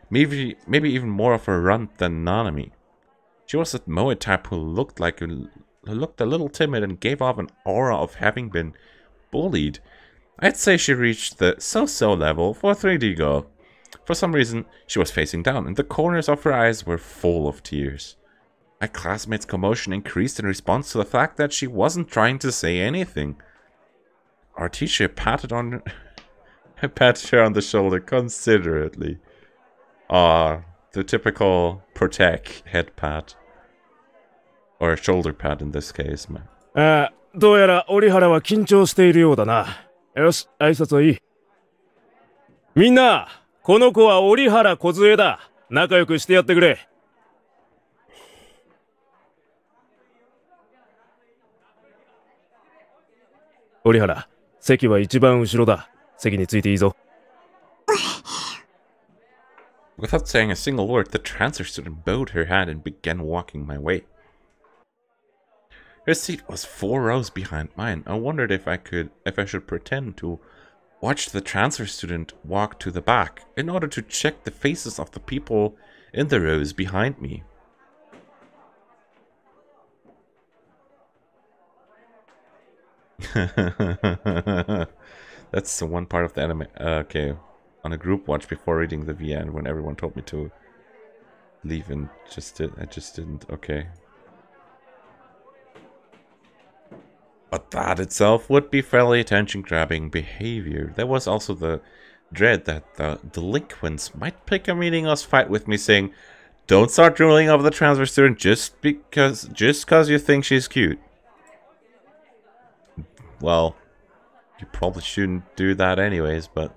Maybe even more of a runt than Nanami. She was that Moe type who looked a little timid and gave off an aura of having been bullied. I'd say she reached the so-so level for a 3D girl. For some reason, she was facing down, and the corners of her eyes were full of tears. My classmates' commotion increased in response to the fact that she wasn't trying to say anything. Our teacher patted her on the shoulder considerately. The typical protect head pat. Or shoulder pat in this case. どうやら折原は緊張しているようだな。よし、挨拶はいい。みんな、この子は折原梢だ。仲良くしてやってくれ。折原、席は一番後ろだ。席についていいぞ。Without saying a single word, the transfer student bowed her head and began walking my way. Her seat was 4 rows behind mine. I wondered if I should pretend to watch the transfer student walk to the back in order to check the faces of the people in the rows behind me. That's the one part of the anime. Okay, on a group watch before reading the VN when everyone told me to leave and I just didn't. Okay. But that itself would be fairly attention-grabbing behavior. There was also the dread that the delinquents might pick a meaningless fight with me saying, don't start drooling over the transfer student just because you think she's cute. Well, you probably shouldn't do that anyways, but...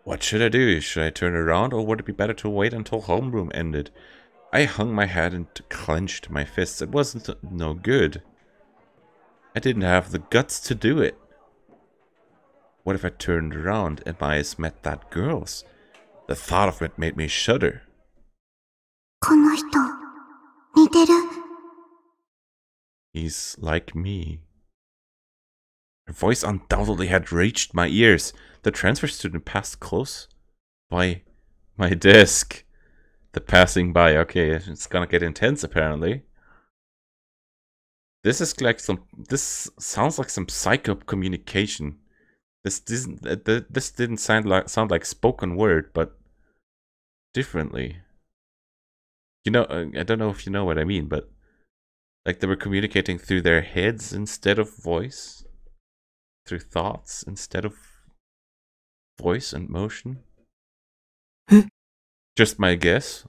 What should I do? Should I turn around, or would it be better to wait until homeroom ended? I hung my head and clenched my fists. It wasn't no good. I didn't have the guts to do it. What if I turned around and my eyes met that girl's? The thought of it made me shudder. この人、似てる。He's like me. Her voice undoubtedly had reached my ears. The transfer student passed close by my desk. The passing by. Okay, it's gonna get intense apparently. This sounds like some psycho communication. This didn't sound like spoken word, but differently. You know, I don't know if you know what I mean, but like they were communicating through their heads instead of voice, through thoughts instead of voice and motion. Just my guess.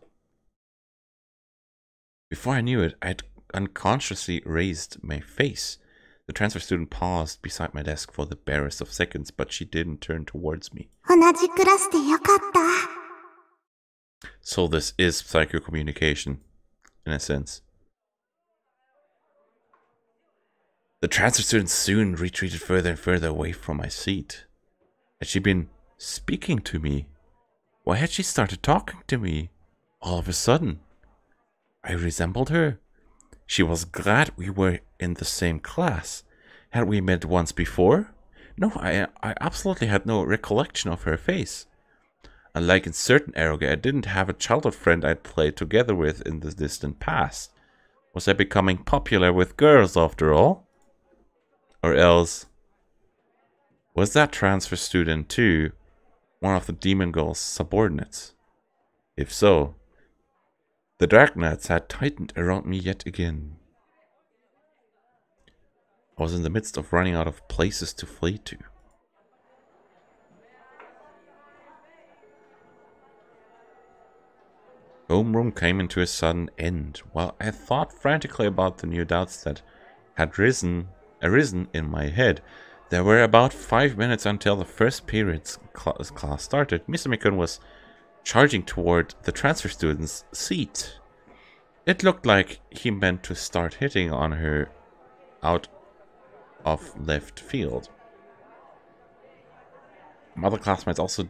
Before I knew it, I'd unconsciously raised my face. The transfer student paused beside my desk for the barest of seconds, but she didn't turn towards me. 同じクラスでよかった。 So this is psychocommunication, in a sense. The transfer student soon retreated further and further away from my seat. Had she been speaking to me? Why had she started talking to me all of a sudden? I resembled her. She was glad we were in the same class. Had we met once before? No, I absolutely had no recollection of her face. Unlike in certain eroge, I didn't have a childhood friend I'd played together with in the distant past. Was I becoming popular with girls after all? Or else, was that transfer student too one of the demon girl's subordinates? If so, the dark nets had tightened around me yet again. I was in the midst of running out of places to flee to. Homeroom came into a sudden end, while I thought frantically about the new doubts that had arisen in my head. There were about 5 minutes until the first period's class started. Mr. Mikun was charging toward the transfer student's seat. It looked like he meant to start hitting on her out of left field. Other classmates also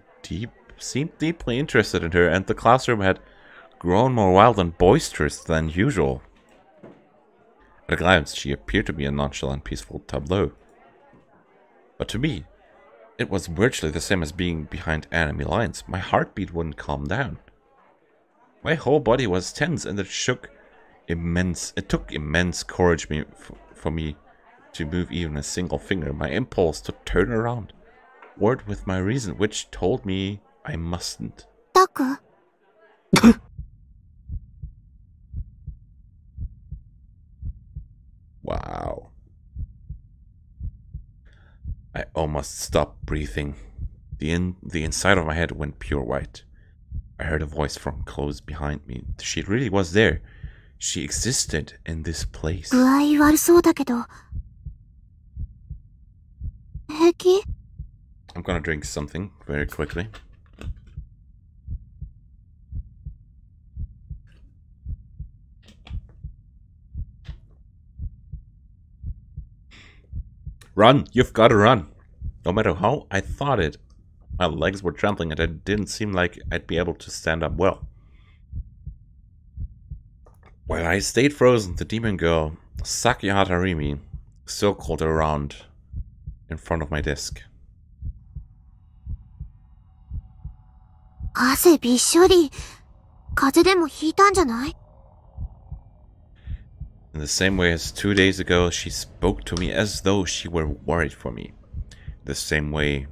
seemed deeply interested in her, and the classroom had grown more wild and boisterous than usual. At a glance, she appeared to be a nonchalant, peaceful tableau. But to me, it was virtually the same as being behind enemy lines. My heartbeat wouldn't calm down. My whole body was tense, and it took immense courage for me to move even a single finger. My impulse to turn around, warred with my reason, which told me I mustn't. Taku? Wow. I almost stopped breathing. The inside of my head went pure white. I heard a voice from close behind me. She really was there. She existed in this place. 具合悪そうだけど。平気? I'm gonna drink something very quickly. Run! You've got to run! No matter how I thought it, my legs were trembling and it didn't seem like I'd be able to stand up well. While I stayed frozen, the demon girl, Sakihata Rimi, circled around in front of my desk. 汗びっしょり。風邪でもひいたんじゃない? In the same way as 2 days ago, she spoke to me as though she were worried for me. The same way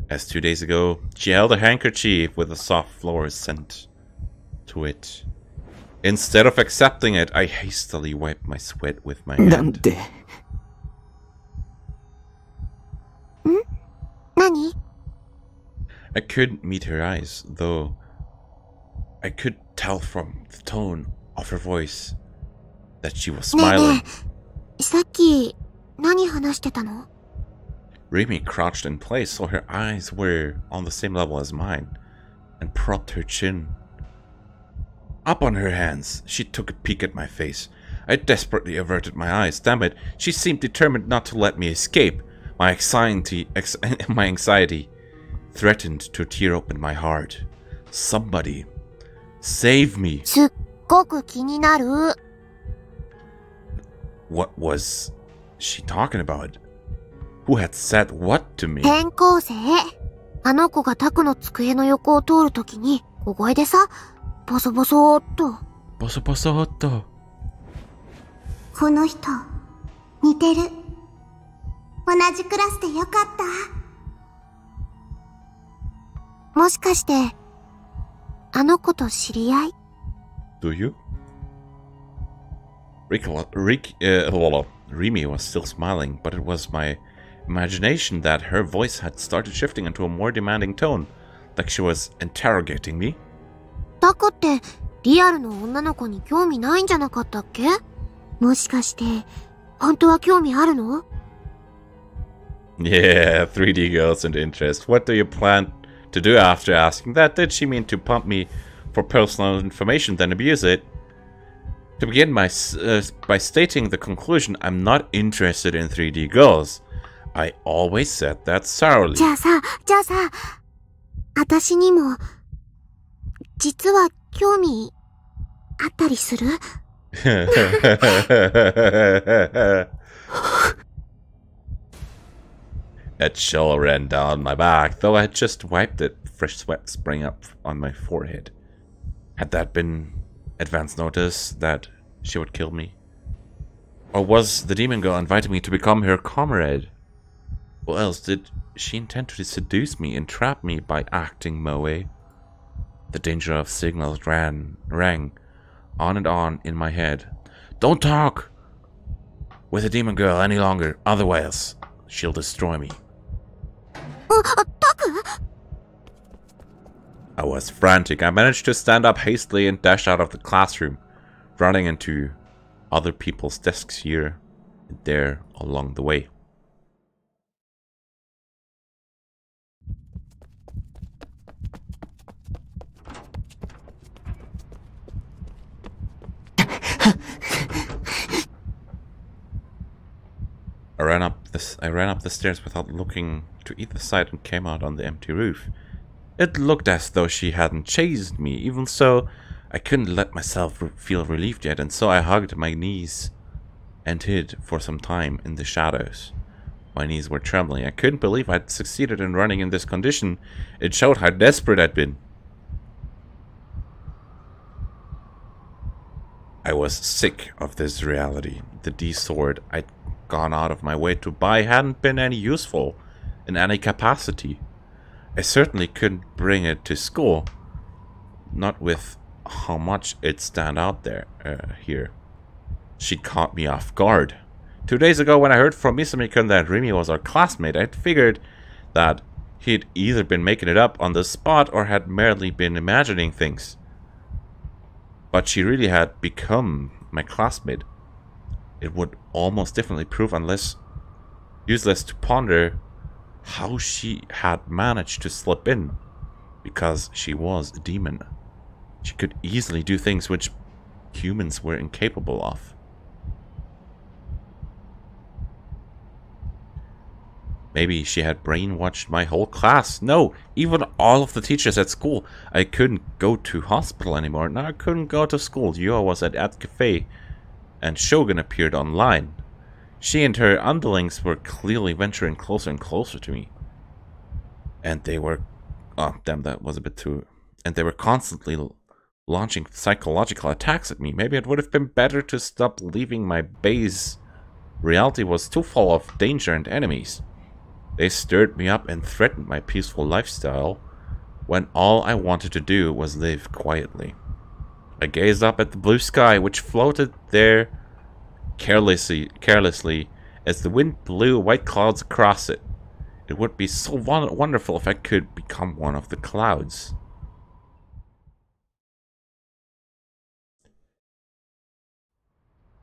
as 2 days ago, she held a handkerchief with a soft flower scent to it. Instead of accepting it, I hastily wiped my sweat with my hand. 何? I couldn't meet her eyes, though I could tell from the tone of her voice that she was smiling. ねえねえ、さっき何話してたの? Rimi crouched in place so her eyes were on the same level as mine and propped her chin up on her hands. She took a peek at my face. I desperately averted my eyes. Damn it, she seemed determined not to let me escape. My anxiety threatened to tear open my heart. Somebody save me. すっごく気になる。What was she talking about? Who had said what to me? 転校生。あの子がタクの机の横を通るときに小声でさ、ボソボソーっと。ボソボソーっと。この人、似てる。同じクラスでよかった。もしかして、あの子と知り合い? Do you? Rimi was still smiling, but it was my imagination that her voice had started shifting into a more demanding tone, like she was interrogating me. タクってリアルの女の子に興味ないんじゃなかったっけ? もしかして本当は興味あるの? Yeah, 3D girls and interest. What do you plan to do after asking that? Did she mean to pump me for personal information, then abuse it? To begin by stating the conclusion, I'm not interested in 3D girls. I always said that sourly. じゃあさ、私にも実は興味あったりする? A chill ran down my back, though I had just wiped it. Fresh sweat sprang up on my forehead. Had that been advance notice that she would kill me? Or was the demon girl inviting me to become her comrade? Or else did she intend to seduce me and trap me by acting moe? The danger of signals rang on and on in my head. Don't talk with the demon girl any longer, otherwise she'll destroy me. I was frantic. I managed to stand up hastily and dash out of the classroom, running into other people's desks here and there along the way. I ran up the stairs without looking to either side and came out on the empty roof. It looked as though she hadn't chased me. Even so, I couldn't let myself feel relieved yet, and so I hugged my knees and hid for some time in the shadows. My knees were trembling. I couldn't believe I'd succeeded in running in this condition. It showed how desperate I'd been. I was sick of this reality. The D-sword I'd gone out of my way to buy hadn't been any useful in any capacity. I certainly couldn't bring it to school, not with how much it'd stand out there here. She caught me off guard. 2 days ago, when I heard from Misamikun that Rimi was our classmate, I'd figured that he'd either been making it up on the spot or had merely been imagining things. But she really had become my classmate. It would almost definitely prove useless to ponder how she had managed to slip in, because she was a demon. She could easily do things which humans were incapable of. Maybe she had brainwashed my whole class. No, even all of the teachers at school. I couldn't go to hospital anymore. Now I couldn't go to school. Yua was at cafe, and Shogun appeared online. She and her underlings were clearly venturing closer and closer to me. And they were... oh, damn, that was a bit too... and they were constantly launching psychological attacks at me. Maybe it would have been better to stop leaving my base. Reality was too full of danger and enemies. They stirred me up and threatened my peaceful lifestyle, when all I wanted to do was live quietly. I gazed up at the blue sky, which floated there carelessly as the wind blew white clouds across it. It would be so wonderful if I could become one of the clouds.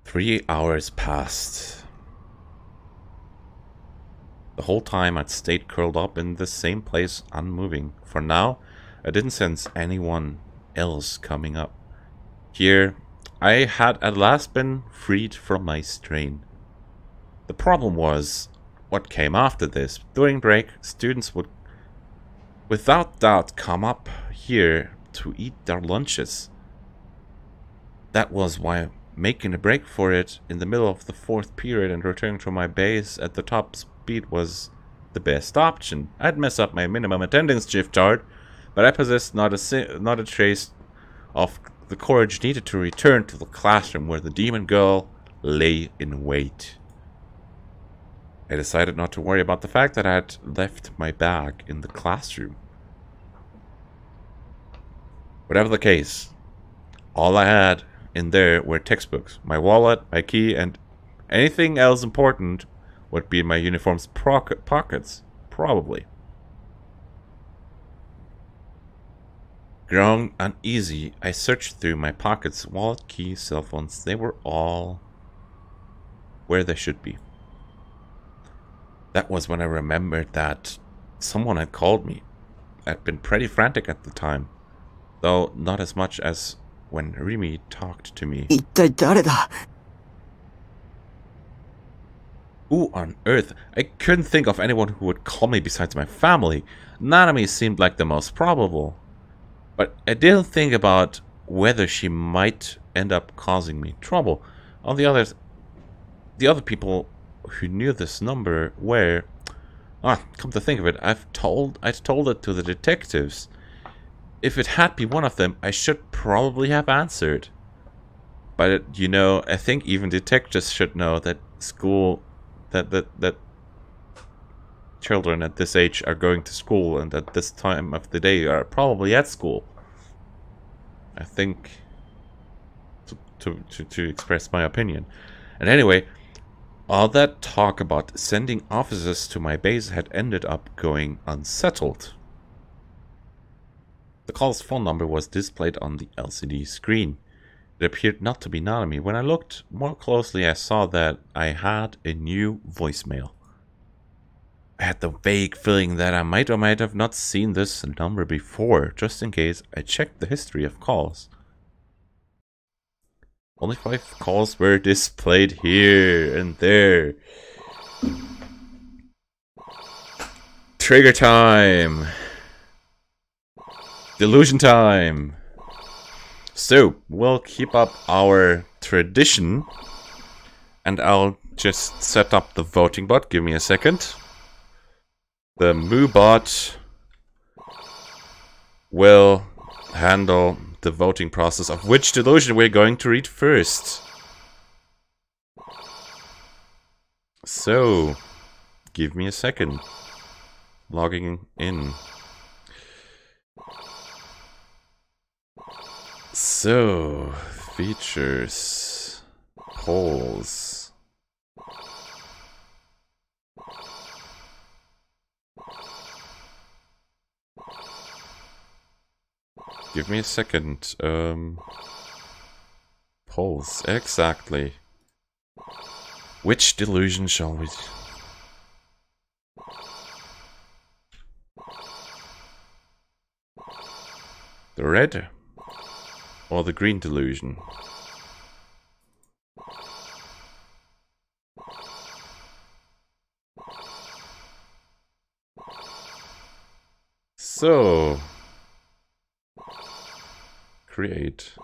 Three hours passed. The whole time I'd stayed curled up in the same place, unmoving. For now, I didn't sense anyone else coming up. Here, I had at last been freed from my strain. The problem was what came after this. During break, students would without doubt come up here to eat their lunches. That was why making a break for it in the middle of the 4th period and returning to my base at the top speed was the best option. I'd mess up my minimum attendance shift chart, but I possessed not a trace of the courage needed to return to the classroom where the demon girl lay in wait. I decided not to worry about the fact that I had left my bag in the classroom. Whatever the case, all I had in there were textbooks, my wallet, my key, and anything else important would be in my uniform's pockets, probably. Growing uneasy, I searched through my pockets, wallet, keys, cell phones. They were all where they should be. That was when I remembered that someone had called me. I'd been pretty frantic at the time, though not as much as when Rimi talked to me. Who on earth? I couldn't think of anyone who would call me besides my family. Nanami seemed like the most probable. But I didn't think about whether she might end up causing me trouble. On the other people who knew this number were... come to think of it, I'd told it to the detectives. If it had been one of them, I should probably have answered. But, you know, I think even detectives should know that school... that children at this age are going to school and at this time of the day are probably at school. I think to express my opinion. And anyway, all that talk about sending officers to my base had ended up going unsettled. The call's phone number was displayed on the LCD screen. It appeared not to be Nanami. When I looked more closely, I saw that I had a new voicemail. I had the vague feeling that I might or might have not seen this number before. Just in case, I checked the history of calls. Only 5 calls were displayed here and there. Trigger time! Delusion time! So, we'll keep up our tradition. And I'll just set up the voting bot. Give me a second. The MooBot will handle the voting process of which delusion we're going to read first. So, give me a second. Logging in. So, features, polls. Give me a second. Polls, exactly. Which delusion shall we... The red or the green delusion? So, create.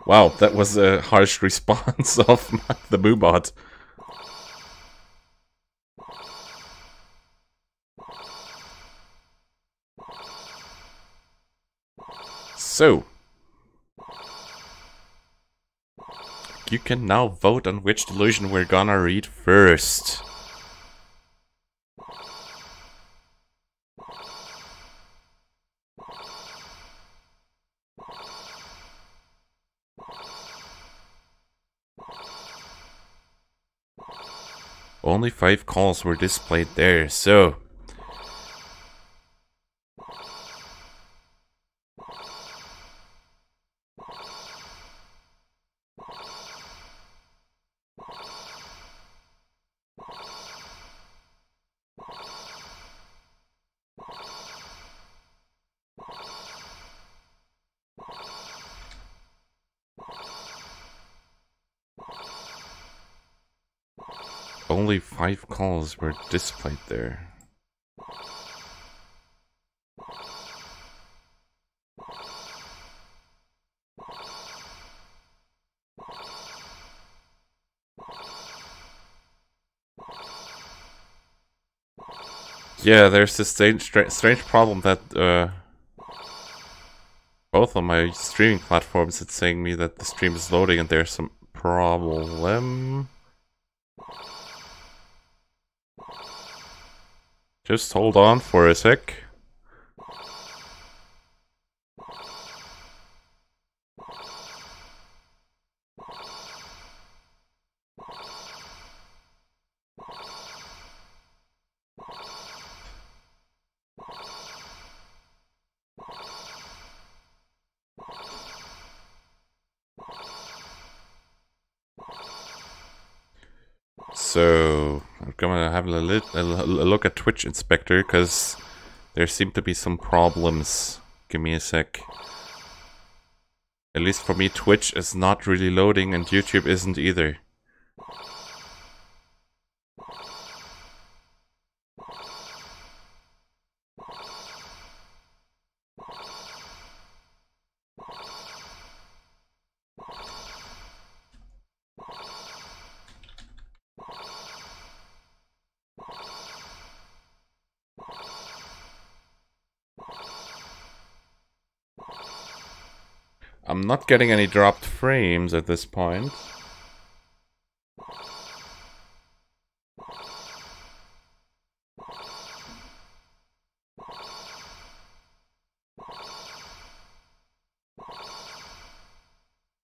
Wow, that was a harsh response of the MooBot. So, you can now vote on which delusion we're gonna read first. Only 5 calls were displayed there, so... Only 5 calls were displayed there. Yeah, there's this strange problem that both on my streaming platforms it's saying me that the stream is loading and there's some problem. Just hold on for a sec. So, I'm gonna have a look at Twitch Inspector, because there seem to be some problems. Give me a sec. At least for me, Twitch is not really loading, and YouTube isn't either. I'm not getting any dropped frames at this point.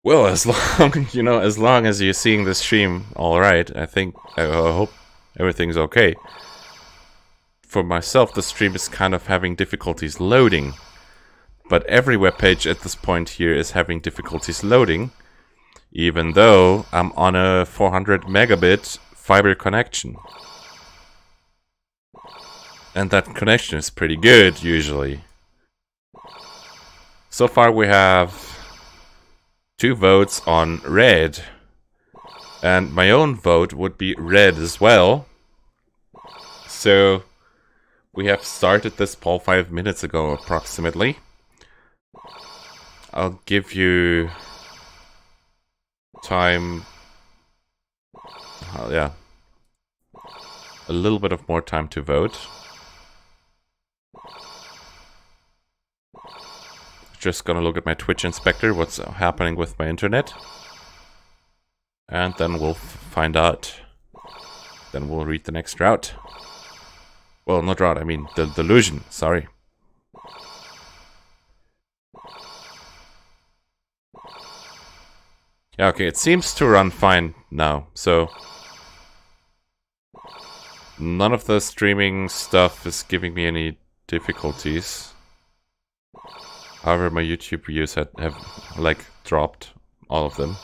Well, as long, you know, as long as you're seeing the stream all right, I hope everything's okay. For myself, the stream is kind of having difficulties loading. But every web page at this point here is having difficulties loading, even though I'm on a 400 megabit fiber connection. And that connection is pretty good, usually. So far we have 2 votes on red. And my own vote would be red as well. So we have started this poll 5 minutes ago, approximately. I'll give you time. Yeah. A little bit of more time to vote. Just gonna look at my Twitch inspector, what's happening with my internet. And then we'll find out. Then we'll read the next route. Well, not route, I mean the delusion, sorry. Yeah, okay, it seems to run fine now, so none of the streaming stuff is giving me any difficulties. However, my YouTube views have like dropped, all of them.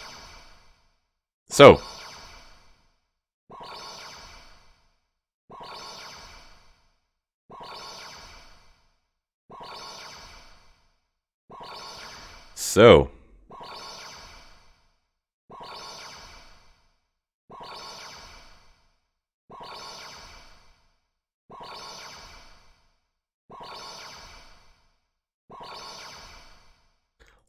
So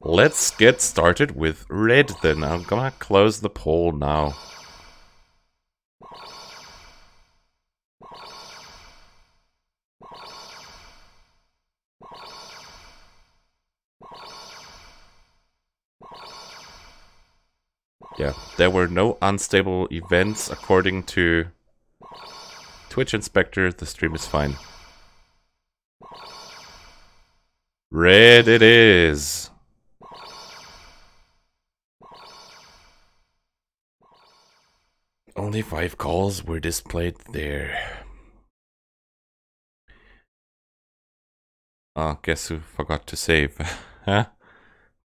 let's get started with red then. I'm gonna close the poll now. Yeah, there were no unstable events according to Twitch Inspector. The stream is fine. Red it is. Only 5 calls were displayed there. Oh, guess who forgot to save? Huh?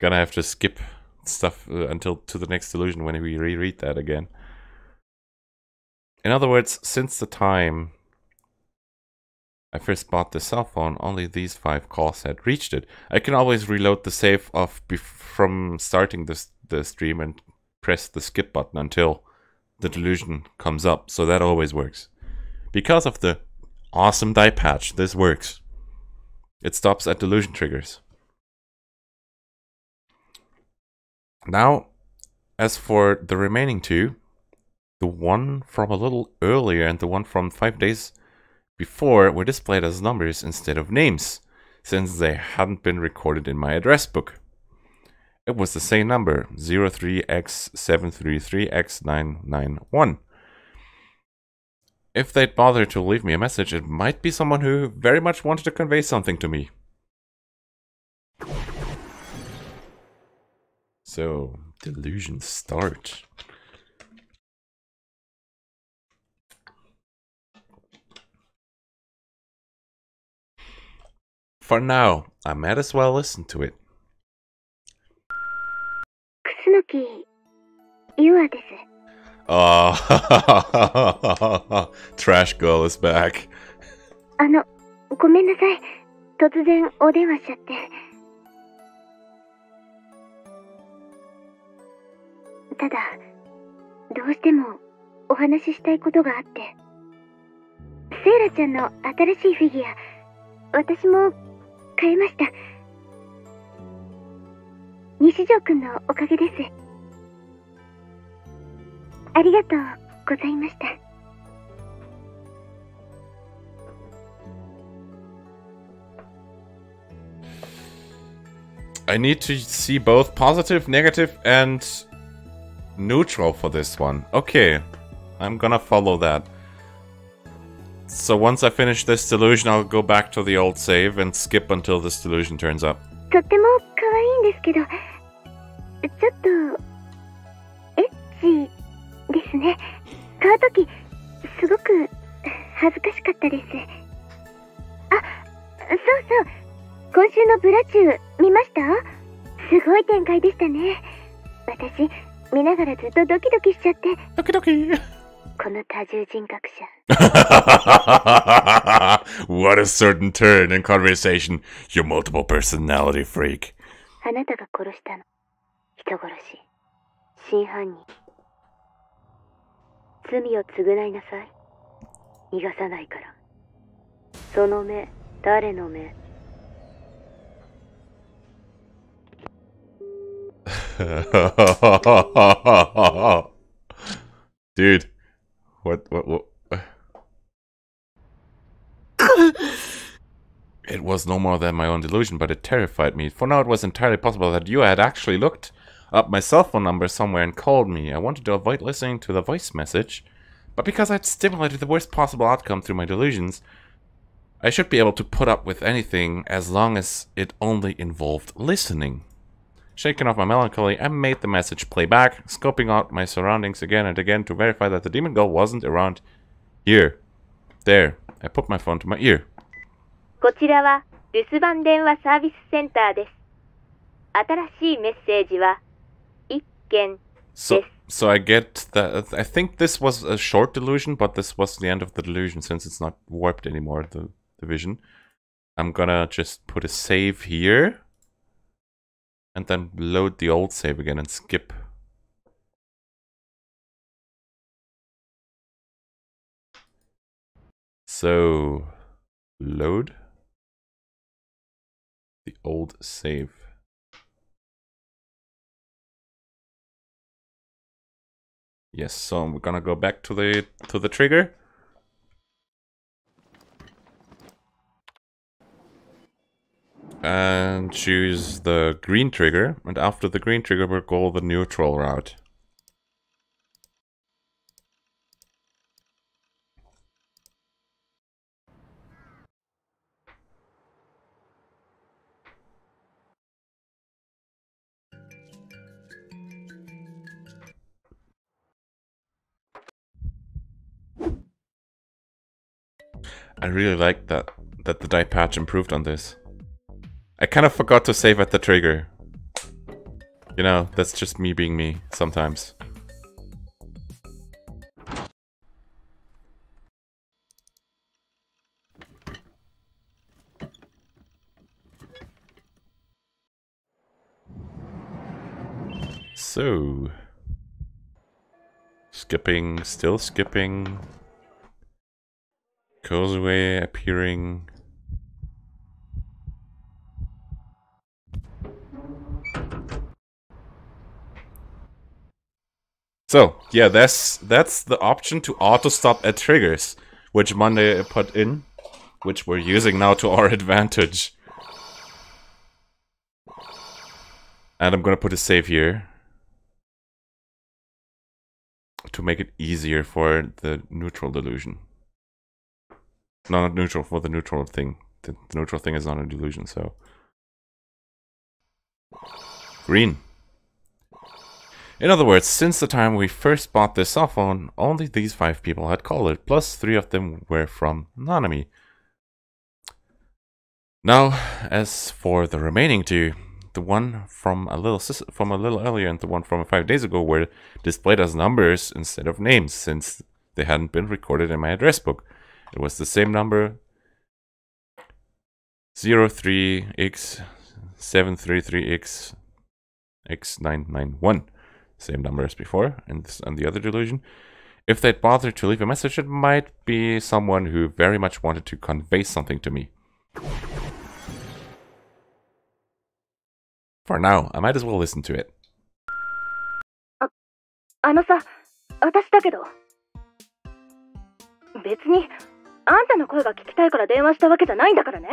Gonna have to skip stuff until to the next illusion when we reread that again. In other words, since the time I first bought the cell phone, only these 5 calls had reached it. I can always reload the save off from starting the stream and press the skip button until the delusion comes up, so that always works. Because of the awesome die patch, this works. It stops at delusion triggers. Now, as for the remaining 2, the one from a little earlier and the one from 5 days before were displayed as numbers instead of names, since they hadn't been recorded in my address book. It was the same number, 03x733x991. If they'd bother to leave me a message, it might be someone who very much wanted to convey something to me. So, delusion start. For now, I might as well listen to it. Oh, Trash Girl is back. ごめんなさい。突然お電話しちゃって。ただ、どうしてもお話ししたいことがあって。セイラちゃんの新しいフィギュア、私も買いました。西条くんのおかげです。ありがとうございました。I need to see both positive, negative, and neutral for this one. Okay, I'm gonna follow that. So once I finish this delusion, I'll go back to the old save and skip until this delusion turns up. とっても可愛いんですけど、ちょっとエッチですね。買うときすごく恥ずかしかったです。あ、そうそう。今週のブラチュー見ました？すごい展開でしたね。私見ながらずっとドキドキしちゃって。ドキドキ。この多重人格者。What a certain turn in conversation, you multiple personality freak. あなたが殺したの。人殺し。真犯人。罪を償いなさい。逃がさないから。その目、誰の目？Dude, what? It was no more than my own delusion, but it terrified me. For now, it was entirely possible that you had actually looked up my cell phone number somewhere and called me. I wanted to avoid listening to the voice message, but because I'd stimulated the worst possible outcome through my delusions, I should be able to put up with anything as long as it only involved listening. Shaking off my melancholy, I made the message play back, scoping out my surroundings again and again to verify that the demon girl wasn't around here. There. I put my phone to my ear. こちらは留守番電話サービスセンターです。新しいメッセージは1件です。So I get that. I think this was a short delusion, but this was the end of the delusion since it's not warped anymore, the vision. I'm gonna just put a save here. And then load the old save again and skip. So, load the old save. Yes, so we're gonna go back to the trigger. And choose the green trigger, and after the green trigger we'll go the neutral route. I really like that the die patch improved on this. I kind of forgot to save at the trigger. You know, that's just me being me sometimes. So, skipping, still skipping. Causeway appearing. So, yeah, that's the option to auto-stop at triggers, which Monday put in, which we're using now to our advantage. And I'm gonna put a save here to make it easier for the neutral delusion. No, not neutral, for the neutral thing. The neutral thing is not a delusion, so... Green. In other words, since the time we first bought this cell phone, only these 5 people had called it, plus 3 of them were from Nanami. Now, as for the remaining 2, the one from a little earlier and the one from 5 days ago were displayed as numbers instead of names, since they hadn't been recorded in my address book. It was the same number, 03x733x x991. Same number as before, and the other delusion. If they'd bothered to leave a message, it might be someone who very much wanted to convey something to me. For now, I might as well listen to it. あのさ、私だけど。別にあんたの声が聞きたいから電話したわけじゃないんだからね。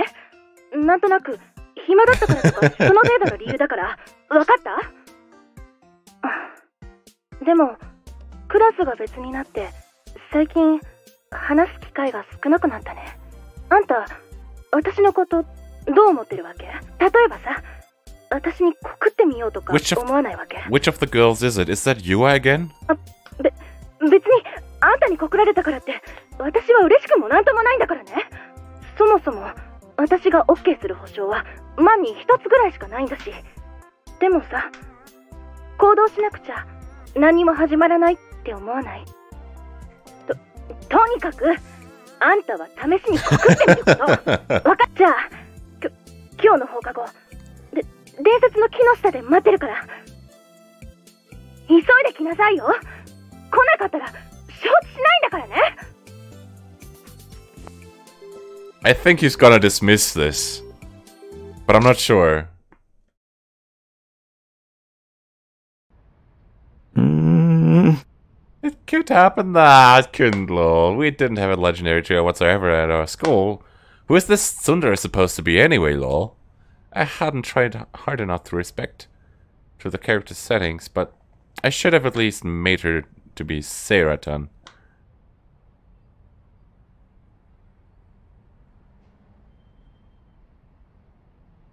なんとなく暇だったからとか、その程度の理由だから、わかった？でも、クラスが別になって、最近、話す機会が少なくなったね。あんた、私のこと、どう思ってるわけ？例えばさ、私に告ってみようとか思わないわけ？ Which of the girls is it? Is that you again? 別に、あんたに告られたからって、私は嬉しくもなんともないんだからね。そもそも、私が OK する保証は、万に一つぐらいしかないんだし。でもさ、行動しなくちゃ、何も始まらないって思わない？とにかく、あんたは試しに告ってみること。わかっちゃあ、今日の放課後、伝説の木の下で待ってるから。急いで来なさいよ。来なかったら、承知しないんだからね。I think he's gonna dismiss this, but I'm not sure. It could happen. Nah, it couldn't, lol. We didn't have a legendary trio whatsoever at our school. Who is this Sundar supposed to be anyway, lol? I hadn't tried hard enough to respect to the character's settings, but I should have at least made her to be Seiratan.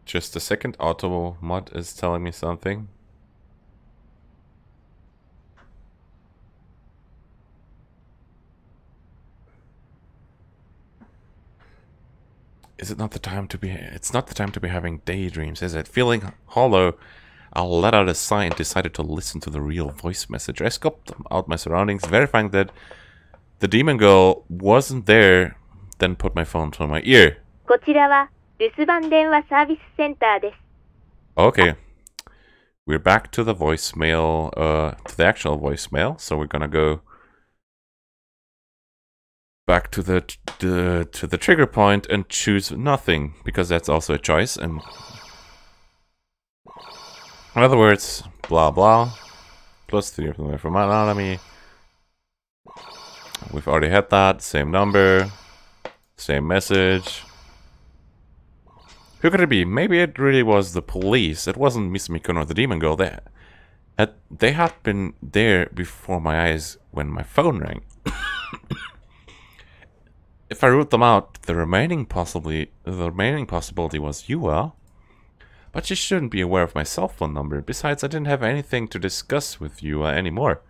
Just a second, Auto Mod is telling me something. Is it not the time to be... It's not the time to be having daydreams, is it? Feeling hollow, I let out a sigh and decided to listen to the real voice message. I scoped out my surroundings, verifying that the demon girl wasn't there, then put my phone to my ear. Okay. We're back to the voicemail, to the actual voicemail, so we're gonna go back to the trigger point and choose nothing, because that's also a choice. And in other words, blah blah, plus 3 from anatomy. We've already had that. Same number, same message. Who could it be? Maybe it really was the police. It wasn't Miss Mikuno or the demon girl. They had been there before my eyes when my phone rang. If I ruled them out, the remaining possibility was Yua. But she shouldn't be aware of my cell phone number. Besides, I didn't have anything to discuss with Yua anymore.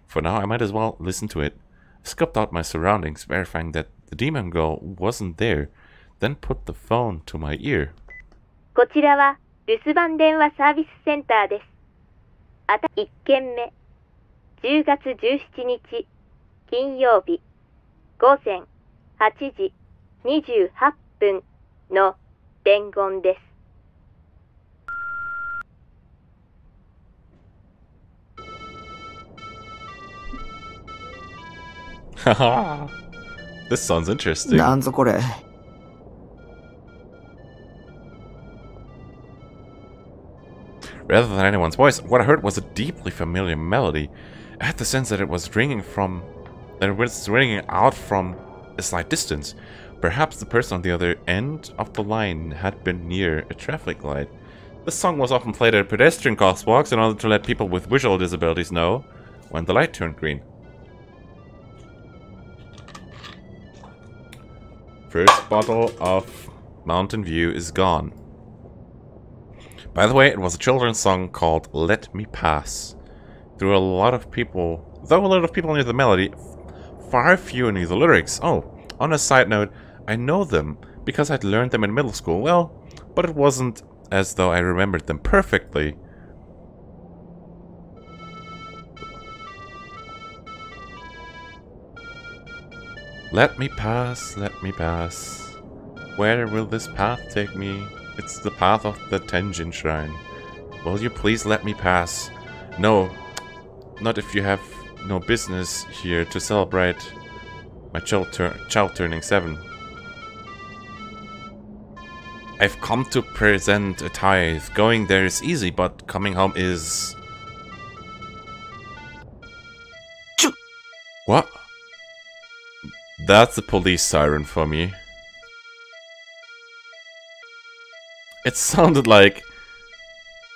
For now, I might as well listen to it. I scoped out my surroundings, verifying that the demon girl wasn't there, then put the phone to my ear. こちらは留守番電話サービスセンターです。1件目、10月17日、金曜日、午前8時28分の伝言です。Haha. This sounds interesting. なんぞこれ。Rather than anyone's voice, what I heard was a deeply familiar melody. I had the sense that it was ringing out from a slight distance. Perhaps the person on the other end of the line had been near a traffic light. This song was often played at pedestrian crosswalks in order to let people with visual disabilities know when the light turned green. First bottle of Mountain View is gone. By the way, it was a children's song called Let Me Pass. Though a lot of people knew the melody, far fewer knew the lyrics. Oh, on a side note, I know them because I'd learned them in middle school. Well, but it wasn't as though I remembered them perfectly. Let me pass, let me pass. Where will this path take me? It's the path of the Tenjin Shrine. Will you please let me pass? No, not if you have no business here to celebrate my child turning 7. I've come to present a tithe. Going there is easy, but coming home is... What? That's a police siren for me. It sounded like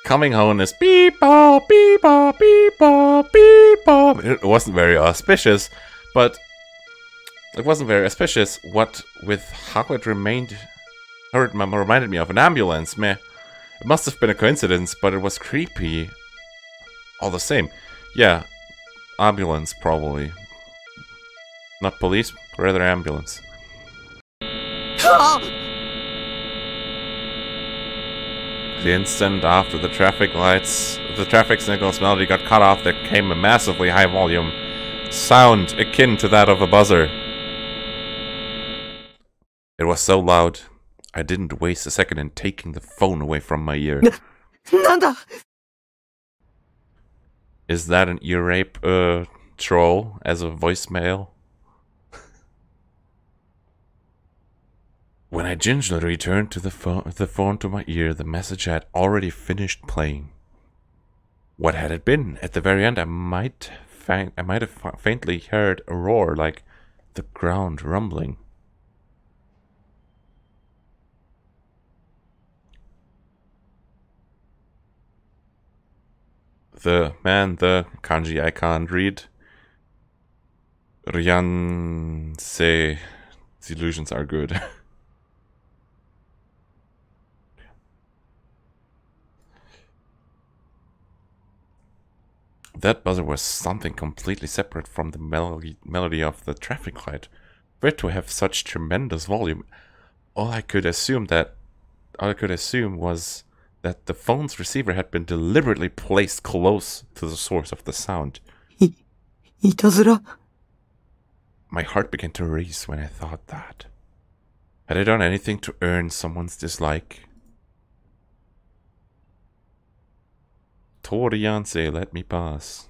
coming home is beep bop, beep bop, beep bop, beep bop. It wasn't very auspicious, but it wasn't very auspicious. What with how it reminded me of an ambulance, meh. It must have been a coincidence, but it was creepy. All the same. Yeah, ambulance probably. Not police, rather ambulance. The instant after the traffic signal's melody got cut off, there came a massively high volume sound akin to that of a buzzer. It was so loud, I didn't waste a second in taking the phone away from my ear. Nanda! Is that an ear rape troll as a voicemail? When I gingerly returned to the phone to my ear, the message had already finished playing. What had it been? At the very end, I might have faintly heard a roar, like the ground rumbling. The kanji I can't read. Ryan say the illusions are good. That buzzer was something completely separate from the melody of the traffic light. For it to have such tremendous volume, all I could assume was that the phone's receiver had been deliberately placed close to the source of the sound. Itazura? My heart began to race when I thought that. Had I done anything to earn someone's dislike? Torianse, let me pass.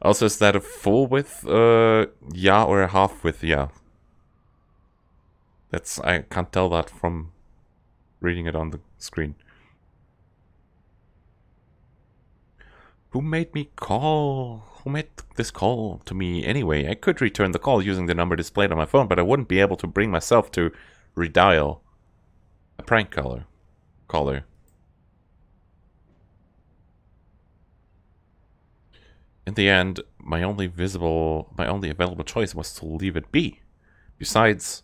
Also, is that a full width, yeah, or a half width, yeah? I can't tell that from reading it on the screen. Who made this call to me anyway? I could return the call using the number displayed on my phone, but I wouldn't be able to bring myself to redial a prank caller. In the end, my only available choice was to leave it be. Besides,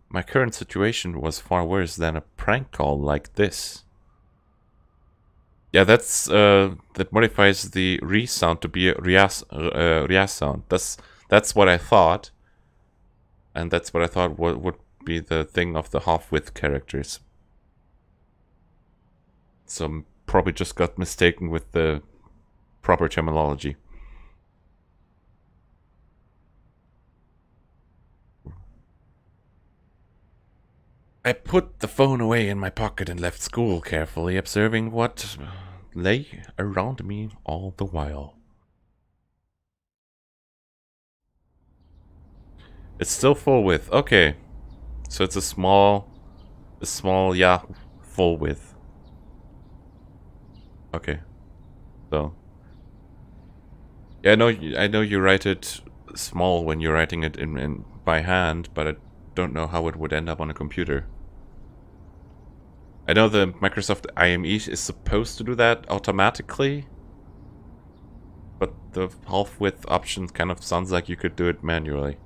my current situation was far worse than a prank call like this. Yeah, that modifies the re sound to be a rias sound. That's what I thought, and that's what I thought would be the thing of the half-width characters. So probably just got mistaken with the proper terminology. I put the phone away in my pocket and left school, carefully observing what lay around me all the while. It's still full width. Okay. So it's a small, yeah, full width. Okay. So. Yeah, I know you write it small when you're writing it in by hand, but I don't know how it would end up on a computer. I know the Microsoft IME is supposed to do that automatically, but the half-width option kind of sounds like you could do it manually.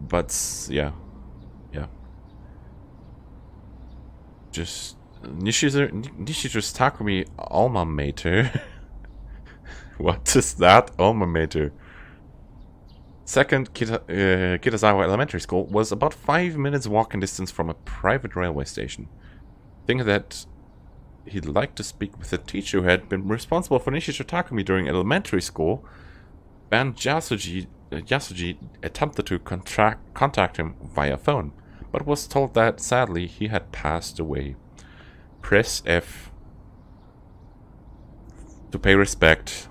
But yeah. Just Nishizu's Takumi alma mater. What is that alma mater? Second, Kitazawa Elementary School was about 5 minutes walking distance from a private railway station. Thinking that he'd like to speak with the teacher who had been responsible for Nishizu Takumi during elementary school, Ban Yasuji attempted to contact him via phone, but was told that, sadly, he had passed away. Press F to pay respect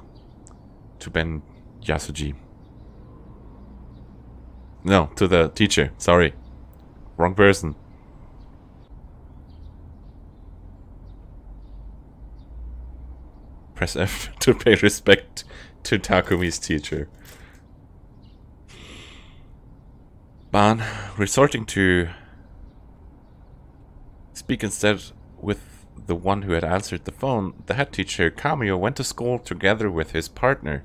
to Ben Yasuji. No, to the teacher. Sorry. Wrong person. Press F to pay respect to Takumi's teacher. Ban, resorting to speak instead with the one who had answered the phone, the head teacher, Kamio, went to school together with his partner.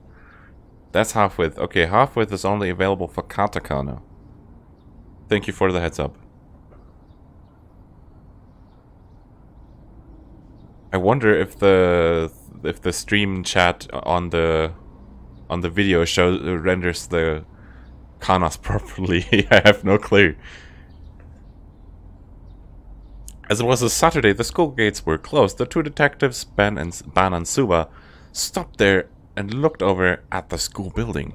That's half-width. Okay, half-width is only available for katakana. Thank you for the heads up. I wonder if the stream chat on the video renders the kanas properly. I have no clue. As it was a Saturday, the school gates were closed. The two detectives, Ban and Suba, stopped there and looked over at the school building.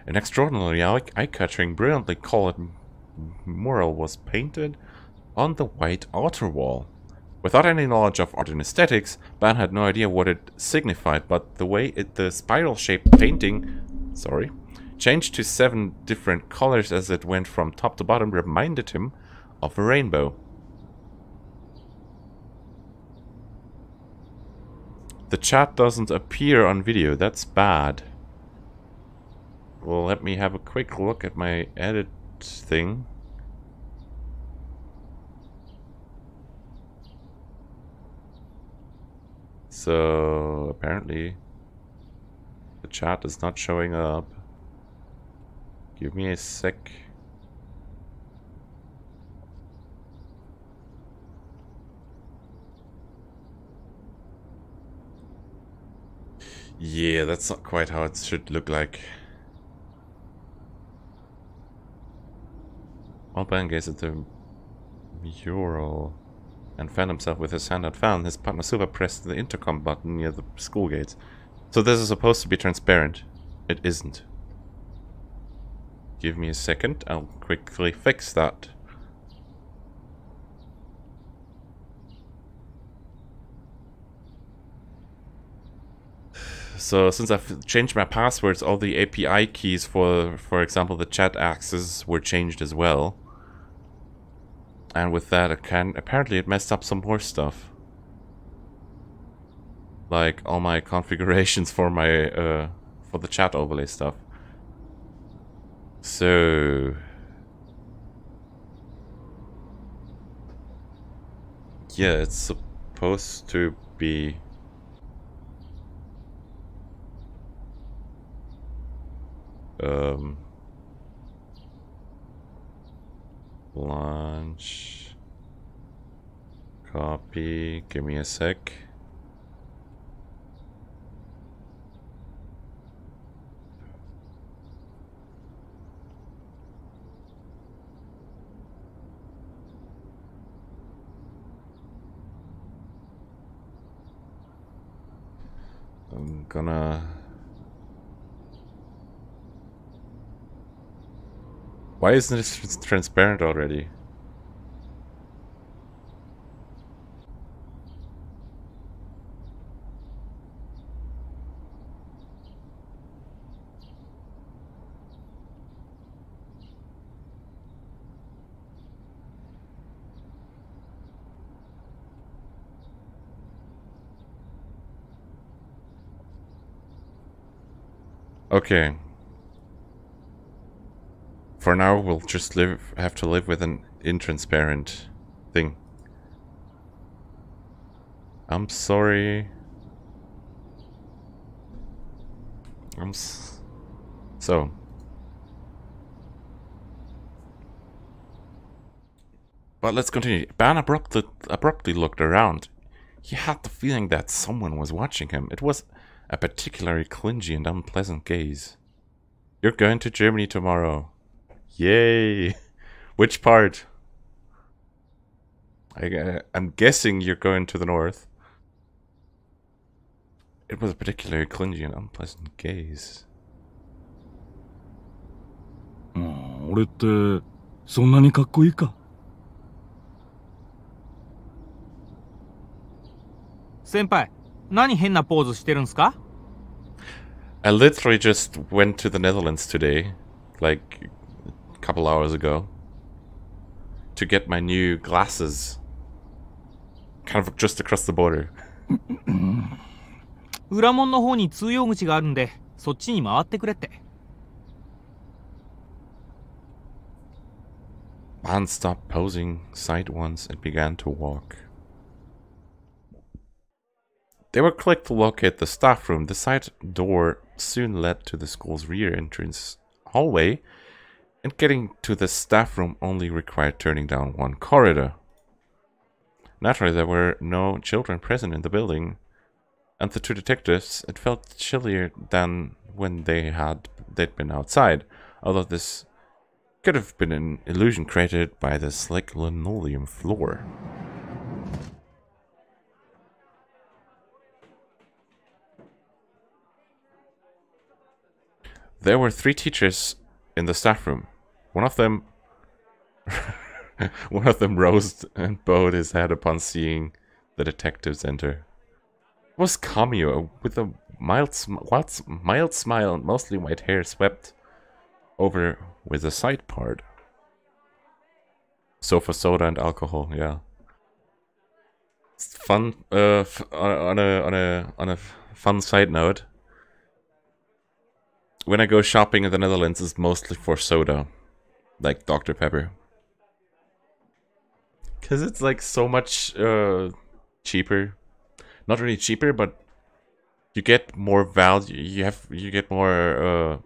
An extraordinarily eye-catching, brilliantly colored mural was painted on the white outer wall. Without any knowledge of art and aesthetics, Ban had no idea what it signified, but the way the spiral-shaped painting, changed to 7 different colors as it went from top to bottom reminded him of a rainbow. The chat doesn't appear on video, that's bad. Well, let me have a quick look at my edit thing. So, apparently, the chat is not showing up. Give me a sec. Yeah, that's not quite how it should look like. Alban gazed at the mural and found himself with his hand outfound. His partner Suba pressed the intercom button near the school gates. So this is supposed to be transparent. It isn't. Give me a second, I'll quickly fix that. So since I've changed my passwords, all the API keys for example, the chat access were changed as well. And with that, apparently it messed up some more stuff. Like all my configurations for my for the chat overlay stuff. So yeah, it's supposed to be launch, copy, give me a sec. I'm gonna... Why isn't this transparent already? Okay. For now, we'll just have to live with an intransparent thing. I'm sorry. So. But let's continue. Ban abruptly looked around. He had the feeling that someone was watching him. It was a particularly clingy and unpleasant gaze. You're going to Germany tomorrow. Yay! Which part? I'm guessing you're going to the north. It was a particularly clingy and unpleasant gaze. 俺ってそんなにかっこいいか? 先輩、何変なポーズしてるんすか? I literally just went to the Netherlands today, like a couple hours ago, to get my new glasses. Kind of just across the border. 裏門の方に通用口があるんで、そっちに回ってくれって。Bond stopped posing side once and began to walk. They were quick to locate the staff room. The side door soon led to the school's rear entrance hallway, and getting to the staff room only required turning down one corridor. Naturally, there were no children present in the building, and the two detectives, it felt chillier than when they'd been outside, although this could have been an illusion created by the slick linoleum floor. There were 3 teachers in the staff room. One of them rose and bowed his head upon seeing the detectives enter. It was Cameo with a mild smile and mostly white hair swept over with a side part. So for soda and alcohol, yeah. It's fun. On a fun side note, when I go shopping in the Netherlands, it's mostly for soda, like Dr. Pepper, because it's like so much cheaper. Not really cheaper, but you get more value. You get more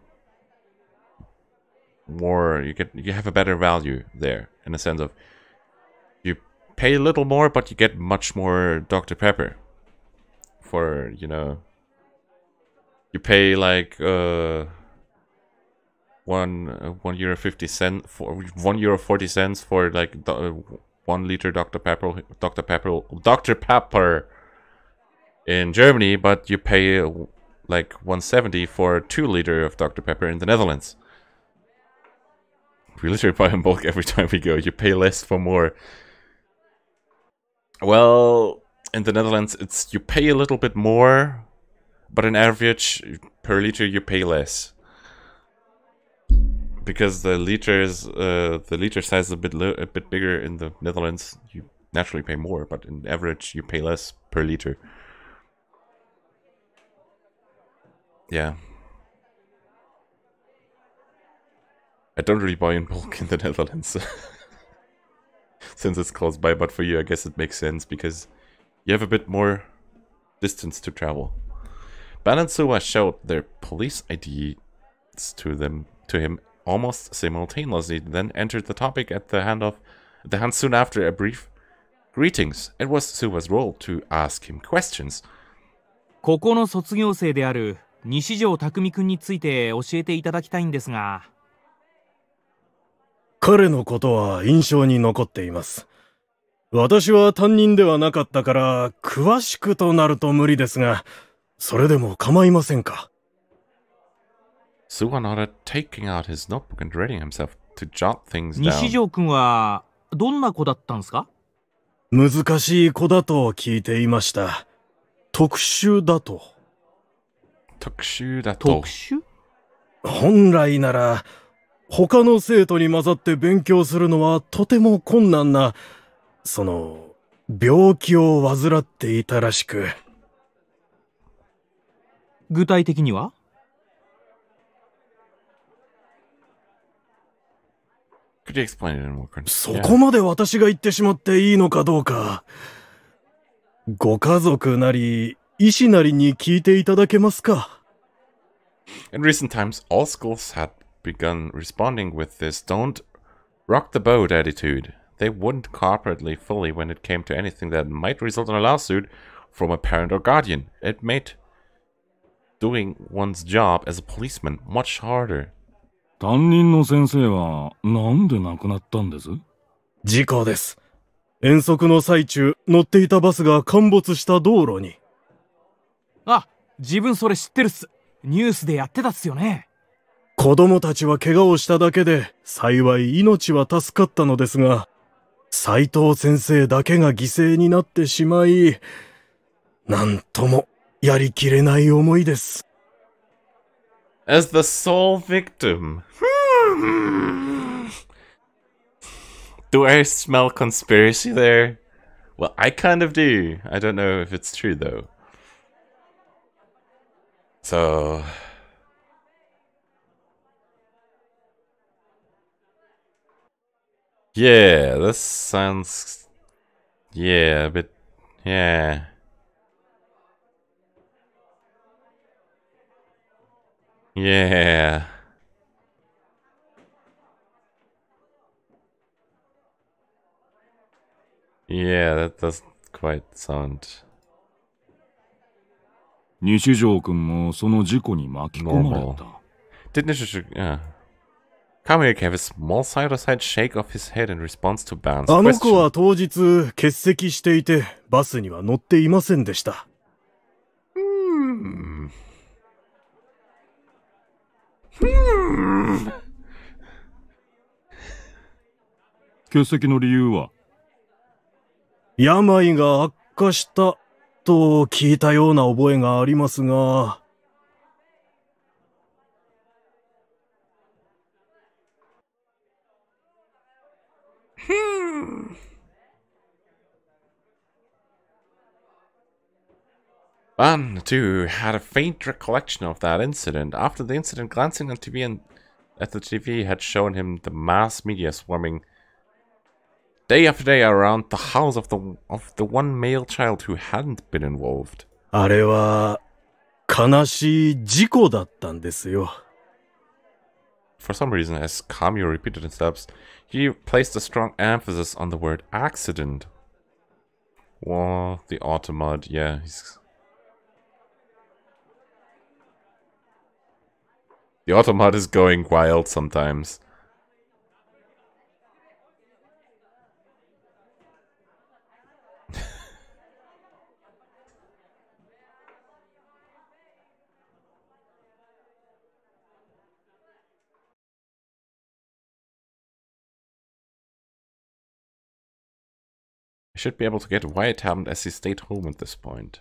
you have a better value there, in the sense of you pay a little more, but you get much more Dr. Pepper. For, you know, you pay like €1.50 for €1.40 for like 1 liter Dr. Pepper in Germany, but you pay like 170 for 2 liter of Dr. Pepper in the Netherlands. We literally buy in bulk every time we go. You pay less for more. Well, in the Netherlands, you pay a little bit more, but on average, per liter, you pay less. Because the liter size is a bit bigger in the Netherlands, you naturally pay more, but in average, you pay less per liter. Yeah. I don't really buy in bulk in the Netherlands. Since it's close by, but for you, I guess it makes sense, because you have a bit more distance to travel. Ban and Suwa showed their police IDs to him almost simultaneously, then entered the topic at the hand soon after a brief greetings. It was Suwa's role to ask him questions. ここの卒業生である西條匠くんについて教えていただきたいんですが。彼のことは印象に残っています。私は担任ではなかったから詳しくとなると無理ですが、それでも構いませんか。Suwa nodded, taking out his notebook and readying himself to jot things down. 西條くんはどんな子だったんですか？難しい子だと聞いていました。特殊だと。特殊だと。特殊？本来なら他の生徒に混ざって勉強するのはとても困難な、病気を患っていたらしく。具体的には？そこまで私が言ってしまっていいのかどうか。ご家族なり医師なりに聞いていただけますか。In recent times, all schools had begun responding with this "don't rock the boat" attitude. They wouldn't cooperate fully when it came to anything that might result in a lawsuit from a parent or guardian. It made doing one's job as a policeman much harder. 担任の先生はなんで亡くなったんです？事故です。遠足の最中、乗っていたバスが陥没した道路に。あ、自分それ知ってるっす。ニュースでやってたっすよね。子供たちは怪我をしただけで、幸い命は助かったのですが、斉藤先生だけが犠牲になってしまい、なんともやりきれない思いです。As the sole victim. Do I smell conspiracy there? Well, I kind of do. I don't know if it's true though. So... Yeah, this sounds... Yeah, a bit... Yeah. Yeah. Yeah, that doesn't quite sound 西条君もその事故に巻き込まれ normal. た。 Didn't Nishijo... Yeah. Kamui gave a small side-to-side shake of his head in response to Ban's あの子 question. は当日欠席していて、バスには乗っていませんでした。欠席の理由は？病が悪化したと聞いたような覚えがありますが。Ban, too, had a faint recollection of that incident. After the incident, glancing on TV and at the TV had shown him the mass media swarming day after day around the house of the one male child who hadn't been involved. あれは悲しい事故だったんですよ。For some reason, as Kamio repeated his steps, he placed a strong emphasis on the word accident. Well, the Automod, yeah, the Automod is going wild sometimes. I should be able to get Wyatt happened as he stayed home at this point.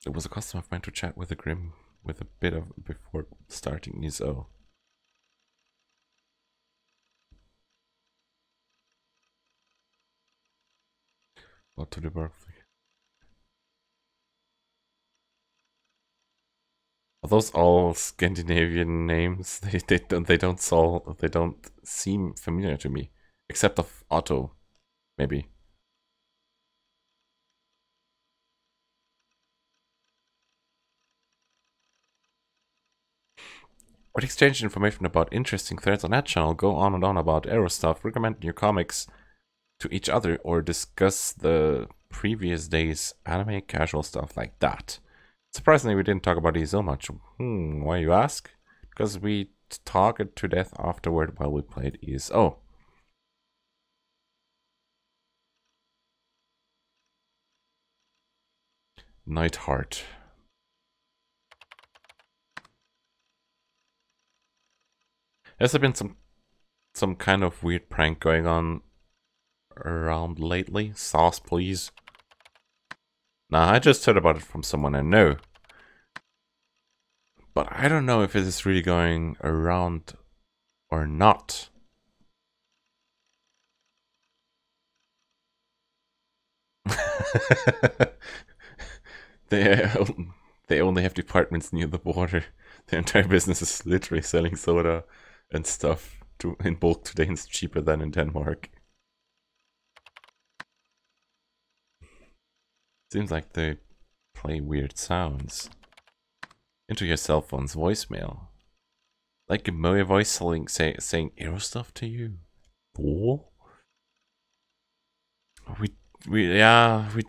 It was a custom of mine to chat with a Grim with a bit of before starting his O. What to the birth? Are those all Scandinavian names? They don't seem familiar to me, except of Otto, maybe. Would exchange information about interesting threads on that channel, go on and on about Arrow stuff, recommend new comics to each other, or discuss the previous day's anime casual stuff like that. Surprisingly, we didn't talk about ESO much. Why you ask? Because we talked to death afterward while we played ESO. Nightheart. Has there been some kind of weird prank going on around lately? Sauce, please. Nah, I just heard about it from someone I know. But I don't know if it is really going around or not. They only have departments near the border. The entire business is literally selling soda and stuff in bulk today, and it's cheaper than in Denmark. Seems like they play weird sounds into your cell phone's voicemail. Like a Moe voice saying arrow stuff to you. Oh? We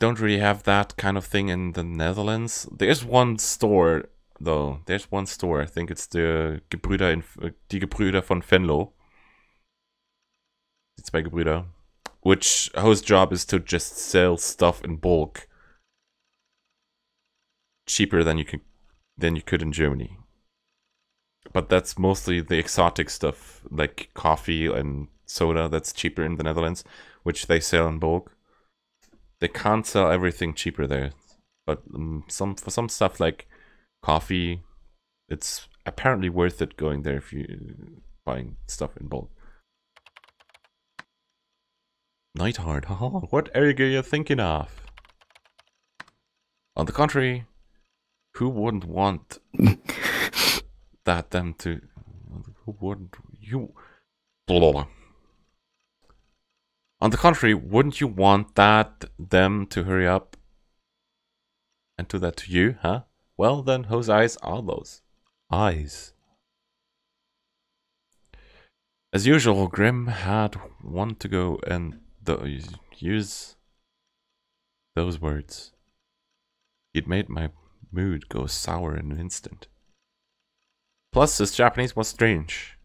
don't really have that kind of thing in the Netherlands. There's one store though. There's one store. I think it's the die Gebrüder von Venlo. It's by Gebrüder, whose job is to just sell stuff in bulk cheaper than you could in Germany. But that's mostly the exotic stuff, like coffee and soda, that's cheaper in the Netherlands, which they sell in bulk. They can't sell everything cheaper there, but for some stuff like coffee, it's apparently worth it going there if you're buying stuff in bulk. Nightheart, haha, what area are you thinking of? On the contrary, who wouldn't want that them to... Who wouldn't... You... Blah. On the contrary, wouldn't you want that them to hurry up and do that to you, huh? Well then, whose eyes are those? Eyes. As usual, Grim had one to go and use those words. He'd made my mood go sour in an instant. Plus, his Japanese was strange.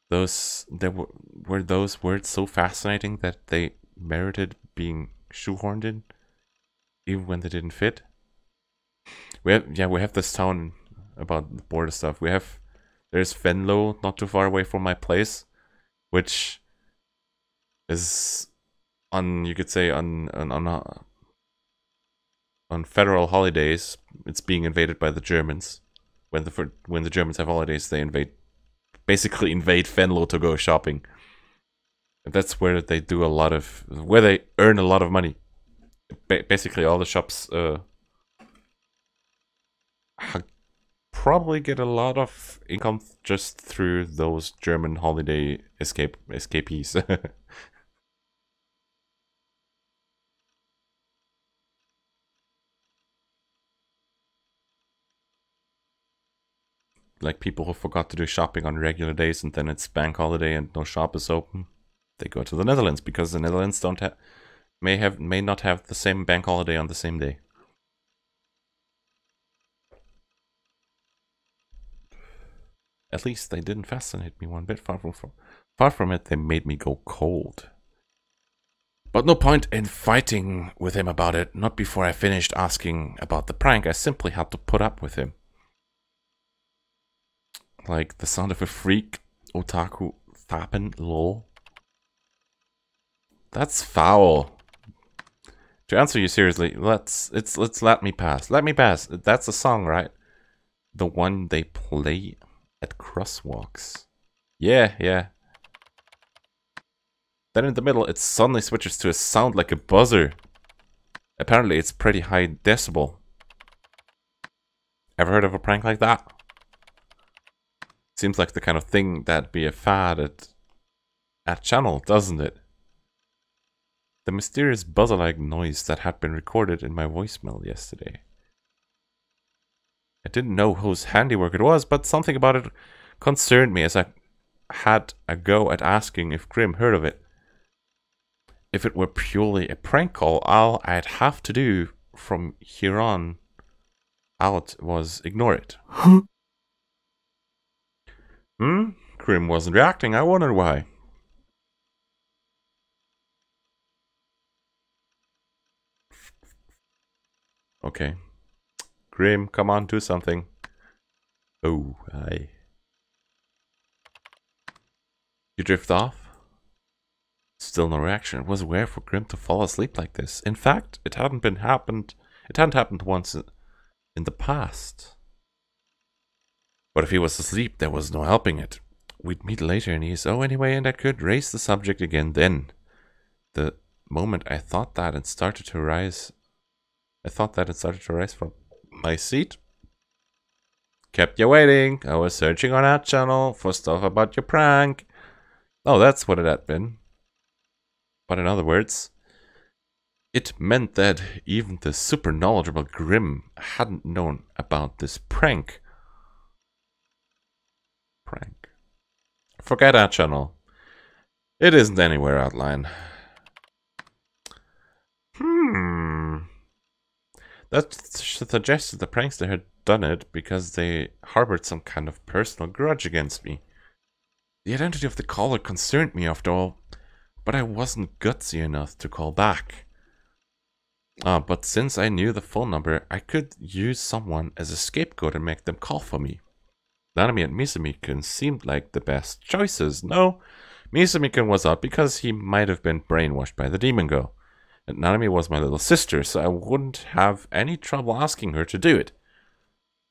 Were those words so fascinating that they merited being shoehorned in, even when they didn't fit. We have this town about the border stuff. There's Venlo, not too far away from my place, which is you could say on federal holidays, it's being invaded by the Germans. When the Germans have holidays, they basically invade Venlo to go shopping. And that's where they do where they earn a lot of money. Basically, all the shops probably get a lot of income just through those German holiday escapees. Like people who forgot to do shopping on regular days and then it's bank holiday and no shop is open. They go to the Netherlands because the Netherlands may not have the same bank holiday on the same day. At least they didn't fascinate me one bit. Far from it, they made me go cold. But no point in fighting with him about it. Not before I finished asking about the prank. I simply had to put up with him. Like the sound of a freak otaku thappen, lol. That's foul. To answer you seriously, let's let me pass. Let me pass. That's a song, right? The one they play at crosswalks. Yeah. Then in the middle, it suddenly switches to a sound like a buzzer. Apparently, it's pretty high decibel. Ever heard of a prank like that? Seems like the kind of thing that'd be a fad at channel, doesn't it? The mysterious buzzer-like noise that had been recorded in my voicemail yesterday. I didn't know whose handiwork it was, but something about it concerned me as I had a go at asking if Grim heard of it. If it were purely a prank call, all I'd have to do from here on out was ignore it. Grim wasn't reacting. I wondered why. Okay. Grim, come on, do something. Oh, aye. You drift off? Still no reaction. It was rare for Grim to fall asleep like this. In fact, it hadn't happened once in the past. But if he was asleep, there was no helping it. We'd meet later in ESO anyway, and I could raise the subject again then. The moment I thought that it started to rise from my seat. Kept you waiting. I was searching on that channel for stuff about your prank. Oh, that's what it had been. But in other words, it meant that even the super knowledgeable Grim hadn't known about this prank. Forget that channel. It isn't anywhere outlined. That suggested the prankster had done it because they harbored some kind of personal grudge against me. The identity of the caller concerned me after all, but I wasn't gutsy enough to call back. But since I knew the phone number, I could use someone as a scapegoat and make them call for me. Nanami and Misumi-kun seemed like the best choices. No, Misumi-kun was out because he might have been brainwashed by the demon girl. And Nanami was my little sister, so I wouldn't have any trouble asking her to do it.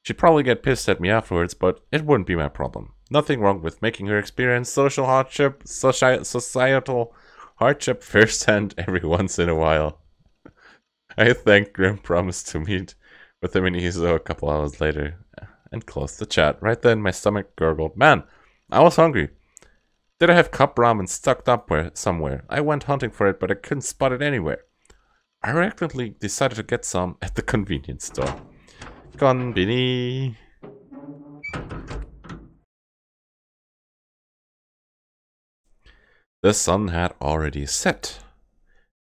She'd probably get pissed at me afterwards, but it wouldn't be my problem. Nothing wrong with making her experience social hardship, societal hardship firsthand every once in a while. I thanked Grim, promised to meet with him in Iso a couple hours later, and closed the chat. Right then, my stomach gurgled. Man, I was hungry. Did I have cup ramen stuck up somewhere? I went hunting for it, but I couldn't spot it anywhere. I reluctantly decided to get some at the convenience store. Konbini. The sun had already set.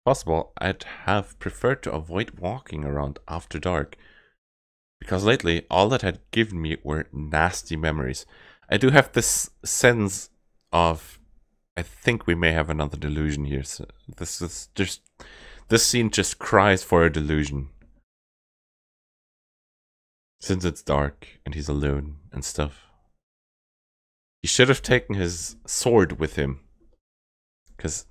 Possible I'd have preferred to avoid walking around after dark, because lately all that had given me were nasty memories. I do have this sense of, I think we may have another delusion here. So this scene just cries for a delusion. Since it's dark and he's alone and stuff. He should have taken his sword with him, because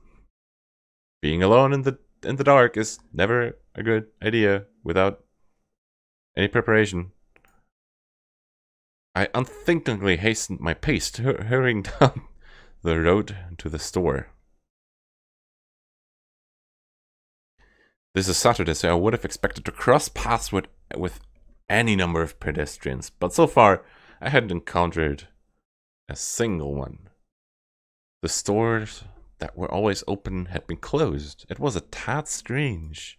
being alone in the dark is never a good idea without any preparation. I unthinkingly hastened my pace, hurrying down the road to the store. This is Saturday, so I would have expected to cross paths with any number of pedestrians, but so far I hadn't encountered a single one. The stores that were always open had been closed. It was a tad strange.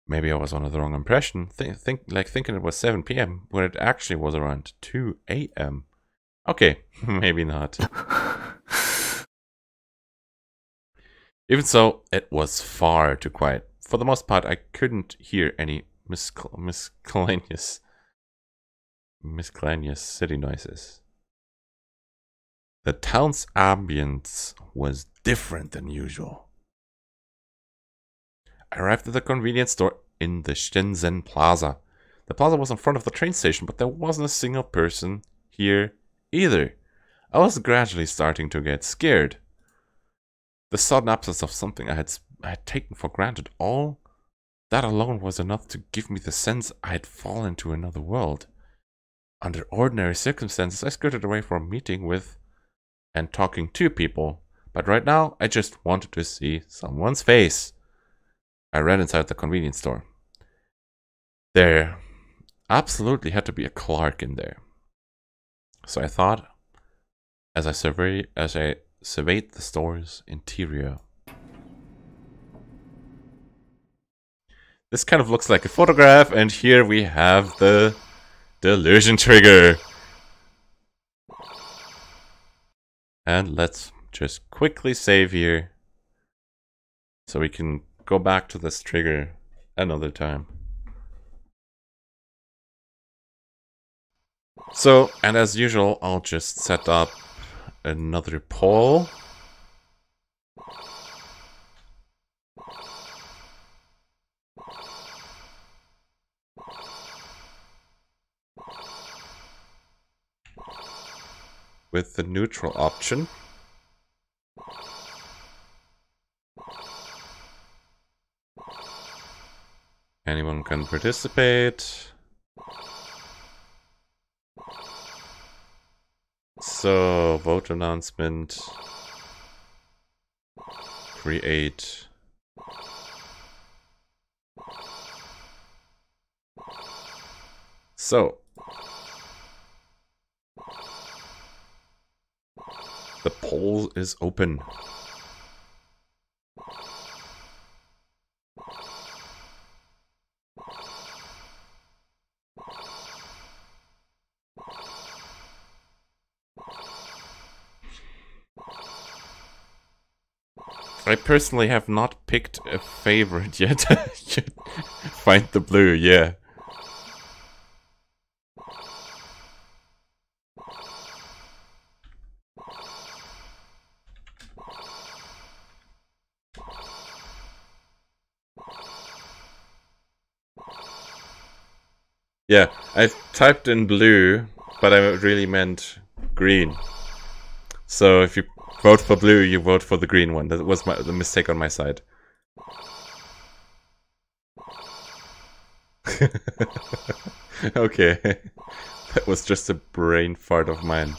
Maybe I was under the wrong impression, thinking it was 7 p.m. when it actually was around 2 a.m. Okay, maybe not. Even so, it was far too quiet. For the most part, I couldn't hear any miscellaneous city noises. The town's ambience was different than usual. I arrived at the convenience store in the Shenzhen Plaza. The plaza was in front of the train station, but there wasn't a single person here either. I was gradually starting to get scared. The sudden absence of something I had taken for granted, all that alone was enough to give me the sense I had fallen into another world. Under ordinary circumstances, I skirted away from a meeting with and talking to people, but right now I just wanted to see someone's face. I ran inside the convenience store. There absolutely had to be a Clark in there. So I thought, as I surveyed the store's interior. This kind of looks like a photograph, and here we have the delusion trigger. And let's just quickly save here, so we can go back to this trigger another time. So, and as usual, I'll just set up another poll. With the neutral option. Anyone can participate. So, vote announcement. Create. So, the poll is open. I personally have not picked a favorite yet. Find the blue, yeah. Yeah, I typed in blue, but I really meant green. So if you vote for blue, you vote for the green one. That was the mistake on my side. Okay. That was just a brain fart of mine.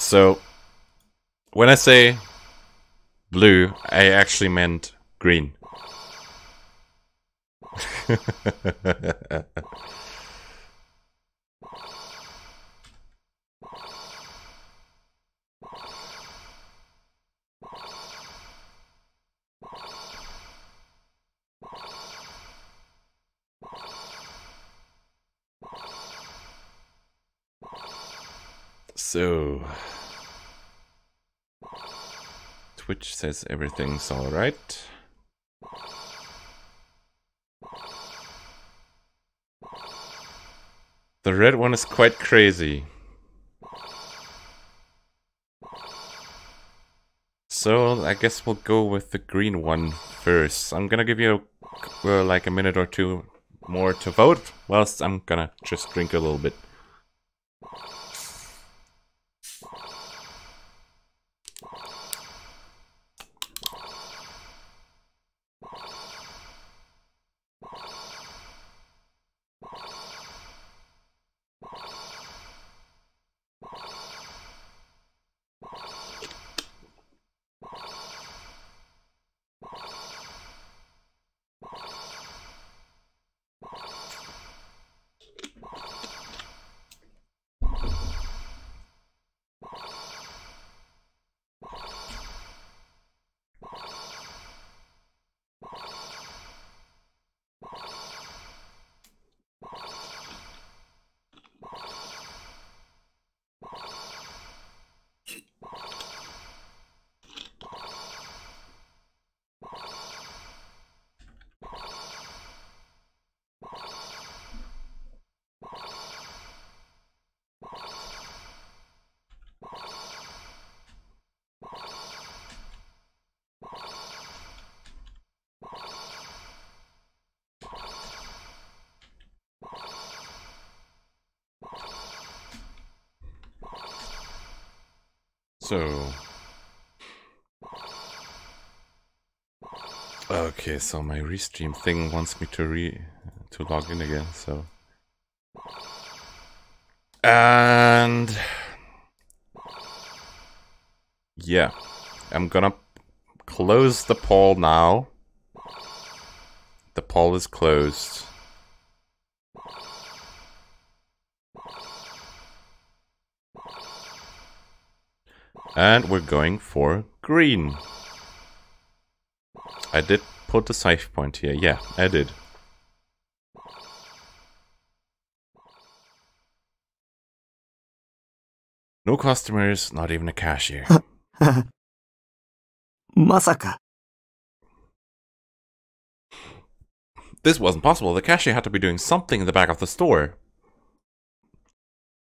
So, when I say blue, I actually meant green. So, Twitch says everything's alright. The red one is quite crazy. So, I guess we'll go with the green one first. I'm gonna give you like a minute or two more to vote, whilst I'm gonna just drink a little bit. So, okay, so my restream thing wants me to log in again, so. And yeah, I'm gonna close the poll now. The poll is closed. And we're going for green. I did put the save point here. Yeah, I did. No customers, not even a cashier. まさか。 This wasn't possible. The cashier had to be doing something in the back of the store.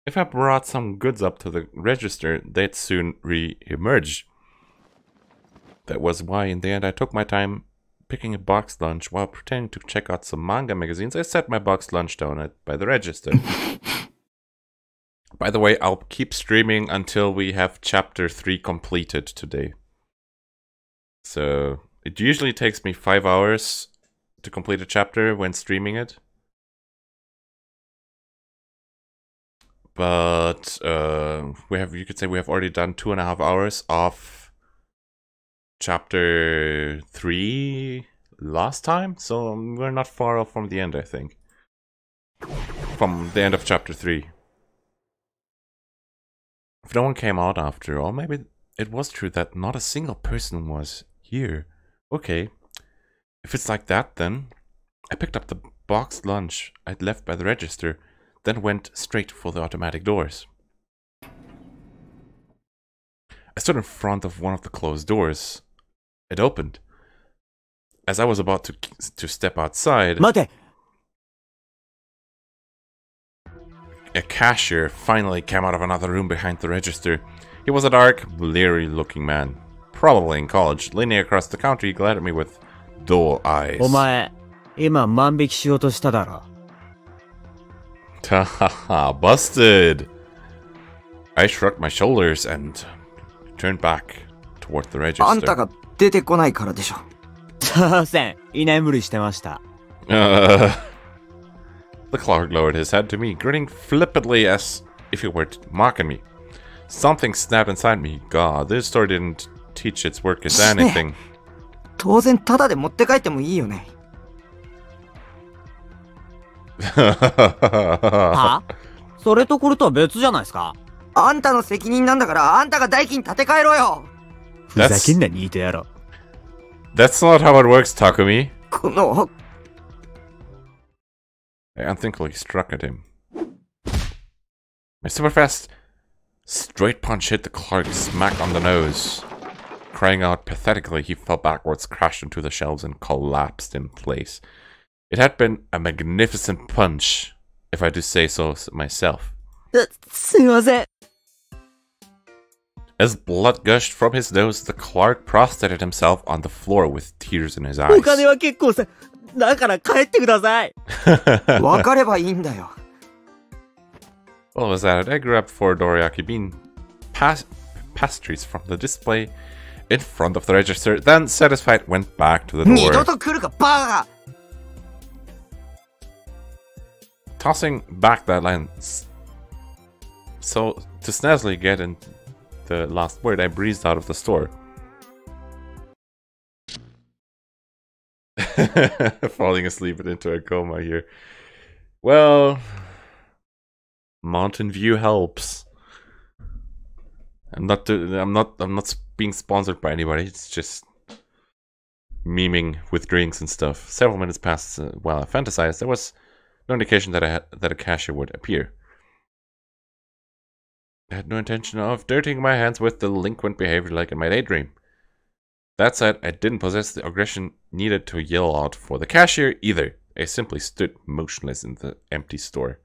If I brought some goods up to the register, they'd soon re-emerge. That was why, in the end, I took my time picking a boxed lunch while pretending to check out some manga magazines. I set my boxed lunch down by the register. By the way, I'll keep streaming until we have chapter 3 completed today. So, it usually takes me 5 hours to complete a chapter when streaming it. But you could say we have already done 2.5 hours of chapter 3 last time, so we're not far off from the end, I think. From the end of chapter 3. If no one came out after all, maybe it was true that not a single person was here. Okay, if it's like that, then I picked up the boxed lunch I'd left by the register, then went straight for the automatic doors. I stood in front of one of the closed doors. It opened. As I was about to step outside, 待て。 a cashier finally came out of another room behind the register. He was a dark, bleary-looking man, probably in college. Leaning across the counter, he glared at me with dull eyes. お前、今万引きしようとしただろ。 Haha, busted! I shrugged my shoulders and turned back toward the あんた register. が出てこないからでしょ。すいません、居眠りしてました。 The clerk lowered his head to me, grinning flippantly as if he were mocking me. Something snapped inside me. God, this store didn't teach its workers anything. 当然タダで持って帰ってもいいよね。は？それとこれとは別じゃないですか。あんたの責任なんだからあんたが代金立て替えろよ。ふざけんなニート野郎。That's not how it works, Takumi. この I unthinkingly struck at him. My super fast straight punch hit the clerk smack on the nose. Crying out pathetically, he fell backwards, crashed into the shelves, and collapsed in place. It had been a magnificent punch, if I do say so myself. すいません。 As blood gushed from his nose, the clerk prostrated himself on the floor with tears in his eyes. お金は結構さ。だから帰ってください。わかればいいんだよ。Well, was that it? I grabbed 4 dorayaki bean pastries from the display in front of the register, then satisfied went back to the 二度 door. と来るかバカ。 Tossing back that line, so to snazily get in the last word, I breezed out of the store. Falling asleep and into a coma here. Well, Mountain View helps. I'm not being sponsored by anybody. It's just memeing with drinks and stuff. Several minutes passed while I fantasized. There was no indication that a cashier would appear. I had no intention of dirtying my hands with delinquent behavior like in my daydream. That said, I didn't possess the aggression needed to yell out for the cashier either. I simply stood motionless in the empty store.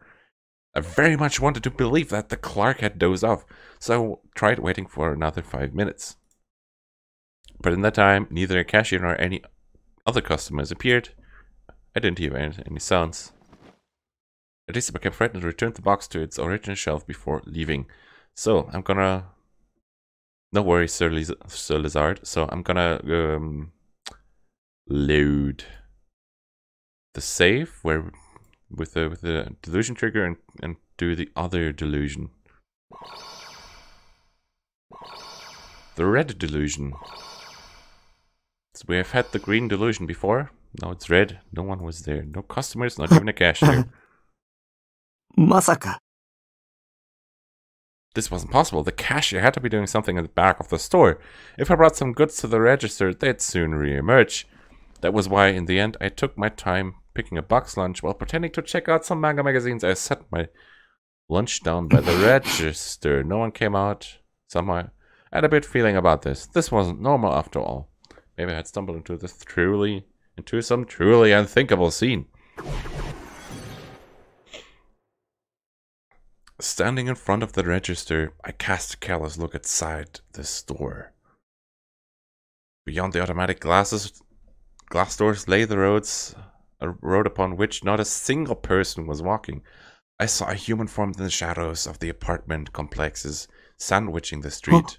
I very much wanted to believe that the clerk had dozed off, so I tried waiting for another 5 minutes. But in that time, neither a cashier nor any other customers appeared. I didn't hear any sounds. At least I became frightened and returned the box to its original shelf before leaving. So, I'm gonna... No worries, Sir Lizard. So, I'm gonna load the save where with the delusion trigger and do the other delusion. The red delusion. So we have had the green delusion before. Now it's red. No one was there. No customers, not even a cashier. まさか。 This wasn't possible. The cashier had to be doing something in the back of the store. If I brought some goods to the register, they'd soon re-emerge. That was why, in the end, I took my time picking a box lunch while pretending to check out some manga magazines. I set my lunch down by the register. No one came out. Somehow, I had a bit feeling about this. This wasn't normal after all. Maybe I had stumbled into some truly unthinkable scene. Standing in front of the register, I cast a careless look outside the store. Beyond the automatic glass doors lay the a road upon which not a single person was walking. I saw a human form in the shadows of the apartment complexes sandwiching the street.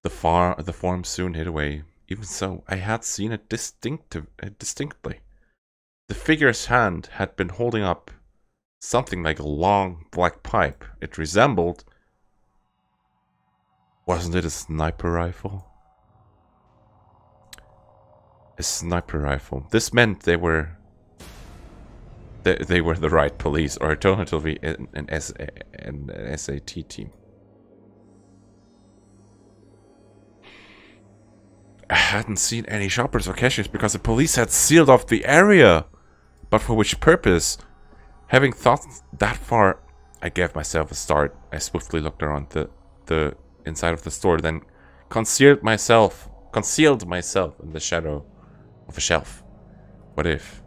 The form soon hid away. Even so, I had seen it distinctly. The figure's hand had been holding up something like a long black pipe. It resembled... Wasn't it a sniper rifle? A sniper rifle. This meant they were the right police, or alternatively an SAT team. I hadn't seen any shoppers or cashiers because the police had sealed off the area. But for which purpose? Having thought that far, I gave myself a start. I swiftly looked around the inside of the store, then concealed myself in the shadow of a shelf. What if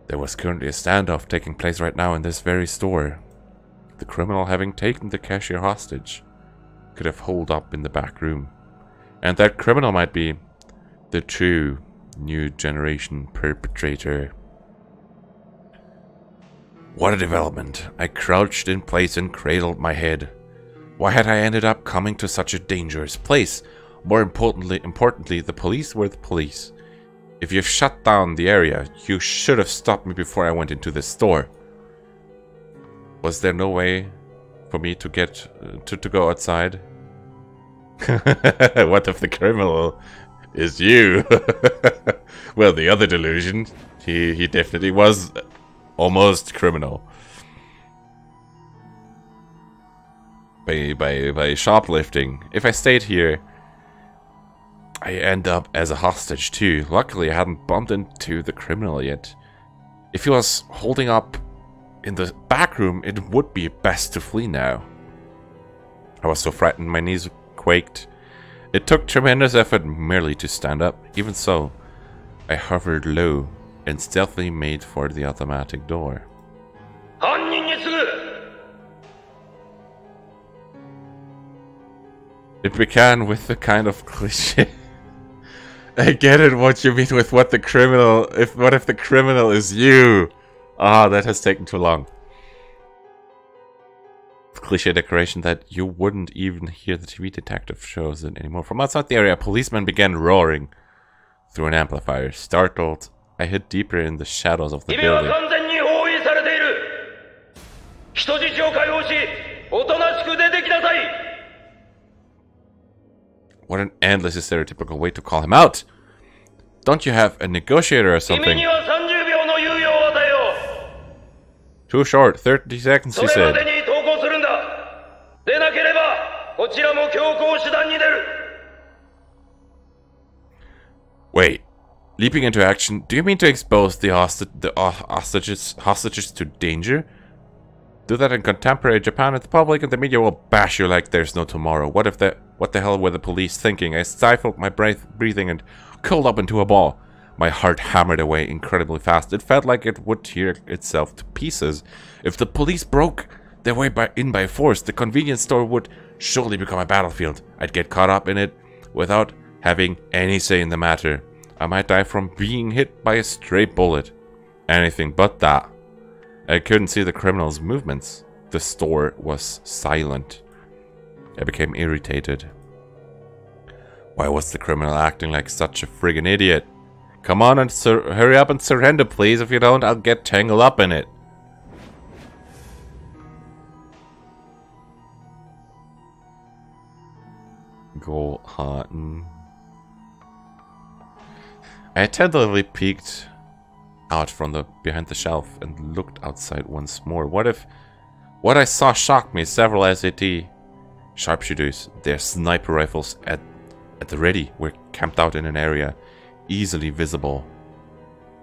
there was currently a standoff taking place right now in this very store? The criminal, having taken the cashier hostage, could have holed up in the back room. And that criminal might be the true new generation perpetrator. What a development. I crouched in place and cradled my head. Why had I ended up coming to such a dangerous place? More importantly, the police were the police. If you've shut down the area, you should have stopped me before I went into the store. Was there no way for me to get to go outside. What if the criminal is you? Well, the other delusion, he definitely was almost criminal. By shoplifting. If I stayed here, I end up as a hostage too. Luckily, I hadn't bumped into the criminal yet. If he was holding up in the back room, it would be best to flee now. I was so frightened, my knees quaked. It took tremendous effort merely to stand up. Even so, I hovered low and stealthily made for the automatic door. It began with the kind of cliche. I get it, what you mean with what the criminal... What if the criminal is you? Ah, that has taken too long. Cliche declaration that you wouldn't even hear the TV detective shows it anymore. From outside the area, a policeman began roaring through an amplifier. Startled, I hid deeper in the shadows of the building. What an endlessly stereotypical way to call him out! Don't you have a negotiator or something? Too short, 30 seconds, he said. Wait, leaping into action, do you mean to expose the hostages to danger? Do that in contemporary Japan, and the public and the media will bash you like there's no tomorrow. What the hell were the police thinking? I stifled my breathing and curled up into a ball. My heart hammered away incredibly fast. It felt like it would tear itself to pieces. If the police broke their way in by force, the convenience store would surely become a battlefield. I'd get caught up in it without having any say in the matter. I might die from being hit by a stray bullet. Anything but that. I couldn't see the criminal's movements. The store was silent. I became irritated. Why was the criminal acting like such a friggin' idiot? Come on and hurry up and surrender, please. If you don't, I'll get tangled up in it. Go hunting. I attentively peeked out from behind the shelf and looked outside once more. What if what I saw shocked me? Several SAT sharpshooters, their sniper rifles at the ready, were camped out in an area easily visible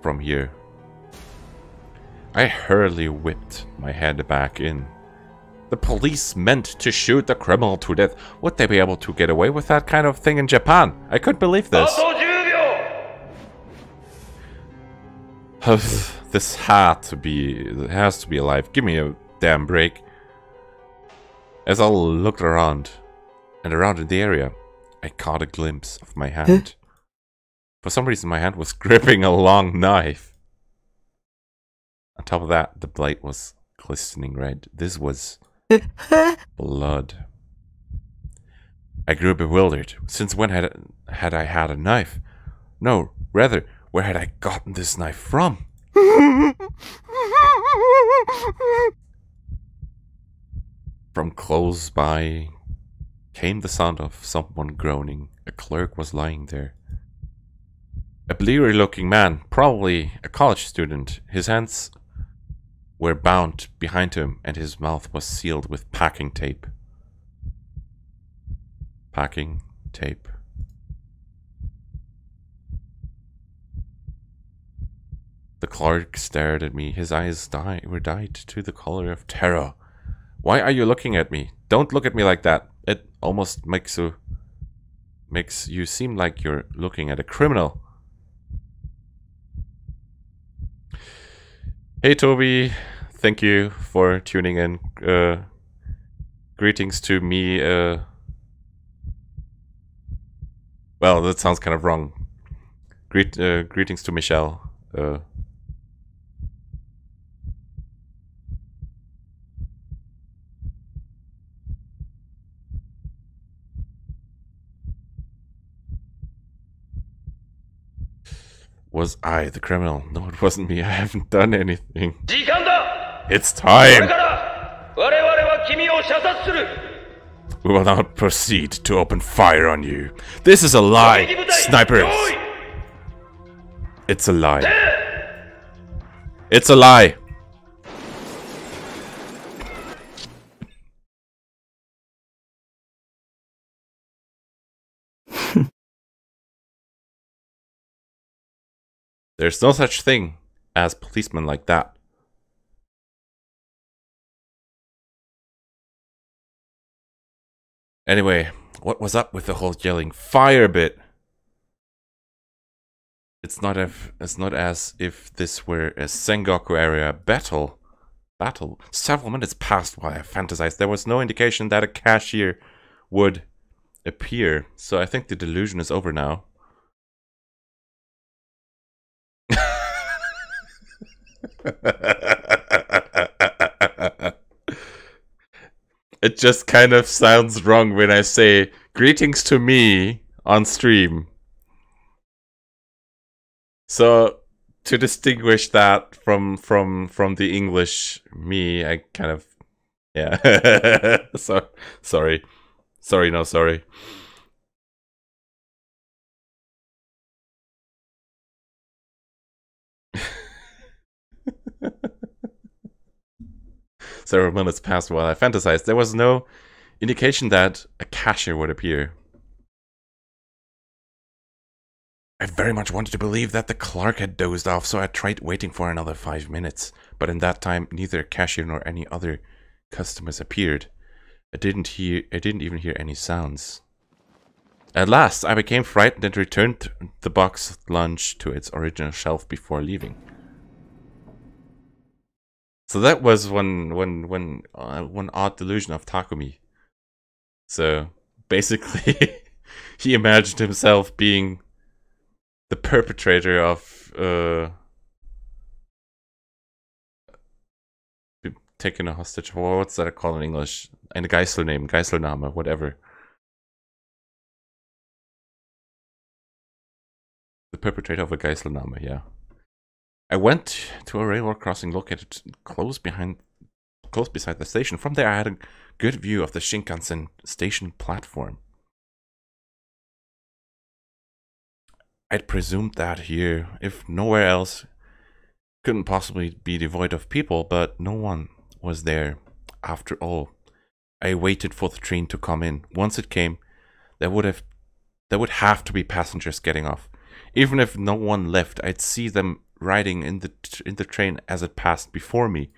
from here. I hurriedly whipped my head back in. The police meant to shoot the criminal to death. Would they be able to get away with that kind of thing in Japan? I couldn't believe this. This has to be alive. Give me a damn break. As I looked around in the area, I caught a glimpse of my hand. For some reason, my hand was gripping a long knife. On top of that, the blade was glistening red. This was blood. I grew bewildered. Since when had I had a knife? No, rather, where had I gotten this knife from? From close by came the sound of someone groaning. A clerk was lying there. A bleary-looking man, probably a college student. His hands were bound behind him, and his mouth was sealed with packing tape. Packing tape. The clerk stared at me. His eyes were dyed to the color of terror. Why are you looking at me? Don't look at me like that. It almost makes you seem like you're looking at a criminal. Hey Toby, thank you for tuning in. Greetings to me. Well, that sounds kind of wrong. Greetings to Michelle. Was I the criminal? No, it wasn't me. I haven't done anything. It's time! We will now proceed to open fire on you. This is a lie, snipers. It's a lie. It's a lie. There's no such thing as policemen like that. Anyway, what was up with the whole yelling fire bit? It's not as if this were a Sengoku area battle. Several minutes passed while I fantasized. There was no indication that a cashier would appear, so I think the delusion is over now. It just kind of sounds wrong when I say greetings to me on stream. So to distinguish that from the English me, I kind of, yeah. So sorry, no sorry. Several minutes passed while I fantasized. There was no indication that a cashier would appear. I very much wanted to believe that the clerk had dozed off, so I tried waiting for another 5 minutes. But in that time, neither a cashier nor any other customers appeared. I didn't even hear any sounds. At last, I became frightened and returned the box lunch to its original shelf before leaving. So that was one odd delusion of Takumi. So basically, he imagined himself being the perpetrator of taking a hostage. What's that called in English? Eine Geiselnahme, whatever. The perpetrator of a Geiselnahme, yeah. I went to a railroad crossing located close beside the station. From there, I had a good view of the Shinkansen station platform. I'd presumed that here, if nowhere else, couldn't possibly be devoid of people, but no one was there. After all, I waited for the train to come in. Once it came, there would have to be passengers getting off. Even if no one left, I'd see them riding in the train as it passed before me.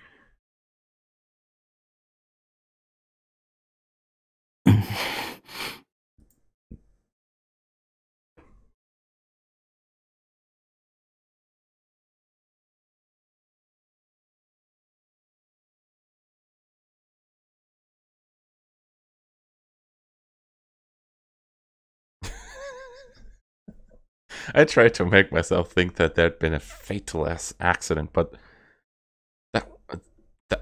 I tried to make myself think that there'd been a fatal accident, but that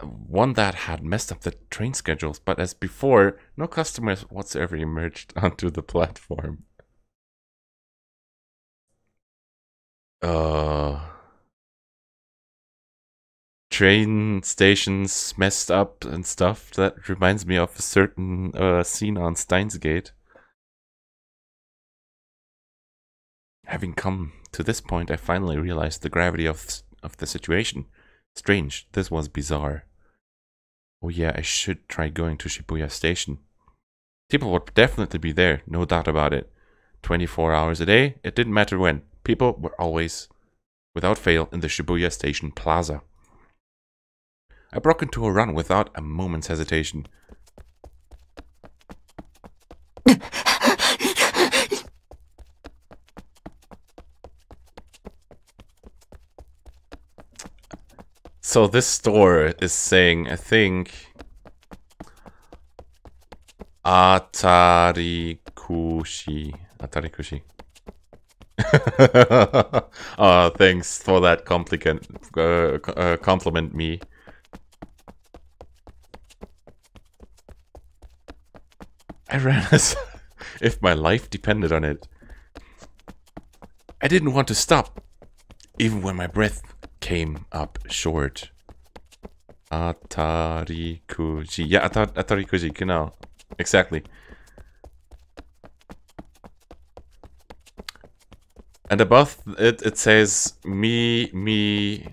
one that had messed up the train schedules. But as before, no customers whatsoever emerged onto the platform. Train stations messed up and stuff. That reminds me of a certain scene on Steins Gate. Having come to this point, I finally realized the gravity of the situation. Strange, this was bizarre. Oh yeah, I should try going to Shibuya Station. People would definitely be there, no doubt about it. 24 hours a day, it didn't matter when. People were always, without fail, in the Shibuya Station Plaza. I broke into a run without a moment's hesitation. So this store is saying, I think, Atarikushi. Atarikushi. Thanks for that compliment me. I ran as if my life depended on it. I didn't want to stop, even when my breath came up short. Atarikuji. Ja, Atarikuji, genau. Exactly. And above it, it says Mi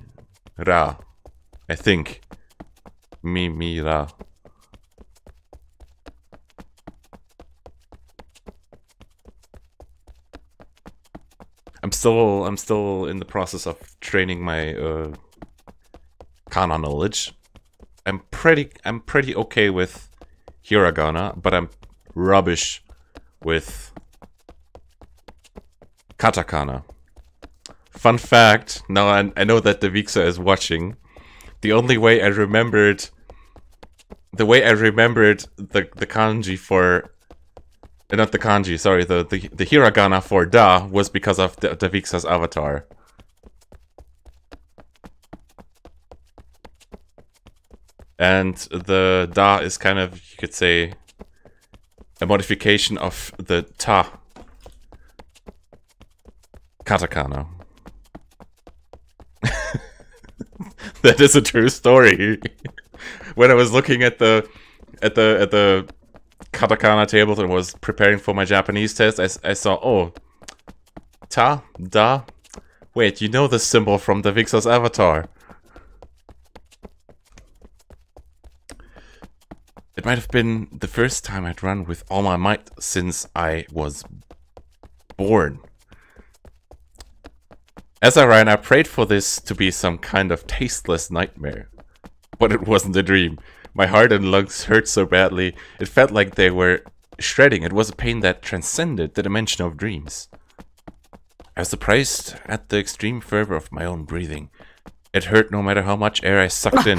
Ra. I think. Mi Ra. I'm still in the process of training my kana knowledge. I'm pretty okay with hiragana, but I'm rubbish with katakana. Fun fact, now I know that the Vixa is watching. The only way I remembered the kanji for not the kanji, sorry, the hiragana for da was because of the Vixa's avatar. And the da is kind of, you could say, a modification of the ta katakana. That is a true story. When I was looking at the katakana table and was preparing for my Japanese test, I saw, oh, ta, da. Wait, you know the symbol from the Vixa's avatar. It might have been the first time I'd run with all my might since I was born. As I ran, I prayed for this to be some kind of tasteless nightmare. But it wasn't a dream. My heart and lungs hurt so badly, it felt like they were shredding. It was a pain that transcended the dimension of dreams. I was surprised at the extreme fervor of my own breathing. It hurt no matter how much air I sucked in.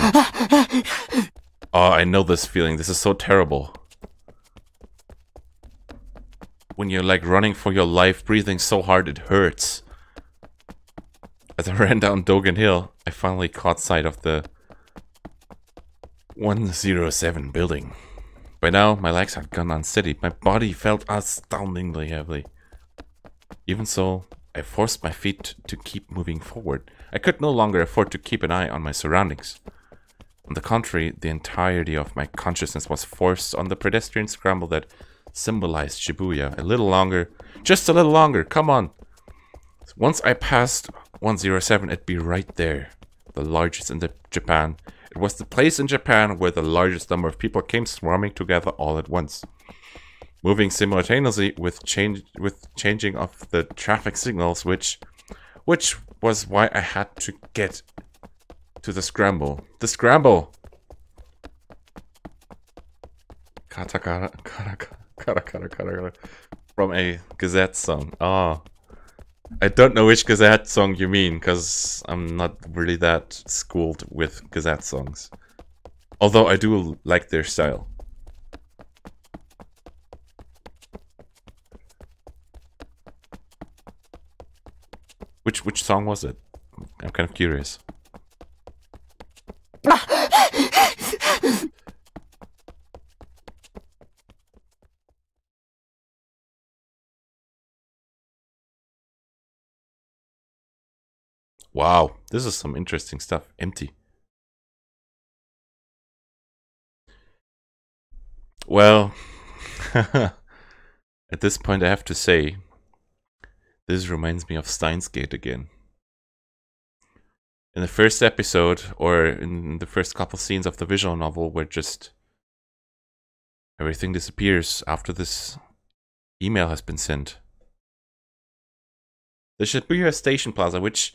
Oh, I know this feeling. This is so terrible. When you're like running for your life, breathing so hard it hurts. As I ran down Dogen Hill, I finally caught sight of the 107 building. By now, my legs had gone unsteady. My body felt astoundingly heavy. Even so, I forced my feet to keep moving forward. I could no longer afford to keep an eye on my surroundings. On the contrary, the entirety of my consciousness was forced on the pedestrian scramble that symbolized Shibuya. A little longer. Just a little longer. Come on. Once I passed 107, it'd be right there. The largest in Japan. It was the place in Japan where the largest number of people came swarming together all at once. Moving simultaneously with changing of the traffic signals, which was why I had to get to the scramble. The scramble! Katakara, katakara, from a Gazette song. Ah. I don't know which Gazette song you mean, because I'm not really that schooled with Gazette songs. Although I do like their style. Which song was it? I'm kind of curious. Wow, this is some interesting stuff. Empty. Well, at this point I have to say, this reminds me of Steins Gate again. In the first episode, or in the first couple scenes of the visual novel, where just everything disappears after this email has been sent. The Shibuya Station Plaza, which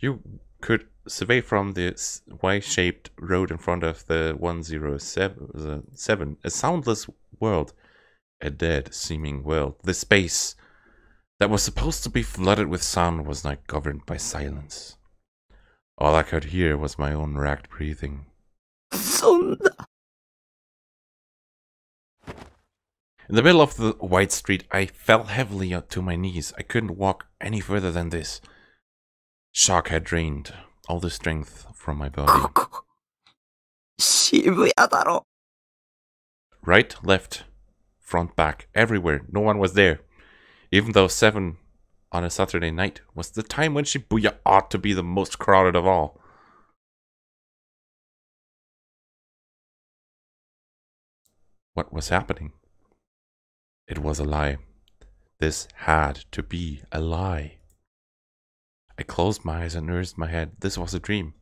you could survey from the Y-shaped road in front of the 107, a soundless world, a dead-seeming world. The space that was supposed to be flooded with sound was now governed by silence. All I could hear was my own racked breathing. In the middle of the wide street, I fell heavily to my knees. I couldn't walk any further than this. Shock had drained all the strength from my body. Right, left, front, back, everywhere. No one was there. Even though 7 on a Saturday night was the time when Shibuya ought to be the most crowded of all. what was happening. It was a lie. This had to be a lie. I closed my eyes and nursed my head. This was a dream.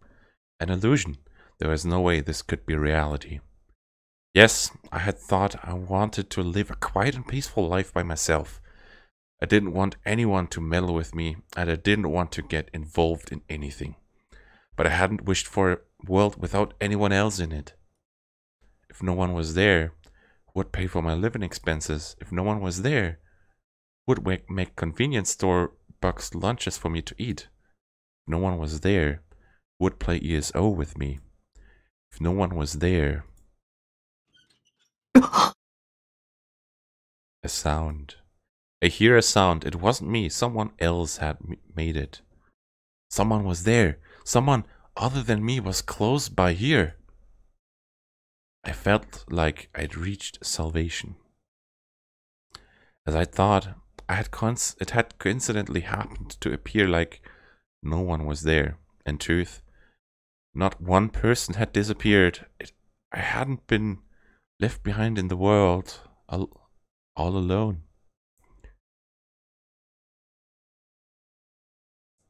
An illusion. There was no way this could be reality. Yes, I had thought I wanted to live a quiet and peaceful life by myself. I didn't want anyone to meddle with me, and I didn't want to get involved in anything. But I hadn't wished for a world without anyone else in it. If no one was there, who would pay for my living expenses? If no one was there, who would make convenience store box lunches for me to eat? If no one was there, who would play ESO with me? If no one was there... A sound. I hear a sound. It wasn't me. Someone else had made it. Someone was there. Someone other than me was close by here. I felt like I'd reached salvation. As I thought, it had coincidentally happened to appear like no one was there. In truth, not one person had disappeared. I hadn't been left behind in the world, all alone.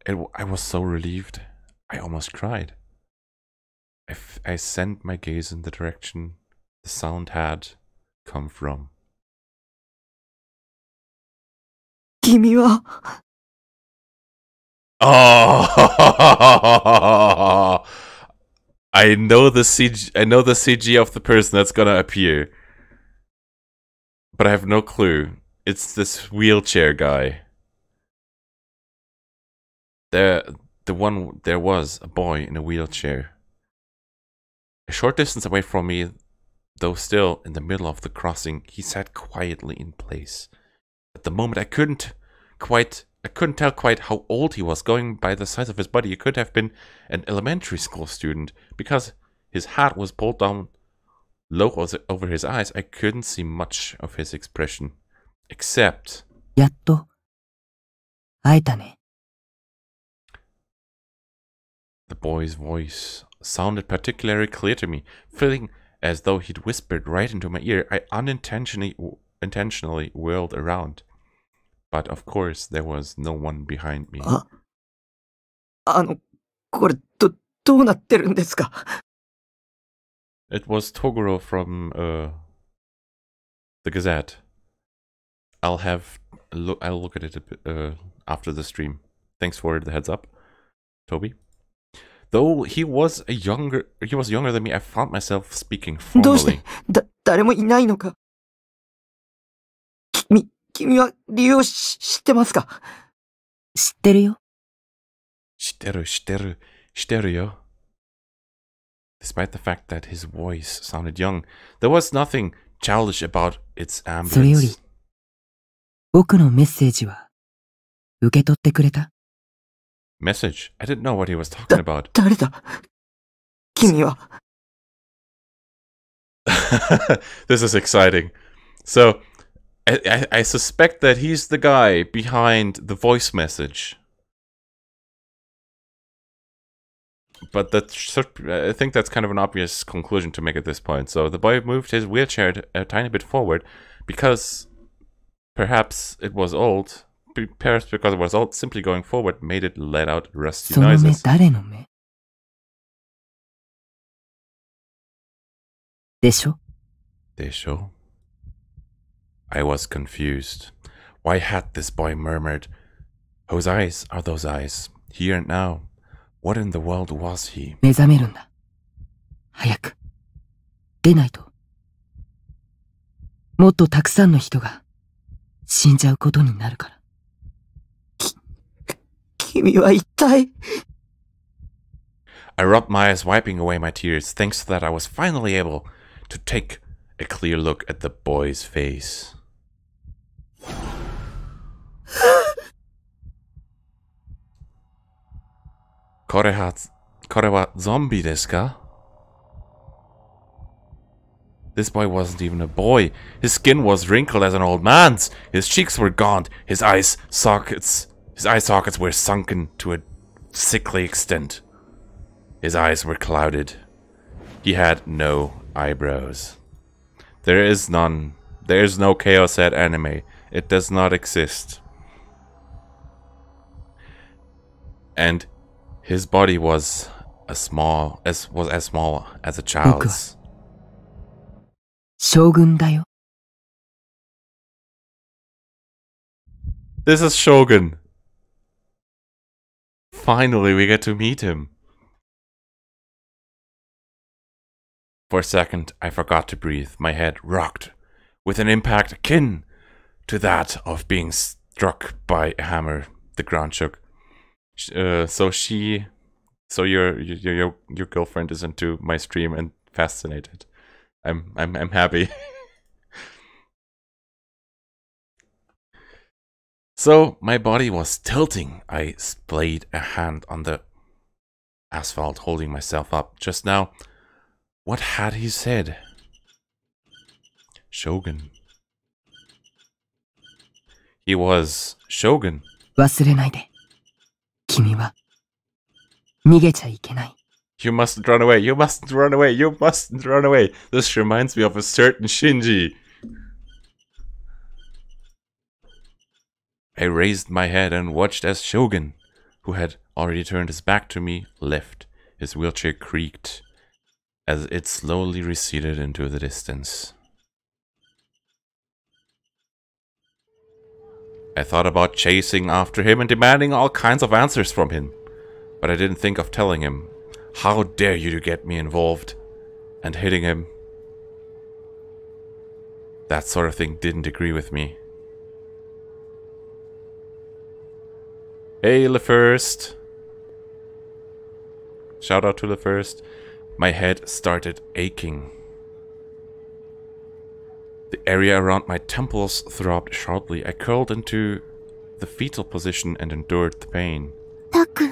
I was so relieved, I almost cried. I sent my gaze in the direction the sound had come from. 君は Oh, I know the CG of the person that's gonna appear, but I have no clue. It's this wheelchair guy. There was a boy in a wheelchair. A short distance away from me, though still in the middle of the crossing, he sat quietly in place. At the moment, I couldn't tell quite how old he was. Going by the size of his body, he could have been an elementary school student. Because his hat was pulled down low over his eyes, I couldn't see much of his expression. Except... やっと会えたね。 The boy's voice sounded particularly clear to me, feeling as though he'd whispered right into my ear. I unintentionally whirled around. But of course, there was no one behind me. これどうなってるんですか? It was Toguro from the Gazette. I'll look at it after the stream. Thanks for the heads up, Toby. Though he was younger than me, I found myself speaking formally. どうして誰もいないのか? 君は理由を知ってますか? 知ってるよ。知ってるよ. Despite the fact that his voice sounded young, there was nothing childish about its それより ambience. 僕のメッセージは受け取ってくれた? Message? I didn't know what he was talking about. 誰だ? 君は This is exciting. So, I suspect that he's the guy behind the voice message. But I think that's kind of an obvious conclusion to make at this point. So the boy moved his wheelchair a tiny bit forward because perhaps it was old. Perhaps because it was old, simply going forward made it let out rusty その目 noises. 誰の目? でしょ? They show. I was confused. Why had this boy murmured, "Whose eyes are those eyes? Here and now. What in the world was he?" 目覚めるんだ。早く。出ないと。もっとたくさんの人が死んじゃうことになるから。君は一体 I rubbed my eyes, wiping away my tears. Thanks to that, I was finally able to take a clear look at the boy's face. Kore wa zombie desu ka? This boy wasn't even a boy. His skin was wrinkled as an old man's. His cheeks were gaunt. His eye sockets were sunken to a sickly extent. His eyes were clouded. He had no eyebrows. There is none. There is no ChäoS anime. It does not exist. And his body was as small as a child's. 将軍だよ。 This is Shogun. Finally, we get to meet him. For a second, I forgot to breathe. My head rocked with an impact akin to that of being struck by a hammer. The ground shook. So your girlfriend is into my stream and fascinated. I'm happy. So my body was tilting. I splayed a hand on the asphalt, holding myself up. Just now, what had he said? Shogun. He was Shogun. 忘れないで。君は逃げちゃいけない。 You mustn't run away. You mustn't run away. You mustn't run away. This reminds me of a certain Shinji. I raised my head and watched as Shogun, who had already turned his back to me, left. His wheelchair creaked as it slowly receded into the distance. I thought about chasing after him and demanding all kinds of answers from him, but I didn't think of telling him. How dare you to get me involved? And hitting him. That sort of thing didn't agree with me. Hey, LeFirst. Shout out to LeFirst. My head started aching. The area around my temples throbbed sharply. I curled into the fetal position and endured the pain. Taku.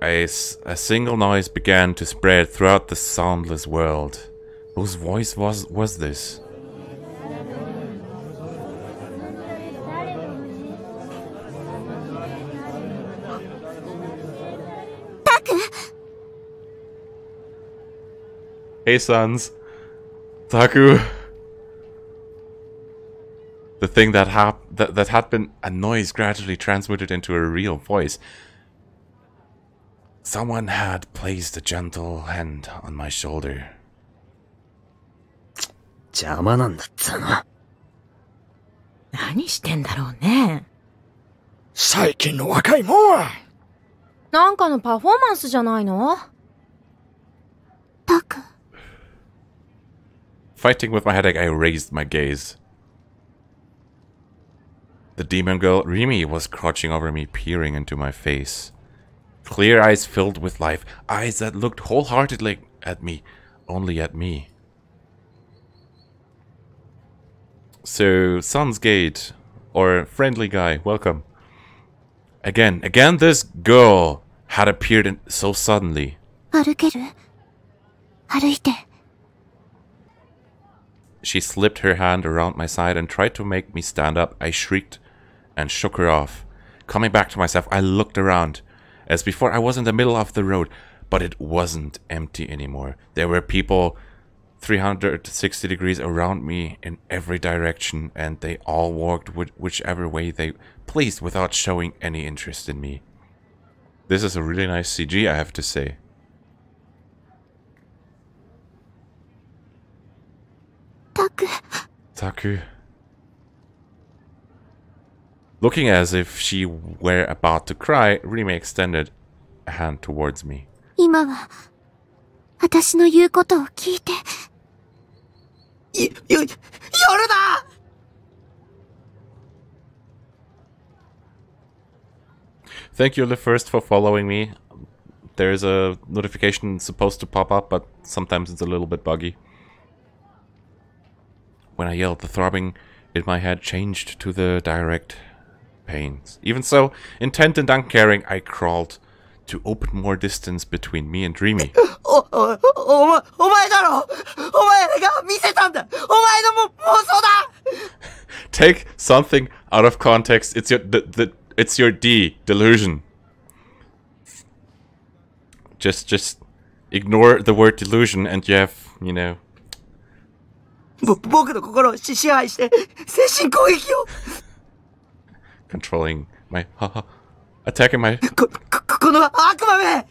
A single noise began to spread throughout the soundless world. Whose voice was this? Taku! Hey, sons. Taku. The thing that had been a noise gradually transmuted into a real voice. Someone had placed a gentle hand on my shoulder. 邪魔なんだっつうの。何してんだろうね。最近の若いもんは。なんかのパフォーマンスじゃないの？タク。Fighting with my headache, I raised my gaze. The demon girl, Rimi, was crouching over me, peering into my face. Clear eyes filled with life, eyes that looked wholeheartedly at me, only at me. So, Sun's Gate, or Friendly Guy, welcome. Again, this girl had appeared so suddenly. 歩ける？歩いて。 She slipped her hand around my side and tried to make me stand up. I shrieked and shook her off. Coming back to myself, I looked around. As before, I was in the middle of the road, but it wasn't empty anymore. There were people 360 degrees around me in every direction, and they all walked whichever way they pleased without showing any interest in me. This is a really nice CG, I have to say. Taku. Looking as if she were about to cry, Rime extended a hand towards me. 今は、私の言うことを聞いて。夜だ! Thank you, LeFirst, for following me. There's a notification supposed to pop up, but sometimes it's a little bit buggy. When I yelled, the throbbing in my head changed to the direct pains. Even so, intent and uncaring, I crawled to open more distance between me and Dreamy. お前だろ! お前が見せたんだ! お前の妄想だ! Take something out of context. It's your delusion. Just ignore the word delusion and you have, you know... 僕の心を支配して、精神攻撃を controlling my... attacking my... この悪魔め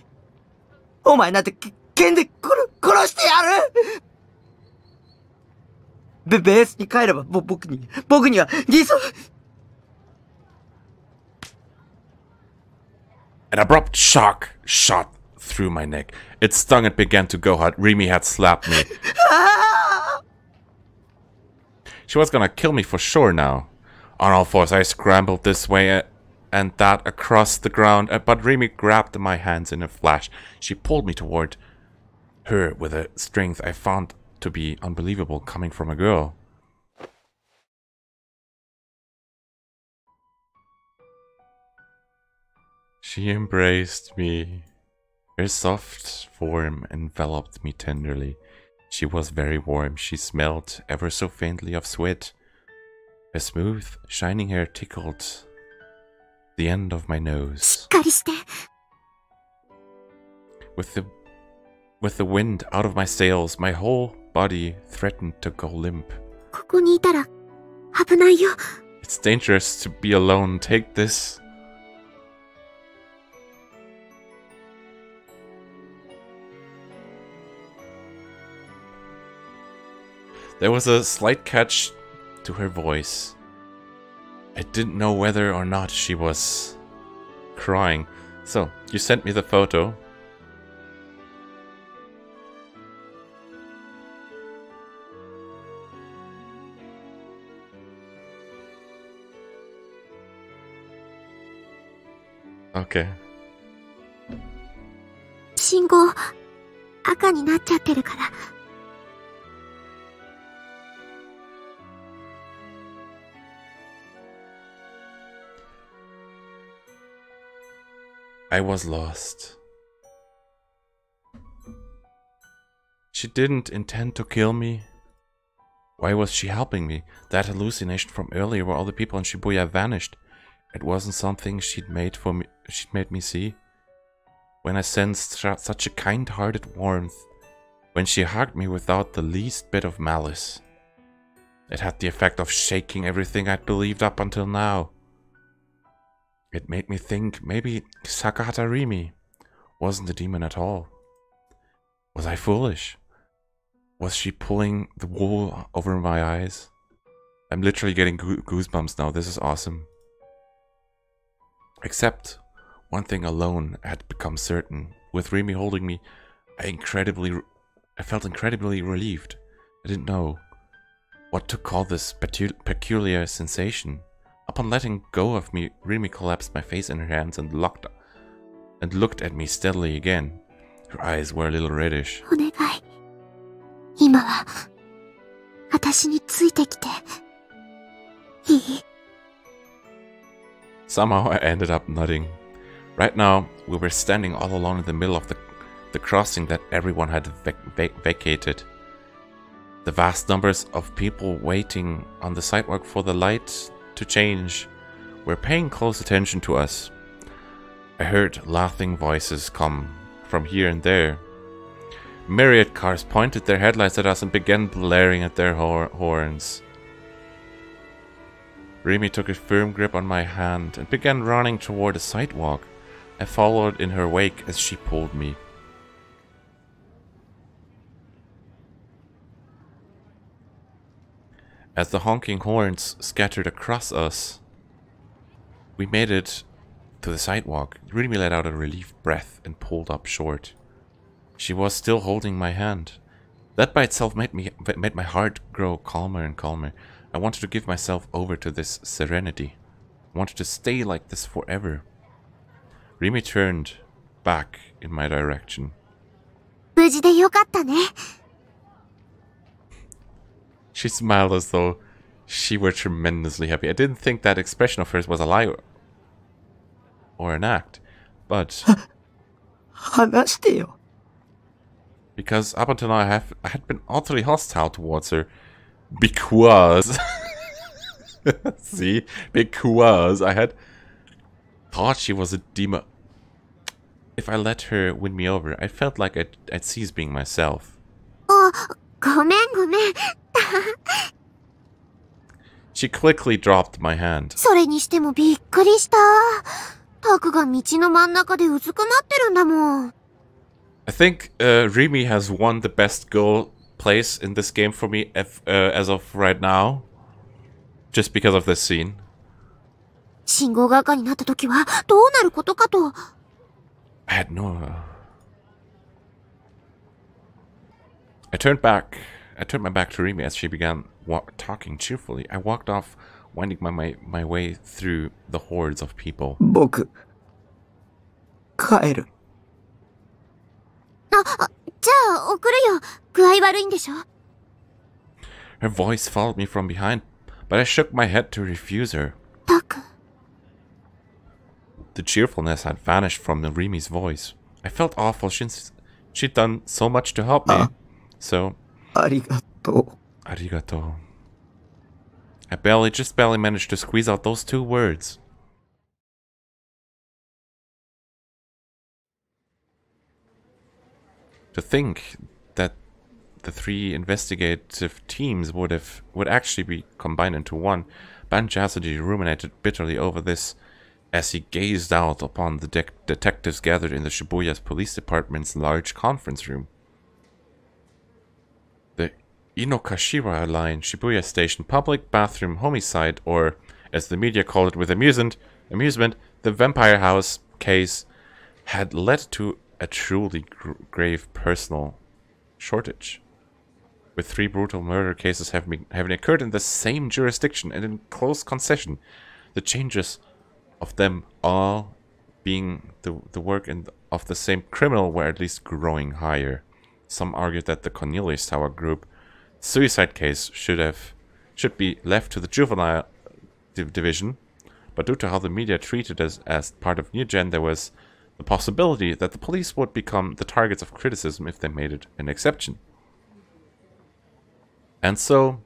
お前なんて剣で殺してやるベースに帰れば僕には理想 An abrupt shock shot through my neck. It stung and began to go hard. Remy had slapped me. She was gonna kill me for sure now. On all fours, I scrambled this way and that across the ground, but Remy grabbed my hands in a flash. She pulled me toward her with a strength I found to be unbelievable coming from a girl. She embraced me. Her soft form enveloped me tenderly. She was very warm. She smelled ever so faintly of sweat. Her smooth, shining hair tickled the end of my nose. With the wind out of my sails, my whole body threatened to go limp. It's dangerous to be alone. Take this. There was a slight catch to her voice. I didn't know whether or not she was crying. So, you sent me the photo. Okay. 信号赤になっちゃってるから。I was lost. She didn't intend to kill me. Why was she helping me? That hallucination from earlier where all the people in Shibuya vanished. It wasn't something she'd made me see. When I sensed such a kind-hearted warmth, when she hugged me without the least bit of malice. It had the effect of shaking everything I'd believed up until now. It made me think maybe Sakahata Rimi wasn't a demon at all. Was I foolish? Was she pulling the wool over my eyes? I'm literally getting goosebumps now. This is awesome. Except one thing alone had become certain. With Rimi holding me, I felt incredibly relieved. I didn't know what to call this peculiar sensation. Upon letting go of me, Rimi collapsed my face in her hands and looked at me steadily again. Her eyes were a little reddish. Somehow I ended up nodding. Right now, we were standing all alone in the middle of the crossing that everyone had vacated. The vast numbers of people waiting on the sidewalk for the light to change were paying close attention to us. I heard laughing voices come from here and there. Myriad cars pointed their headlights at us and began blaring at their horns. Rimi took a firm grip on my hand and began running toward the sidewalk. I followed in her wake as she pulled me. As the honking horns scattered across us, we made it to the sidewalk. Rimi let out a relieved breath and pulled up short. She was still holding my hand. That by itself made my heart grow calmer and calmer. I wanted to give myself over to this serenity. I wanted to stay like this forever. Rimi turned back in my direction. She smiled as though she were tremendously happy. I didn't think that expression of hers was a lie or an act, but because up until now I had been utterly hostile towards her because see, because I had thought she was a demon. if I let her win me over, I felt like I'd cease being myself. あ、ごめんごめん。She quickly dropped my hand. それにしてもびっくりした。タクが道の真ん中でうずくまってるんだもん。I think Remy has won the best goal place in this game for me as of right now. Just because of this scene. 信号が赤になった時はどうなることかと。I had no... I turned my back to Remy as she began talking cheerfully. I walked off, winding my way through the hordes of people. 僕、帰る。じゃあ送るよ。具合悪いんでしょ？ Her voice followed me from behind, but I shook my head to refuse her. タク。The cheerfulness had vanished from Remy's voice. I felt awful since she'd done so much to help me. So... ありがとう。Arigato. I just barely managed to squeeze out those 2 words. To think that the 3 investigative teams would actually be combined into one. Banjasadi ruminated bitterly over this as he gazed out upon the detectives gathered in the Shibuya's police department's large conference room. The Inokashira line Shibuya Station public bathroom homicide, or as the media called it with amusement, the Vampire House case, had led to a truly grave personal shortage. With 3 brutal murder cases having occurred in the same jurisdiction and in close concession, the changes of them all being the work of the same criminal were at least growing higher. Some argued that the Cornelius Tower Group suicide case should be left to the juvenile division, but due to how the media treated it as part of New Gen, there was the possibility that the police would become the targets of criticism if they made it an exception. And so,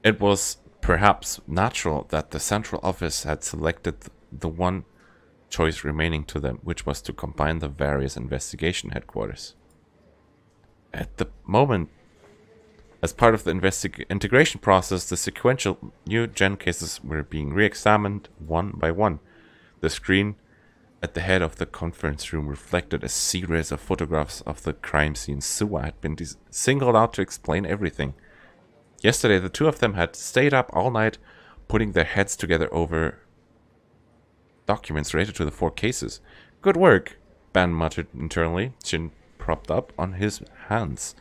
it was perhaps natural that the central office had selected the one choice remaining to them, which was to combine the various investigation headquarters. At the moment, as part of the integration process, the sequential new gen cases were being re-examined one by one. The screen at the head of the conference room reflected a series of photographs of the crime scene. Suwa had been singled out to explain everything. Yesterday, the 2 of them had stayed up all night, putting their heads together over documents related to the 4 cases. Good work, Ban muttered internally, chin propped up on his hands.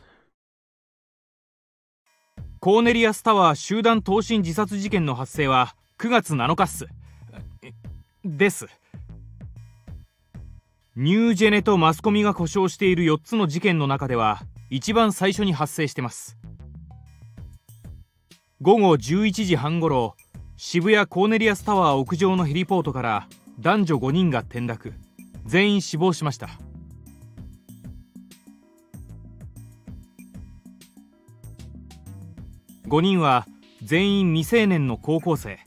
コーネリアスタワー集団投身自殺事件の発生は9月7日っす。です。ニュージェネとマスコミが呼称している4つの事件の中では一番最初に発生してます。午後11時半ごろ、渋谷コーネリアスタワー屋上のヘリポートから男女5人が転落、全員死亡しました。5人は全員未成年の高校生。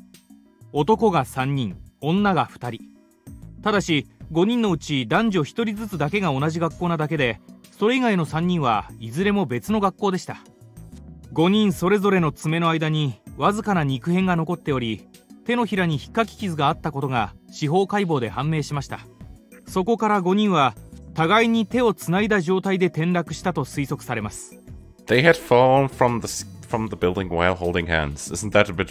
男が3人、女が2人。ただし5人のうち男女1人ずつだけが同じ学校なだけで、それ以外の3人はいずれも別の学校でした。5人それぞれの爪の間にわずかな肉片が残っており、手のひらに引っかき傷があったことが司法解剖で判明しました。そこから5人は互いに手をつないだ状態で転落したと推測されます。They had fallen from the building while holding hands. Isn't that a bit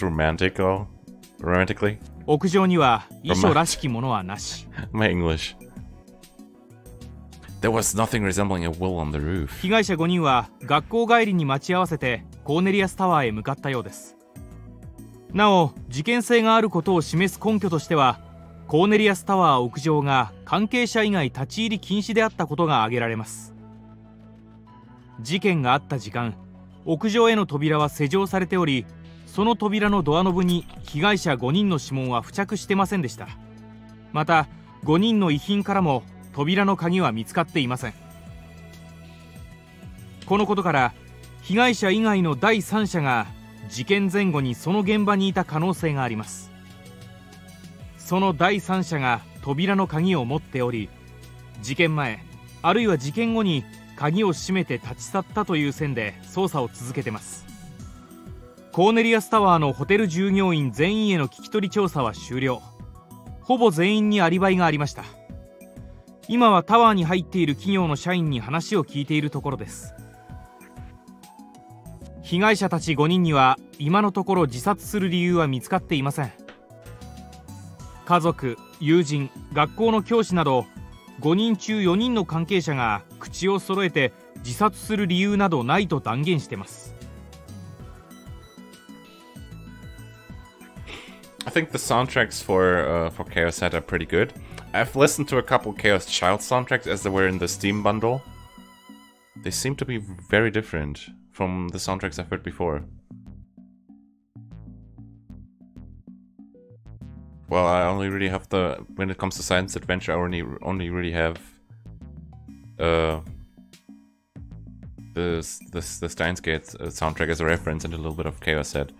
romantically? 屋上には遺書らしきものはなし。My English. There was nothing resembling a will on the roof. 被害者5人は学校帰りに待ち合わせてコーネリアスタワーへ向かったようです。なお、事件性があることを示す根拠としては、コーネリアスタワー屋上が関係者以外立ち入り禁止であったことが挙げられます。事件があった時間、屋上への扉は施錠されており、その扉のドアノブに被害者5人の指紋は付着してませんでした。また5人の遺品からも扉の鍵は見つかっていません。このことから被害者以外の第三者が事件前後にその現場にいた可能性があります。その第三者が扉の鍵を持っており、事件前あるいは事件後に鍵を閉めて立ち去ったという線で捜査を続けてます。コーネリアスタワーのホテル従業員全員への聞き取り調査は終了。ほぼ全員にアリバイがありました。今はタワーに入っている企業の社員に話を聞いているところです。被害者たち5人には今のところ自殺する理由は見つかっていません。家族、友人、学校の教師など5人中4人の関係者が口を揃えて自殺する理由などないと断言してます。I think the soundtracks for ChäoS are pretty good. I've listened to a couple ChäoS Child soundtracks as they were in the Steam bundle. They seem to be very different from the soundtracks I've heard before. Well, I only really have when it comes to science adventure, I only really have the Steins Gate soundtrack as a reference and a little bit of ChäoS set.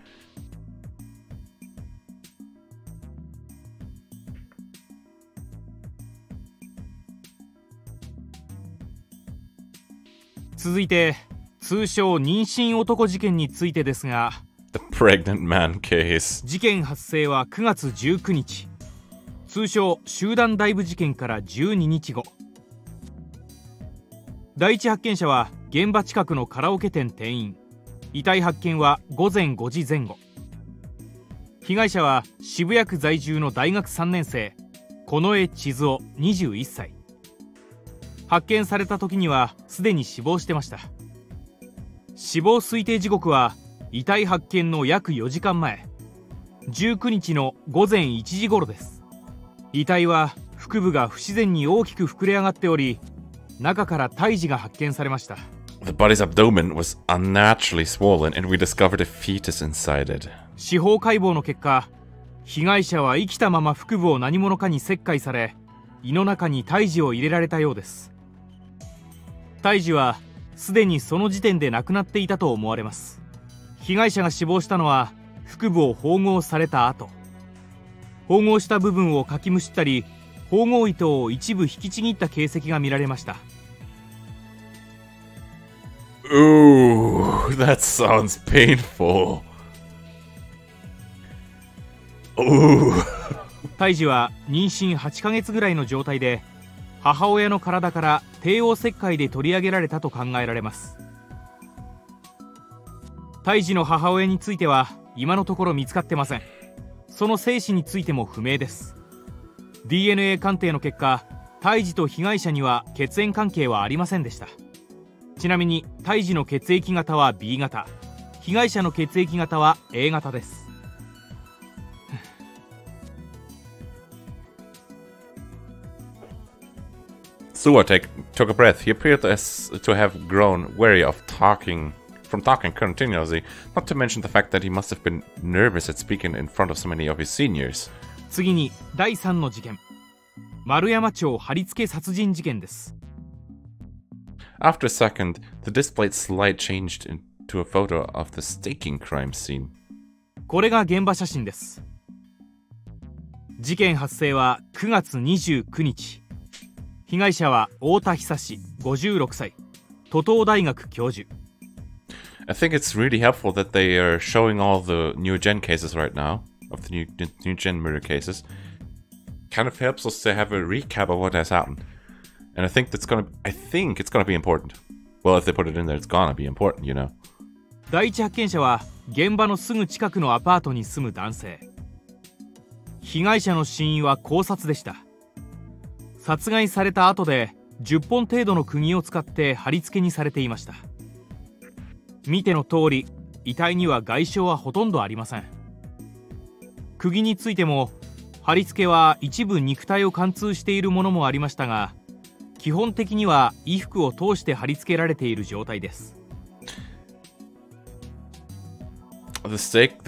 続いて通称妊娠男事件についてですが、 The pregnant man case. 事件発生は9月19日、通称集団ダイブ事件から12日後。第一発見者は現場近くのカラオケ店店員、遺体発見は午前5時前後。被害者は渋谷区在住の大学3年生近衛千鶴21歳。発見された時にはすでに死亡してました。死亡推定時刻は遺体発見の約4時間前、19日の午前1時頃です。遺体は腹部が不自然に大きく膨れ上がっており、中から胎児が発見されました。 The body's abdomen was unnaturally swollen and we discovered a fetus inside it. 司法解剖の結果、被害者は生きたまま腹部を何者かに切開され、胃の中に胎児を入れられたようです。胎児はすでにその時点で亡くなっていたと思われます。被害者が死亡したのは腹部を縫合された後、縫合した部分をかきむしったり、縫合糸を一部引きちぎった形跡が見られました。 Ooh, that sounds painful. Ooh. 胎児は妊娠8ヶ月ぐらいの状態で、母親の体から帝王切開で取り上げられたと考えられます。胎児の母親については今のところ見つかってません。その生死についても不明です。 DNA 鑑定の結果、胎児と被害者には血縁関係はありませんでした。ちなみに胎児の血液型は B 型、被害者の血液型は A 型です。Suwa took a breath. He appeared to have grown weary of talking continuously, not to mention the fact that he must have been nervous at speaking in front of so many of his seniors. 次に第3の事件、丸山町貼り付け殺人事件です。 After a second, the displayed slide changed into a photo of the staking crime scene. これが現場写真です。事件発生は9月29日。被害者は太田久志56歳、都東大学教授。 I think it's really helpful that they are showing all the new gen cases right now, of the new gen murder cases. Kind of helps us to have a recap of what has happened. And I think it's gonna be important. Well, if they put it in there, it's gonna be important, you know. 第一発見者は現場のすぐ近くのアパートに住む男性。被害者の死因は絞殺でした。殺害された後で10本程度の釘を使って貼り付けにされていました。見ての通り、遺体には外傷はほとんどありません。釘についても貼り付けは一部肉体を貫通しているものもありましたが、基本的には衣服を通して貼り付けられている状態です。The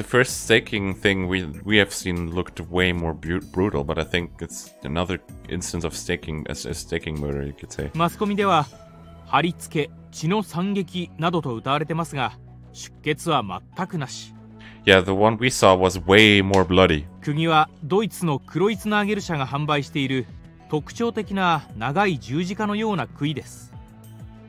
first staking thing we have seen looked way more brutal, but I think it's another instance of staking, as staking murder, you could say. マスコミでは貼り付け、血の惨劇などと謳われてますが、出血は全くなし。Yeah, the one we saw was way more bloody. 釘はドイツのクロイツナーゲル社が販売している特徴的な長い十字架のような杭です。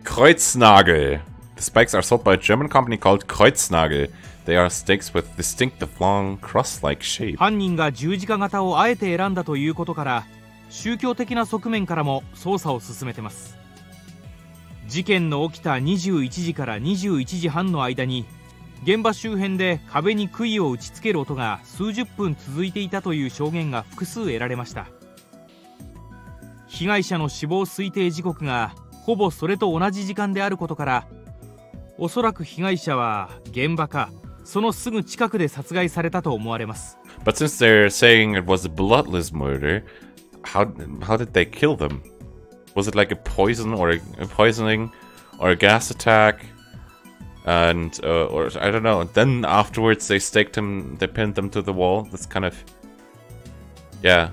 Kreuznagel. The spikes are sold by a German company called Kreuznagel. They are stakes with distinctive long cross-like shape. 犯人が十字架型をあえて選んだということから、宗教的な側面からも捜査を進めてます。事件の起きた21時から21時半の間に、現場周辺で壁に杭を打ちつける音が数十分続いていたという証言が複数得られました。被害者の死亡推定時刻がほぼそれと同じ時間であることから、おそらく被害者は現場かそのすぐ近くで殺害されたと思われます。But since they're saying it was a bloodless murder, how did they kill them? Was it like a poison or a poisoning or a gas attack? And or I don't know. And then afterwards they staked him, they pinned them to the wall. That's kind of, yeah,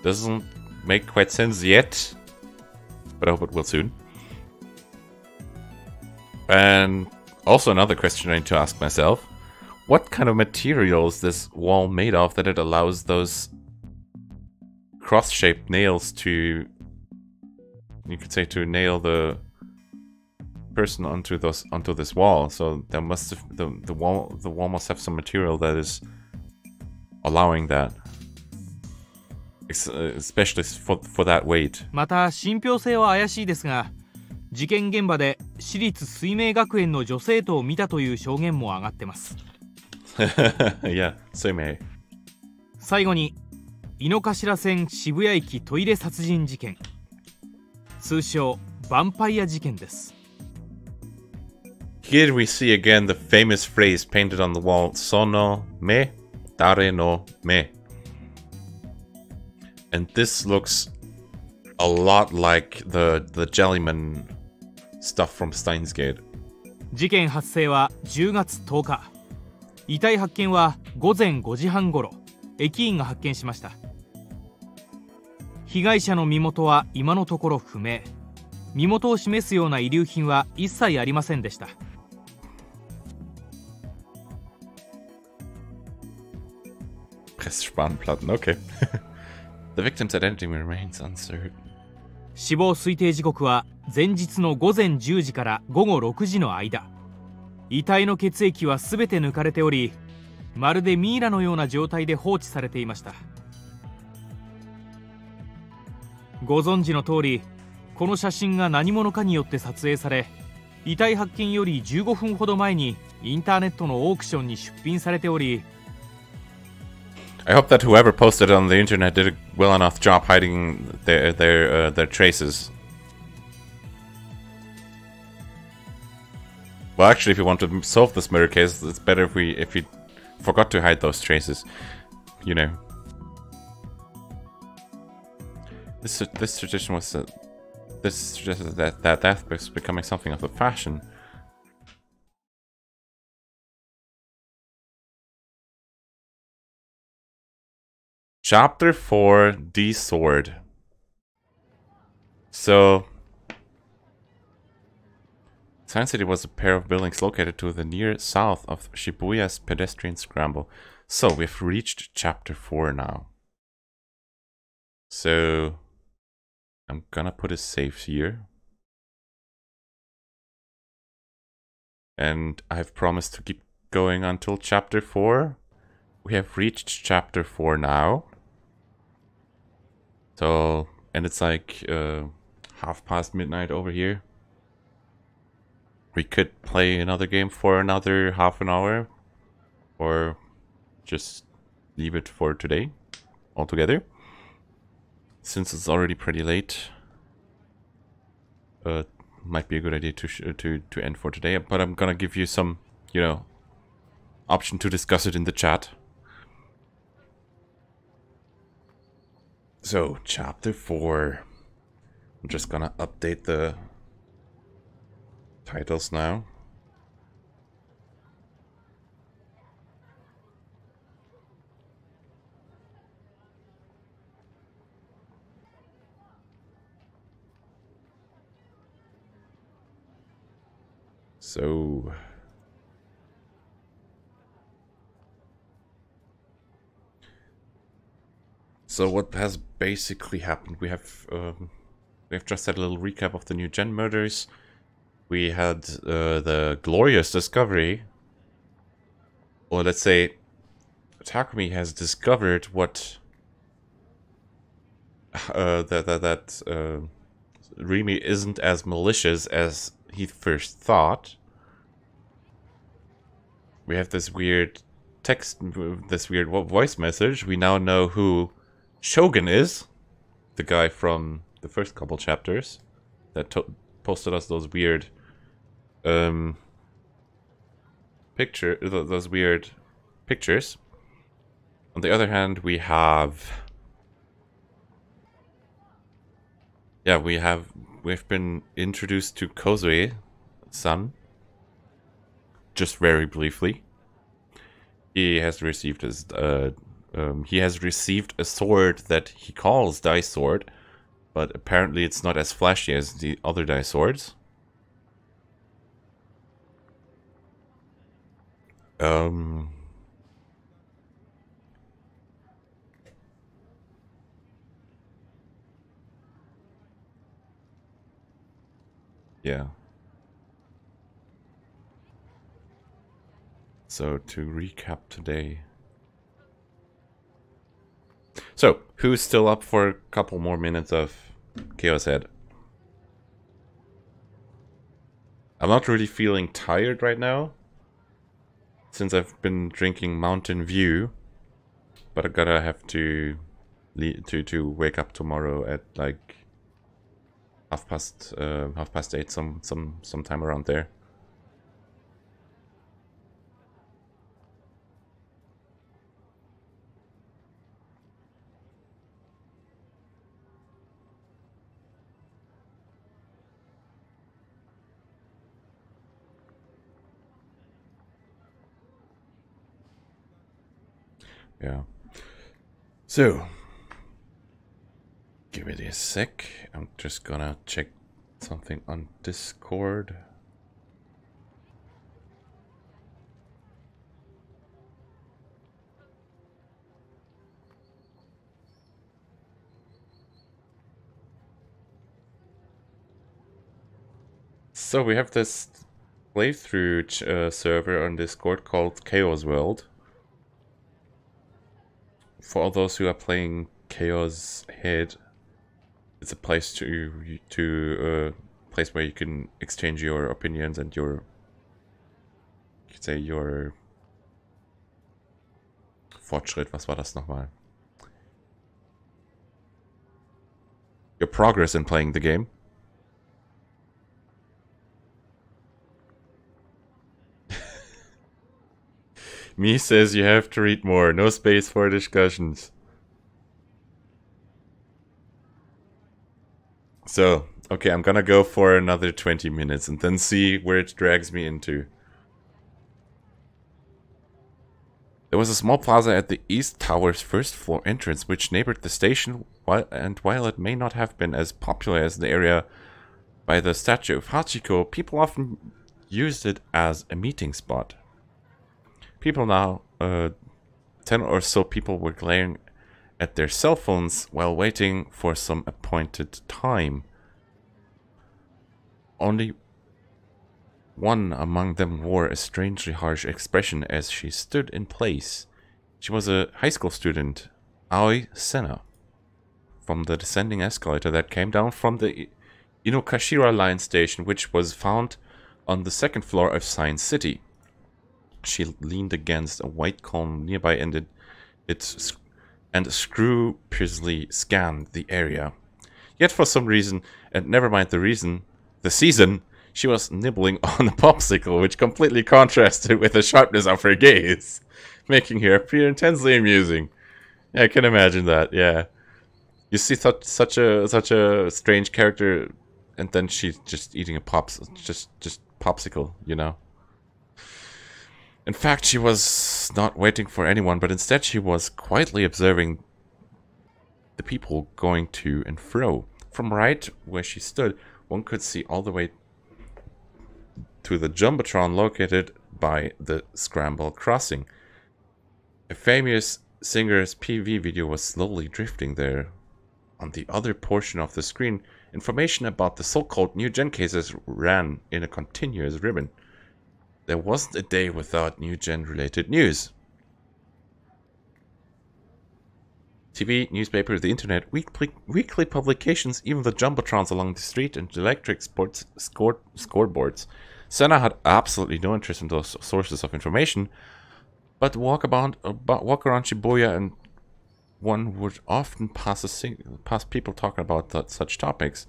doesn't make quite sense yet, but I hope it will soon. And also another question I need to ask myself: what kind of material is this wall made of that it allows those cross-shaped nails to, you could say, to nail the person onto this wall? So there must have, the wall must have some material that is allowing that, especially for that weight. また信憑性は怪しいですが、事件現場で私立水明学園の女生徒を見たという証言も上がってます。Yeah, 水明。最後に井の頭線渋谷駅トイレ殺人事件、通称ヴァンパイア事件です。Here we see again the famous phrase painted on the wall: "Sono me, dare no me." And this looks a lot like the Jellyman stuff from Steins Gate. 事件発生は10月10日。遺体発見は午前5時半ごろ、駅員が発見しました。被害者の身元は今のところ不明。身元を示すような遺留品は一切ありませんでした。Spanplatten, okay. The victim's identity remains uncertain. 死亡推定時刻は前日の午前10時から午後6時の間。遺体の血液は全て抜かれており、まるでミイラのような状態で放置されていました。ご存知の通り、この写真が何者かによって撮影され、遺体発見より15分ほど前にインターネットのオークションに出品されており、I hope that whoever posted it on the internet did a well enough job hiding their traces. Well, actually, if you want to solve this murder case, it's better if we forgot to hide those traces. You know, this tradition was this suggested that death was becoming something of a fashion. Chapter 4, The Sword. So, Science City was a pair of buildings located to the near south of Shibuya's pedestrian scramble. So, we've reached Chapter 4 now. So, I'm gonna put a save here. And I've promised to keep going until Chapter 4. We have reached Chapter 4 now. So, and it's like midnight over here. We could play another game for another half an hour, or just leave it for today altogether, since it's already pretty late. Might be a good idea to end for today, but I'm gonna give you some, you know, option to discuss it in the chat. So, Chapter 4. I'm just gonna update the titles now. So So what has basically happened? We have just had a little recap of the new gen murders. We had the glorious discovery, or let's say, Takumi has discovered what that Rimi isn't as malicious as he first thought. We have this weird text, this weird voice message. We now know who Shogun is, the guy from the first couple chapters that posted us those weird those weird pictures. On the other hand, we've been introduced to Kozue-san, just very briefly. He has received his he has received a sword that he calls Dai Sword, but apparently it's not as flashy as the other Dai Swords. Yeah. So to recap today. So, who's still up for a couple more minutes of ChäoS Head? I'm not really feeling tired right now, since I've been drinking Mountain View, but I gotta have to wake up tomorrow at like half past 8, sometime around there. Yeah. So, give it a sec. I'm just gonna check something on Discord. So we have this playthrough server on Discord called ChäoS World. For all those who are playing ChäoS Head, it's a place place where you can exchange your opinions and your, you could say, your Fortschritt. Was war das nochmal? Your progress in playing the game. Me says you have to read more. No space for discussions. So, okay, I'm gonna go for another 20 minutes and then see where it drags me into. There was a small plaza at the East Tower's first floor entrance which neighbored the station, while it may not have been as popular as the area by the statue of Hachiko, people often used it as a meeting spot. People now, 10 or so people were glaring at their cell phones while waiting for some appointed time. Only one among them wore a strangely harsh expression as she stood in place. She was a high school student, Aoi Sena, from the descending escalator that came down from the Inokashira line station, which was found on the second floor of Science City. She leaned against a white column nearby and scrupulously scanned the area. Yet for some reason, and never mind the season, she was nibbling on a popsicle, which completely contrasted with the sharpness of her gaze, making her appear intensely amusing. Yeah, I can imagine that, yeah. You see such a strange character, and then she's just eating a just popsicle, you know. In fact, she was not waiting for anyone, but instead she was quietly observing the people going to and fro. From right where she stood, one could see all the way to the Jumbotron located by the Scramble Crossing. A famous singer's PV video was slowly drifting there. On the other portion of the screen, information about the so-called new gen cases ran in a continuous ribbon. There wasn't a day without new gen related news. TV, newspaper, the internet, weekly publications, even the jumbotrons along the street and electric sports scoreboards. Senna had absolutely no interest in those sources of information, but walk around Shibuya and one would often pass people talking about such topics.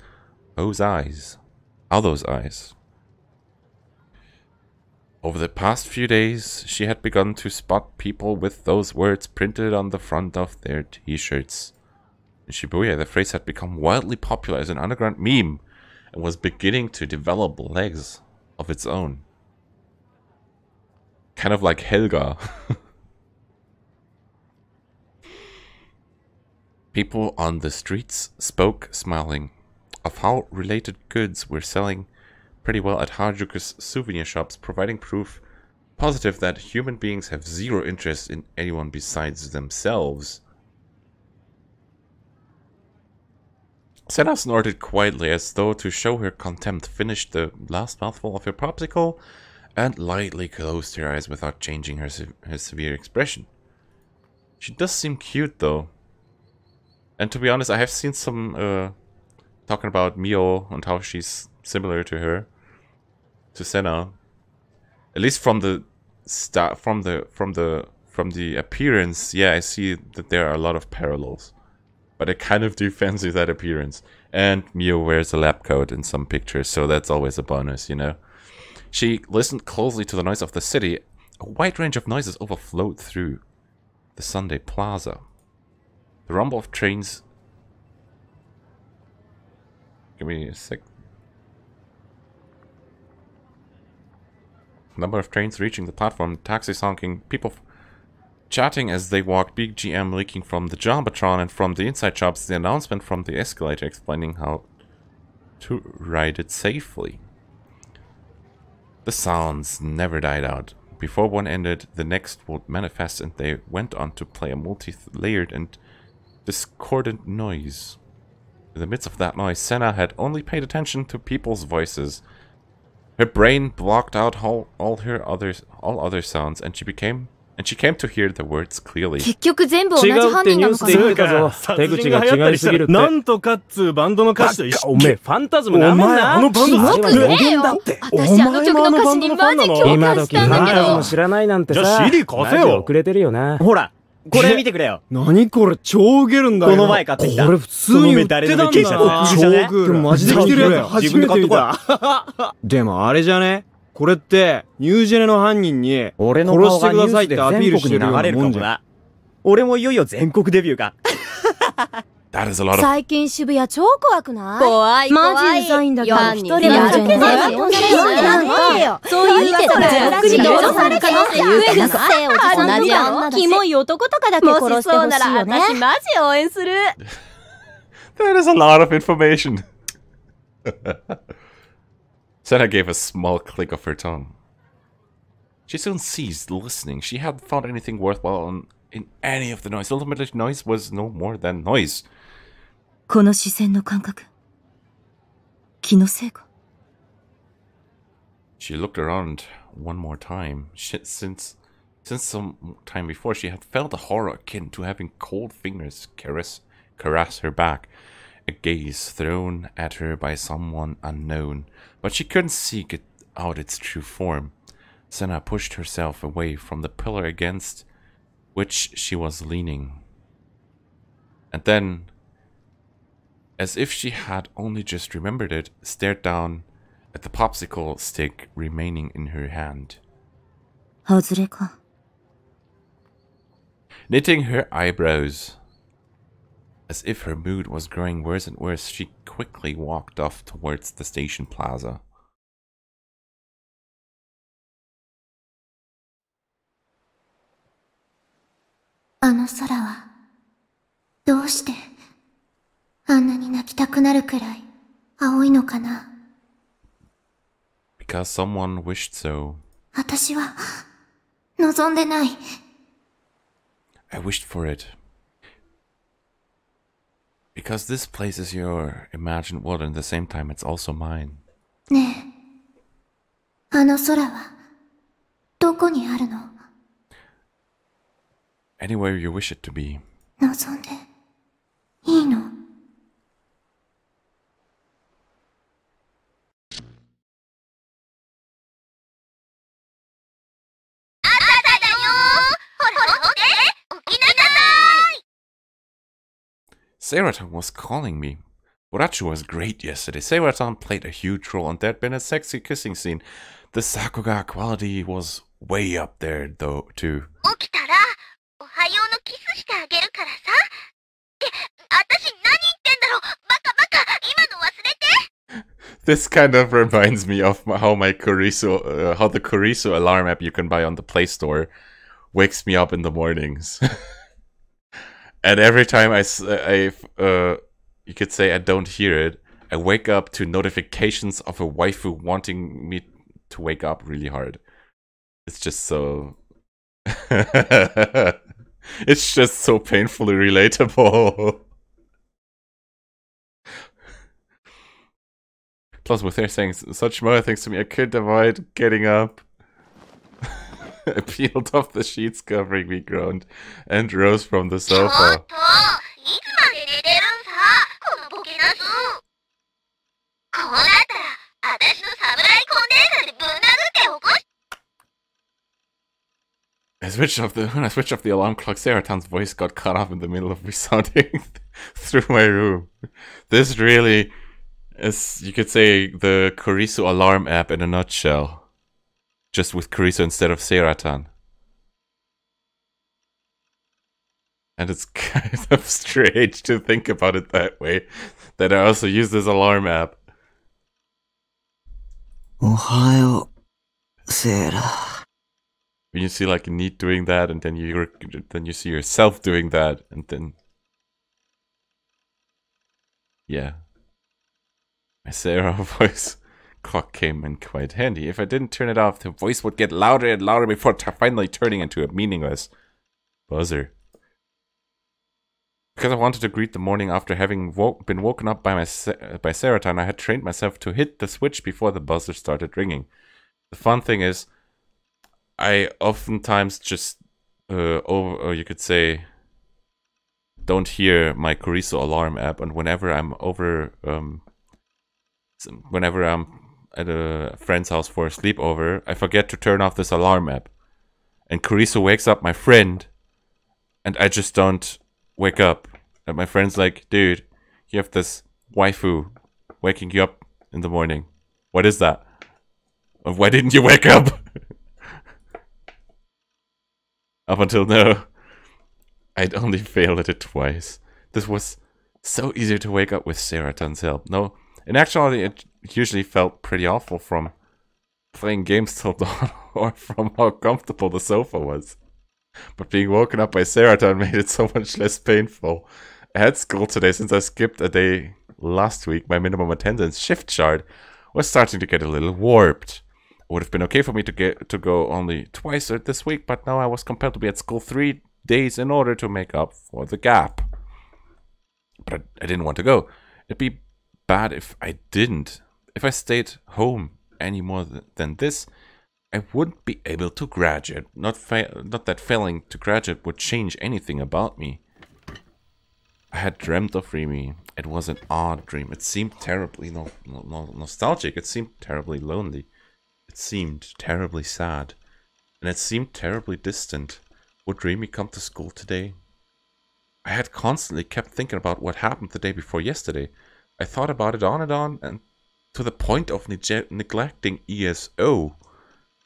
Those eyes. Are those eyes? Over the past few days, she had begun to spot people with those words printed on the front of their t-shirts. In Shibuya, the phrase had become wildly popular as an underground meme and was beginning to develop legs of its own. Kind of like Helga. People on the streets spoke, smiling, of how related goods were selling pretty well at Harajuku's souvenir shops, providing proof positive that human beings have zero interest in anyone besides themselves. Senna snorted quietly as though to show her contempt, finished the last mouthful of her popsicle, and lightly closed her eyes without changing her severe expression. She does seem cute though. And to be honest, I have seen some talking about Mio and how she's similar to her, to Senna. At least from the appearance, yeah, I see that there are a lot of parallels. But I kind of do fancy that appearance. And Mio wears a lab coat in some pictures, so that's always a bonus, you know. She listened closely to the noise of the city. A wide range of noises overflowed through the Sunday Plaza. The rumble of trains. Give me a sec. Number of trains reaching the platform, taxis honking, people chatting as they walked, BGM leaking from the Jumbotron, and from the inside shops, the announcement from the escalator explaining how to ride it safely. The sounds never died out. Before one ended, the next would manifest, and they went on to play a multi-layered and discordant noise. In the midst of that noise, Senna had only paid attention to people's voices. Her brain blocked out all other sounds, and she came to hear the words clearly. 結局全部同じ犯人なのかな。つうか、手口が違いすぎるって。なんとかっつうバンドの歌詞と一緒。おめえ、ファンタズムなめんな。お前、あのバンドの歌詞予言だって。私あの曲の歌詞にマジ共感したんだけど。知らないなんてさ。じゃあ CD 貸せよ。遅れてるよな。ほら。これ見てくれよ。何これ超ウケるんだよ。この前買ってきた。これ普通に売ってたんだな。超ウケる。マジで来てるやつ初めて見た。でもあれじゃね、これってニュージェネの犯人に殺してくださいってアピールしてるようなもんじゃん。俺もいよいよ全国デビューか。最近渋谷超怖くない？怖い怖い。マジうざいんだけど。一人で歩けないよ。そういう人が口に殺される可能性増えるさ。同じ女だし。キモい男とかだけ殺してほしいよね。もしそうなら私マジ応援する。That is a lot of information. Senna gave a small click of her tongue. She soon ceased listening. She hadn't found anything worthwhile in any of the noise. Ultimately, noise was no more than noise. この視線の感覚。気のせいか。She looked around one more time. Since some time before, she had felt a horror akin to having cold fingers caress her back. A gaze thrown at her by someone unknown, but she couldn't seek out its true form. Senna pushed herself away from the pillar against which she was leaning. And then, as if she had only just remembered it, stared down at the popsicle stick remaining in her hand. 外れか。Knitting her eyebrows, as if her mood was growing worse and worse, she quickly walked off towards the station plaza. Because someone wished so. I wished for it. Because this place is your imagined world, and at the same time it's also mine. ねえ、あの空はどこにあるの？ Anywhere you wish it to be. 望んでいいの？ Seiratan was calling me. Borachu was great yesterday. Seiratan played a huge role, and there'd been a sexy kissing scene. The Sakuga quality was way up there, though, too. This kind of reminds me of how my Kurisu, how the Kurisu alarm app you can buy on the Play Store wakes me up in the mornings. And every time you could say I don't hear it, I wake up to notifications of a waifu wanting me to wake up really hard. It's just so... it's just so painfully relatable. Plus, with her saying such more things to me, I couldn't avoid getting up. I peeled off the sheets covering me, groaned, and rose from the sofa. When I switched off the alarm clock, Seratan's voice got cut off in the middle of resounding through my room. This really is, you could say, the Kurisu alarm app in a nutshell. Just with Kurisu instead of Seratan. And it's kind of strange to think about it that way. That I also use this alarm app. Ohayo, Sera. When you see like a need doing that, and then you see yourself doing that, and then... yeah. My Sarah voice clock came in quite handy. If I didn't turn it off, the voice would get louder and louder before finally turning into a meaningless buzzer. Because I wanted to greet the morning after having been woken up by Seratan, I had trained myself to hit the switch before the buzzer started ringing. The fun thing is, I oftentimes just, or you could say, don't hear my Kurisu alarm app, and whenever I'm at a friend's house for a sleepover, I forget to turn off this alarm app. And Kurisu wakes up my friend, and I just don't wake up. And my friend's like, dude, you have this waifu waking you up in the morning. What is that? Why didn't you wake up? Up until now, I'd only failed at it twice. This was so easy to wake up with Seratan's help. No, in actuality, it usually felt pretty awful from playing games till dawn or from how comfortable the sofa was. But being woken up by Seratan made it so much less painful. I had school today since I skipped a day last week. My minimum attendance shift chart was starting to get a little warped. It would have been okay for me to go only twice this week, but now I was compelled to be at school 3 days in order to make up for the gap. But I didn't want to go. It'd be bad if I didn't. If I stayed home any more than this, I wouldn't be able to graduate. Not that failing to graduate would change anything about me. I had dreamt of Rimi. It was an odd dream. It seemed terribly nostalgic. It seemed terribly lonely. It seemed terribly sad. And it seemed terribly distant. Would Rimi come to school today? I had constantly kept thinking about what happened the day before yesterday. I thought about it on, and to the point of neglecting ESO.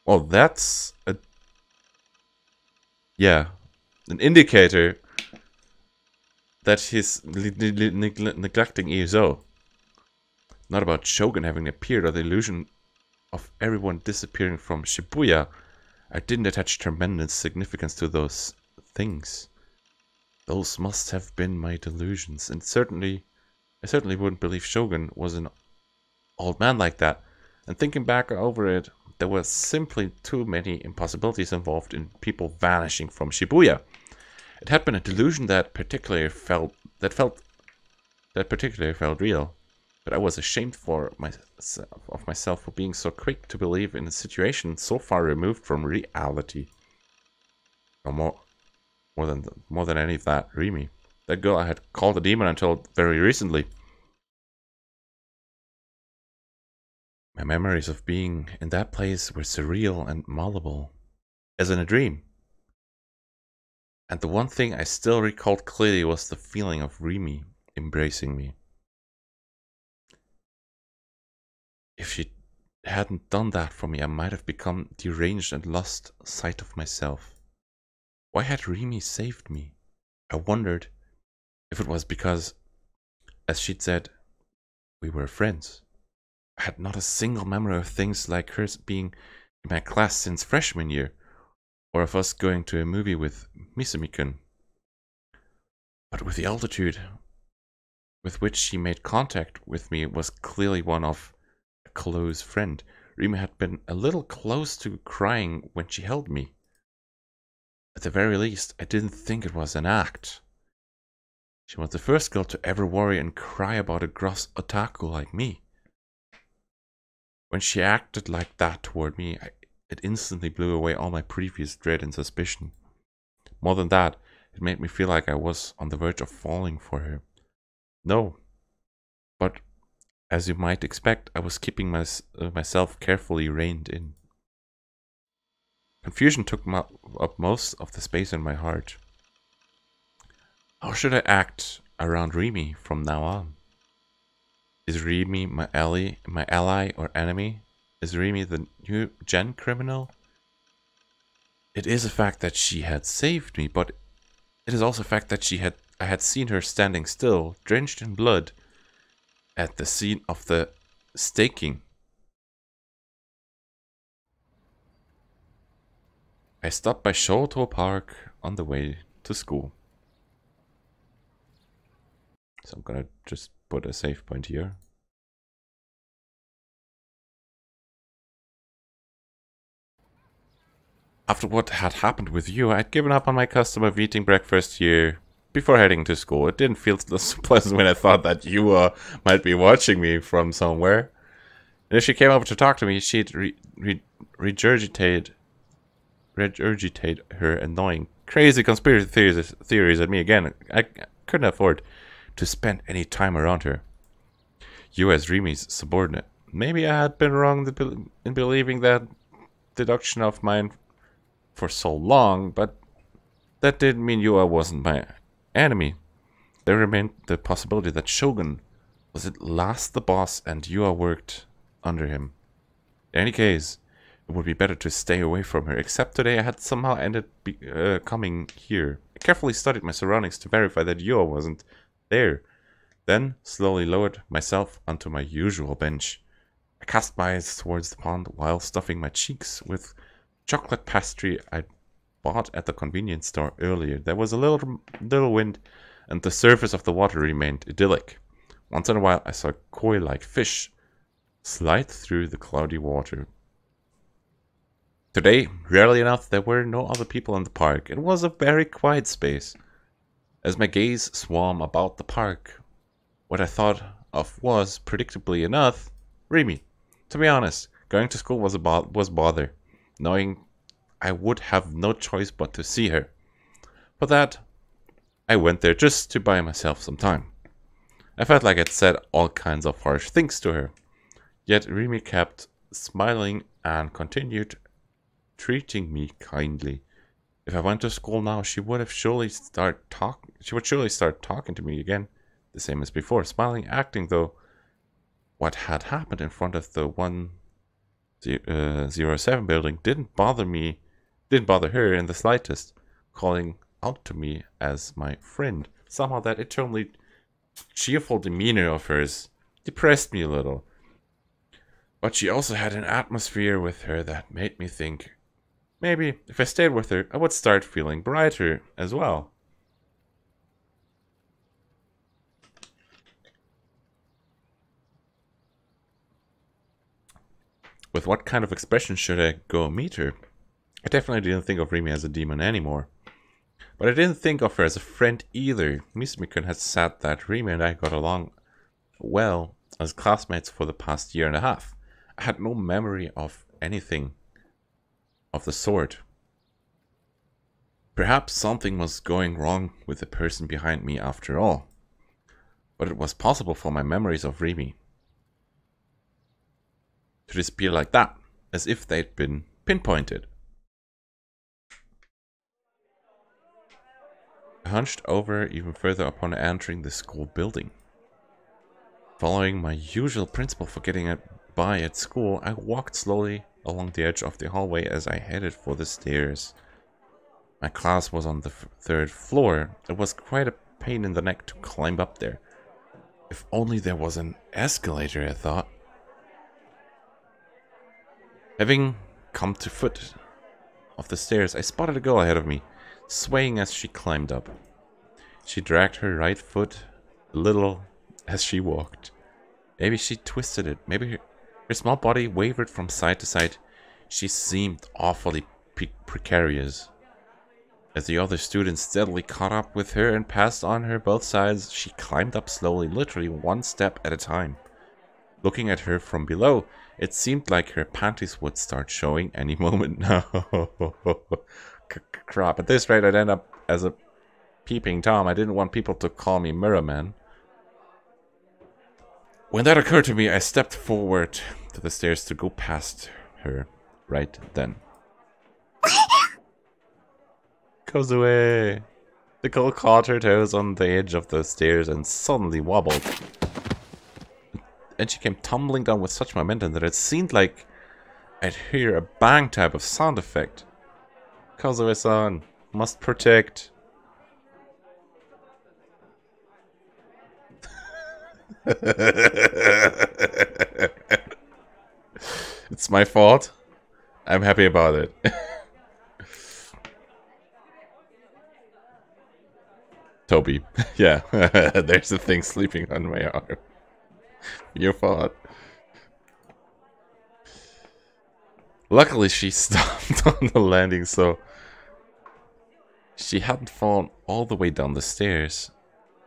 Well, that's an indicator that he's neglecting ESO. Not about Shogun having appeared or the illusion of everyone disappearing from Shibuya. I didn't attach tremendous significance to those things. Those must have been my delusions, and I certainly wouldn't believe Shogun was an old man like that. And thinking back over it, there were simply too many impossibilities involved in people vanishing from Shibuya. It had been a delusion that particularly felt real, but I was ashamed of myself for being so quick to believe in a situation so far removed from reality. No more than any of that, Remy. That girl I had called a demon until very recently. My memories of being in that place were surreal and malleable, as in a dream. And the one thing I still recalled clearly was the feeling of Remy embracing me. If she hadn't done that for me, I might have become deranged and lost sight of myself. Why had Remy saved me? I wondered if it was because, as she'd said, we were friends. I had not a single memory of things like hers being in my class since freshman year, or of us going to a movie with Misumikun. But with the altitude with which she made contact with me was clearly one of a close friend. Remy had been a little close to crying when she held me. At the very least, I didn't think it was an act. She was the first girl to ever worry and cry about a gross otaku like me. When she acted like that toward me, it instantly blew away all my previous dread and suspicion. More than that, it made me feel like I was on the verge of falling for her. No, but as you might expect, I was keeping myself carefully reined in. Confusion took up most of the space in my heart. How should I act around Remy from now on? Is Remy my ally or enemy? Is Remy the new gen criminal? It is a fact that she had saved me, but it is also a fact that I had seen her standing still, drenched in blood, at the scene of the staking. I stopped by Shoto Park on the way to school. So I'm gonna just put a save point here. After what had happened with you, I'd given up on my custom of eating breakfast here before heading to school. It didn't feel so pleasant when I thought that you might be watching me from somewhere. And if she came over to talk to me, she'd regurgitate her annoying, crazy conspiracy theories at me again. I couldn't afford to spend any time around her. You as Remy's subordinate. Maybe I had been wrong in believing that deduction of mine for so long, but that didn't mean Yua wasn't my enemy. There remained the possibility that Shogun was at last the boss and Yua worked under him. In any case, it would be better to stay away from her, except today I had somehow ended coming here. I carefully studied my surroundings to verify that Yua wasn't there, then slowly lowered myself onto my usual bench. I cast my eyes towards the pond while stuffing my cheeks with chocolate pastry I bought at the convenience store earlier. There was a little wind, and the surface of the water remained idyllic. Once in a while I saw koi-like fish slide through the cloudy water. Today, rarely enough, there were no other people in the park. It was a very quiet space. As my gaze swam about the park, what I thought of was, predictably enough, Remy. To be honest, going to school was bother, knowing I would have no choice but to see her. For that, I went there just to buy myself some time. I felt like I'd said all kinds of harsh things to her. Yet Remy kept smiling and continued treating me kindly. If I went to school now, she would surely start talking to me again, the same as before, smiling, acting though what had happened in front of the 107 building didn't bother her in the slightest, calling out to me as my friend. Somehow that eternally cheerful demeanor of hers depressed me a little. But she also had an atmosphere with her that made me think maybe if I stayed with her, I would start feeling brighter as well. With what kind of expression should I go meet her? I definitely didn't think of Remy as a demon anymore. But I didn't think of her as a friend either. Misumi-kun had said that Rimi and I got along well as classmates for the past year and a half. I had no memory of anything of the sort. Perhaps something was going wrong with the person behind me after all. But it was possible for my memories of Rimi to disappear like that, as if they'd been pinpointed. I hunched over even further upon entering the school building. Following my usual principle for getting by at school, I walked slowly along the edge of the hallway as I headed for the stairs. My class was on the third floor. It was quite a pain in the neck to climb up there. If only there was an escalator, I thought. Having come to foot of the stairs, I spotted a girl ahead of me, swaying as she climbed up. She dragged her right foot a little as she walked. Maybe she twisted it. Maybe her small body wavered from side to side. She seemed awfully precarious. As the other students steadily caught up with her and passed on her both sides, she climbed up slowly, literally one step at a time. Looking at her from below, it seemed like her panties would start showing any moment now. Crap, at this rate I'd end up as a peeping Tom. I didn't want people to call me Mirror Man. When that occurred to me, I stepped forward to the stairs to go past her right then. Kozue! The girl caught her toes on the edge of the stairs and suddenly wobbled. And she came tumbling down with such momentum that it seemed like I'd hear a bang type of sound effect. Kozue-san, must protect. It's my fault. I'm happy about it. Toby. Yeah, there's a thing sleeping on my arm. Your fault. Luckily she stopped on the landing, so she hadn't fallen all the way down the stairs.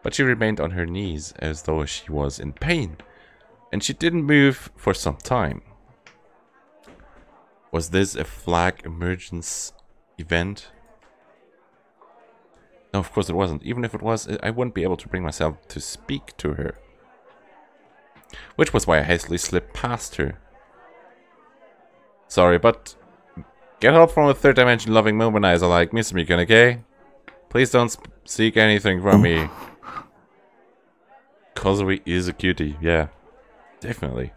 But she remained on her knees as though she was in pain, and she didn't move for some time. Was this a flag emergence event? No, of course it wasn't. Even if it was, I wouldn't be able to bring myself to speak to her. Which was why I hastily slipped past her. Sorry, but get help from a third dimension loving womanizer like Misumi-kun, okay? Please don't seek anything from me. Kozue is a cutie, yeah. Definitely.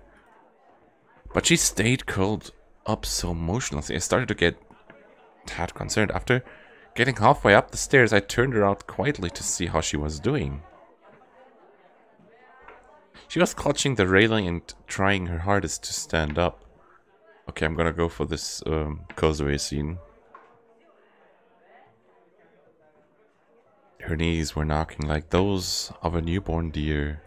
But she stayed curled up so motionlessly, I started to get a tad concerned. After getting halfway up the stairs, I turned around quietly to see how she was doing. She was clutching the railing and trying her hardest to stand up. Okay, I'm gonna go for this Kozue scene. Her knees were knocking like those of a newborn deer.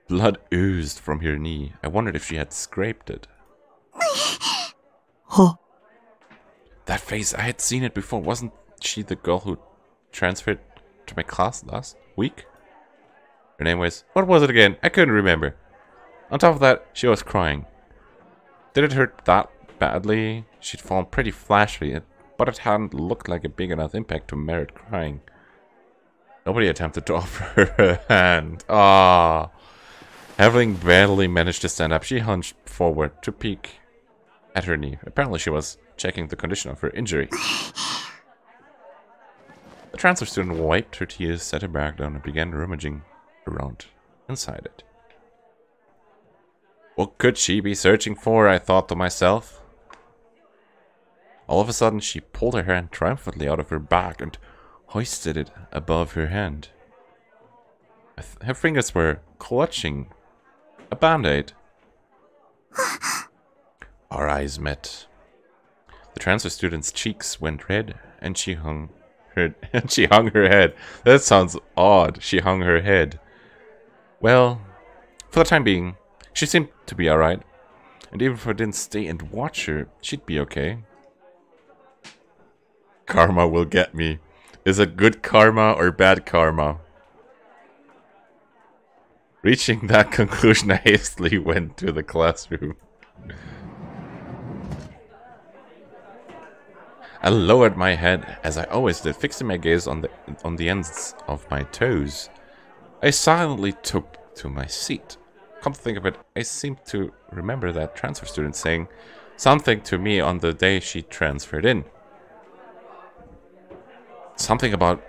Blood oozed from her knee. I wondered if she had scraped it. Huh? That face, I had seen it before. Wasn't she the girl who transferred to my class last week? Her name was... what was it again? I couldn't remember. On top of that, she was crying. Did it hurt that badly? She'd fallen pretty flashily, but it hadn't looked like a big enough impact to merit crying. Nobody attempted to offer her a hand. Ah. Having barely managed to stand up, she hunched forward to peek at her knee. Apparently she was checking the condition of her injury. The transfer student wiped her tears, set her back down, and began rummaging around inside it. What could she be searching for, I thought to myself. All of a sudden, she pulled her hand triumphantly out of her bag and hoisted it above her hand. Her fingers were clutching a band-aid. Our eyes met. The transfer student's cheeks went red, and she hung her head. That sounds odd. She hung her head. Well, for the time being, she seemed to be alright. And even if I didn't stay and watch her, she'd be okay. Karma will get me. Is it good karma or bad karma? Reaching that conclusion, I hastily went to the classroom. I lowered my head, as I always did, fixing my gaze on the ends of my toes. I silently took to my seat. Come to think of it, I seem to remember that transfer student saying something to me on the day she transferred in. Something about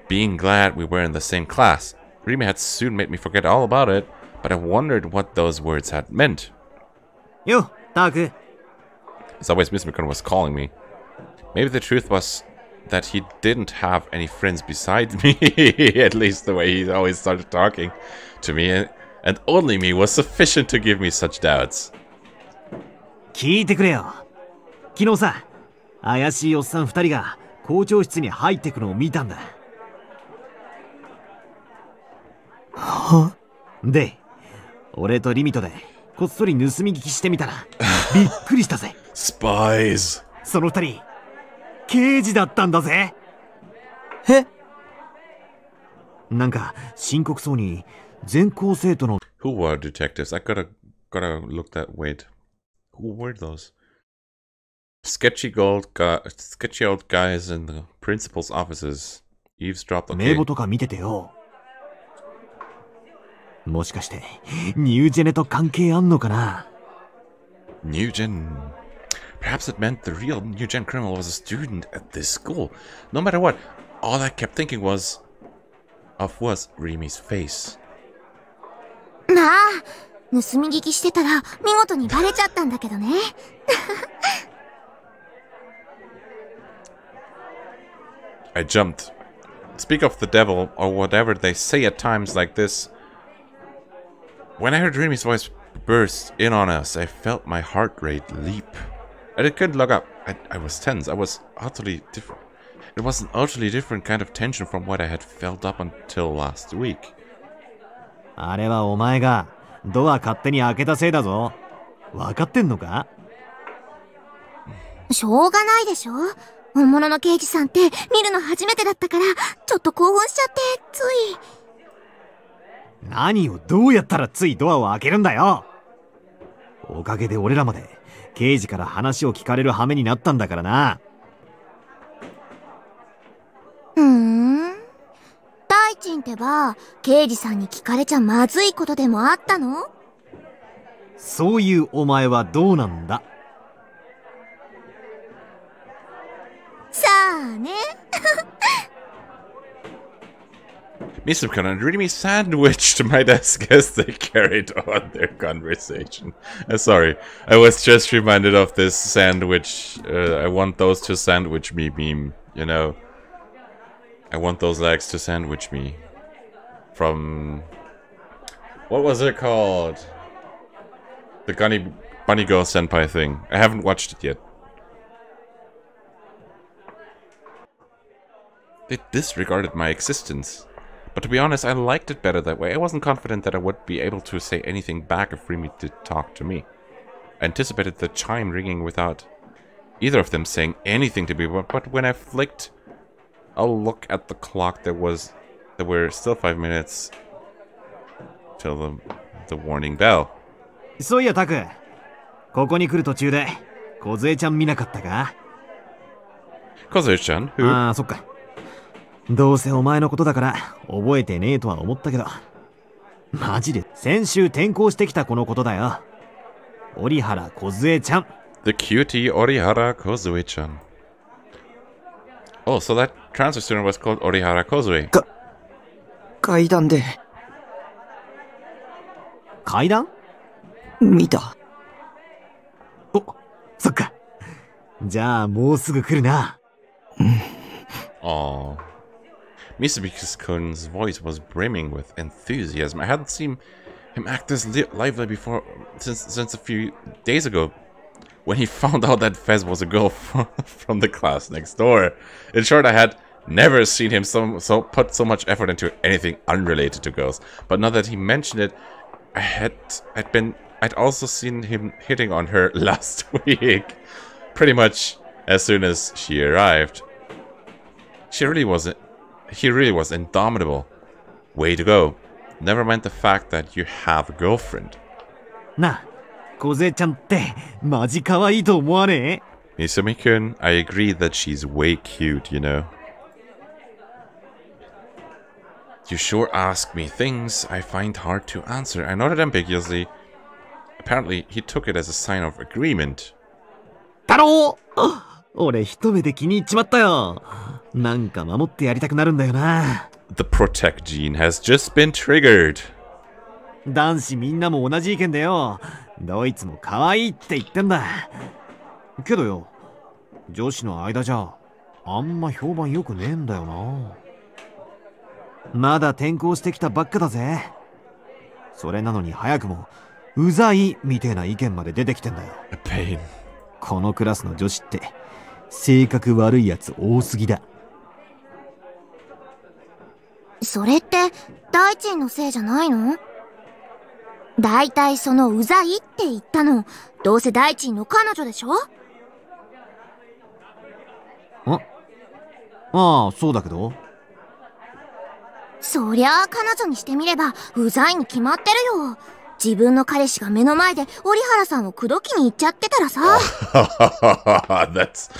being glad we were in the same class. Rimi had soon made me forget all about it, but I wondered what those words had meant. Yo, Taku. As always, Miss McCone was calling me. Maybe the truth was that he didn't have any friends besides me, at least the way he always started talking to me, and only me was sufficient to give me such doubts. 聞いてくれよ。昨日さ、怪しいおっさん2人が校長室に入ってくのを見たんだ。は？で、俺とリミトでこっそり盗み聞きしてみたら、びっくりしたぜ。Spies! その2人、刑事だったんだぜ。え？なんか深刻そうに全校生徒の Who were detectives? I gotta look that. Wait, who were those? Sketchy old guys in the principal's offices. Eavesdropped. 名簿とか見ててよ。もしかしてニュージェネと関係あんのかな？ New Gen. Perhaps it meant the real New Gen criminal was a student at this school. No matter what, all I kept thinking was Rimi's face. なあ、盗み聞きしてたら見事にバレちゃったんだけどね。I jumped. Speak of the devil, or whatever they say at times like this. When I heard Rimi's voice burst in on us, I felt my heart rate leap. I couldn't look up. I was tense. I was utterly different. It was an utterly different kind of tension from what I had felt up until last week. あれはお前がドア勝手に開けたせいだぞ。分かってんのか？しょうがないでしょ。本物の刑事さんって見るの初めてだったから、ちょっと興奮しちゃって、つい。何をどうやったらついドアを開けるんだよ。おかげで俺らまで刑事から話を聞かれる羽目になったんだからな。大臣ってば、刑事さんに聞かれちゃまずいことでもあったの？そういうお前はどうなんだ？さあね。Mr. Conan really sandwiched my desk as they carried on their conversation. Sorry, I was just reminded of this sandwich. I want those to sandwich me meme, you know. I want those legs to sandwich me. From... what was it called? The Bunny Girl Senpai thing. I haven't watched it yet. They disregarded my existence. But to be honest, I liked it better that way. I wasn't confident that I would be able to say anything back if Rimi did talk to me. I anticipated the chime ringing without either of them saying anything to me, but when I flicked a look at the clock, there were still 5 minutes till the warning bell. そういやタク、ここに来る途中で梢ちゃん見なかったか？梢ちゃん? Who? ああ、そっか。どうせお前のことだから覚えてねえとは思ったけど、マジで先週転校してきた子のことだよ。折原梢ちゃん。The cutie Orihara Kozue-chan. Oh, so that transfer student was called Orihara Kozue. 階段で階段？見た。お、そっか。じゃあもうすぐ来るな。Aww. Mitsubishi-kun's voice was brimming with enthusiasm. I hadn't seen him act this lively before since a few days ago, when he found out that Fez was a girl from the class next door. In short, I had never seen him put so much effort into anything unrelated to girls. But now that he mentioned it, I'd also seen him hitting on her last week, pretty much as soon as she arrived. He really was indomitable. Way to go. Never mind the fact that you have a girlfriend. なあ、梢ちゃんってマジ可愛いと思わねえ? Misumi-kun, I agree that she's way cute, you know. You sure ask me things I find hard to answer. I nodded ambiguously. Apparently, he took it as a sign of agreement. 太郎! 俺一目で気に入っちまったよ。なんか守ってやりたくなるんだよな。The protect gene has just been triggered. 男子みんなも同じ意見だよ。どいつも可愛いって言ってんだ。けどよ、女子の間じゃあんま評判良くねえんだよな。まだ転校してきたばっかだぜ。それなのに早くもうざいみてえな意見まで出てきてんだよ。Pain. このクラスの女子って性格悪いやつ多すぎだ。それって大臣のせいじゃないの？だいたいそのうざいって言ったのどうせ大臣の彼女でしょ？ああ、そうだけど。そりゃあ彼女にしてみればうざいに決まってるよ。自分の彼氏が目の前で折原さんを口説きに行っちゃってたらさ。that's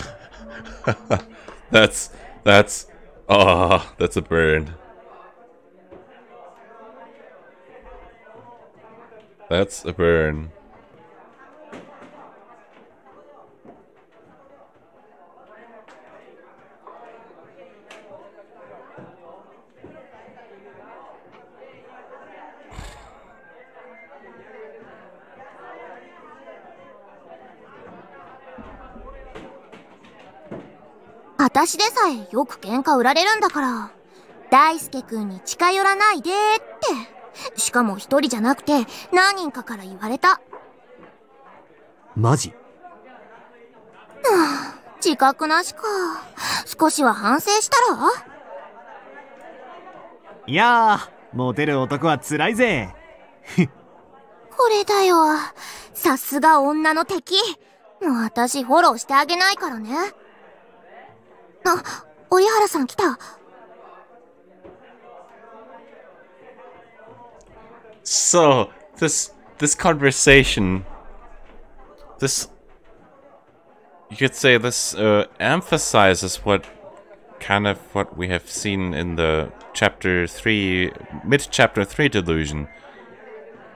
a burn. That's a burn. 私でさえよく喧嘩売られるんだから、大輔くんに近寄らないでって。しかも一人じゃなくて何人かから言われた。マジ？自覚なしか。少しは反省したら？いやー、モテる男は辛いぜ。これだよ。さすが女の敵。もう私フォローしてあげないからね。あ、折原さん来た。So, this conversation, you could say this emphasizes what we have seen in the mid-chapter 3 delusion,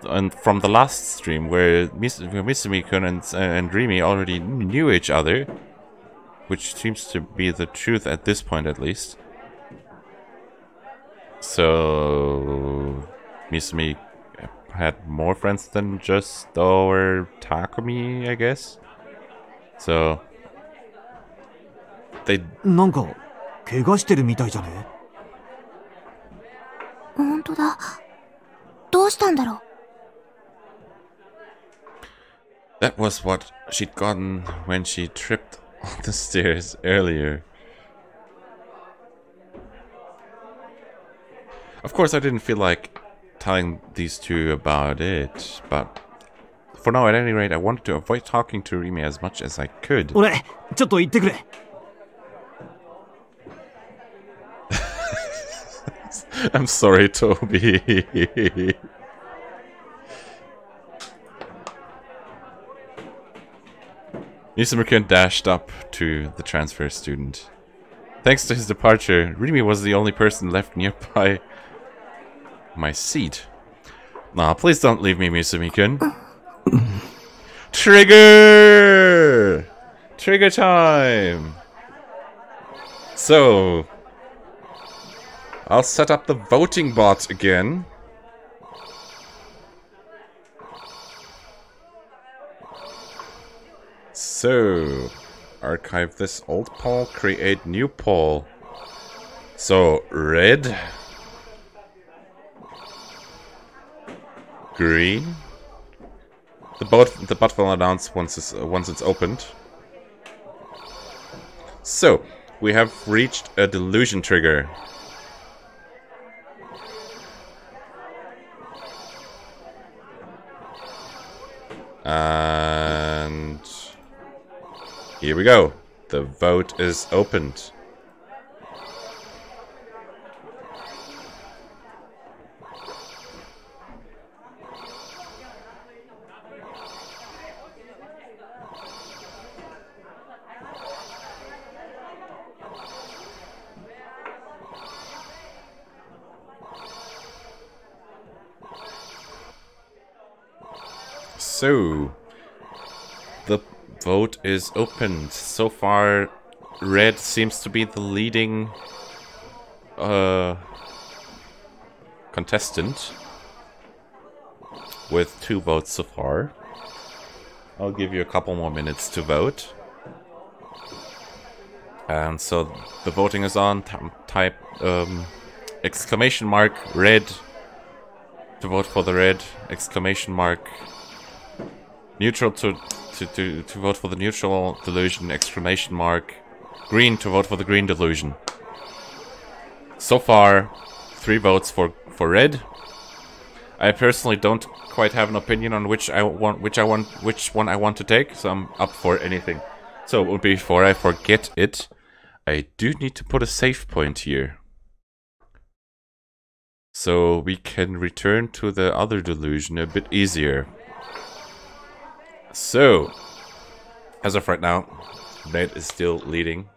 and from the last stream, where Misumi-kun and Rimi already knew each other, which seems to be the truth at this point at least. So, Misumi had more friends than just our Takumi, I guess. So they なんか怪我してるみたいじゃね？本当だ。どうしたんだろう。That was what she'd gotten when she tripped on the stairs earlier. Of course, I didn't feel like telling these two about it, but for now, at any rate, I wanted to avoid talking to Rimi as much as I could. 俺、ちょっと言ってくれ。I'm sorry, Toby. Misumi-kun dashed up to the transfer student. Thanks to his departure, Rimi was the only person left nearby my seat. Nah, please don't leave me, Misumi-kun. Trigger! Trigger time! So, I'll set up the voting bot again. So, archive this old poll, create new poll. So, red, green. The bot will announce once it's opened. So, we have reached a delusion trigger. And here we go. The vote is opened. So, the vote is opened. So far, red seems to be the leading contestant with 2 votes so far. I'll give you a couple more minutes to vote. And so the voting is on. Type exclamation mark red to vote for the red, exclamation mark neutral to vote for the neutral delusion, exclamation mark green to vote for the green delusion. So far, 3 votes for red. I personally don't quite have an opinion on which one I want to take, so I'm up for anything. So before I forget it, I do need to put a save point here, so we can return to the other delusion a bit easier. So, as of right now, red is still leading.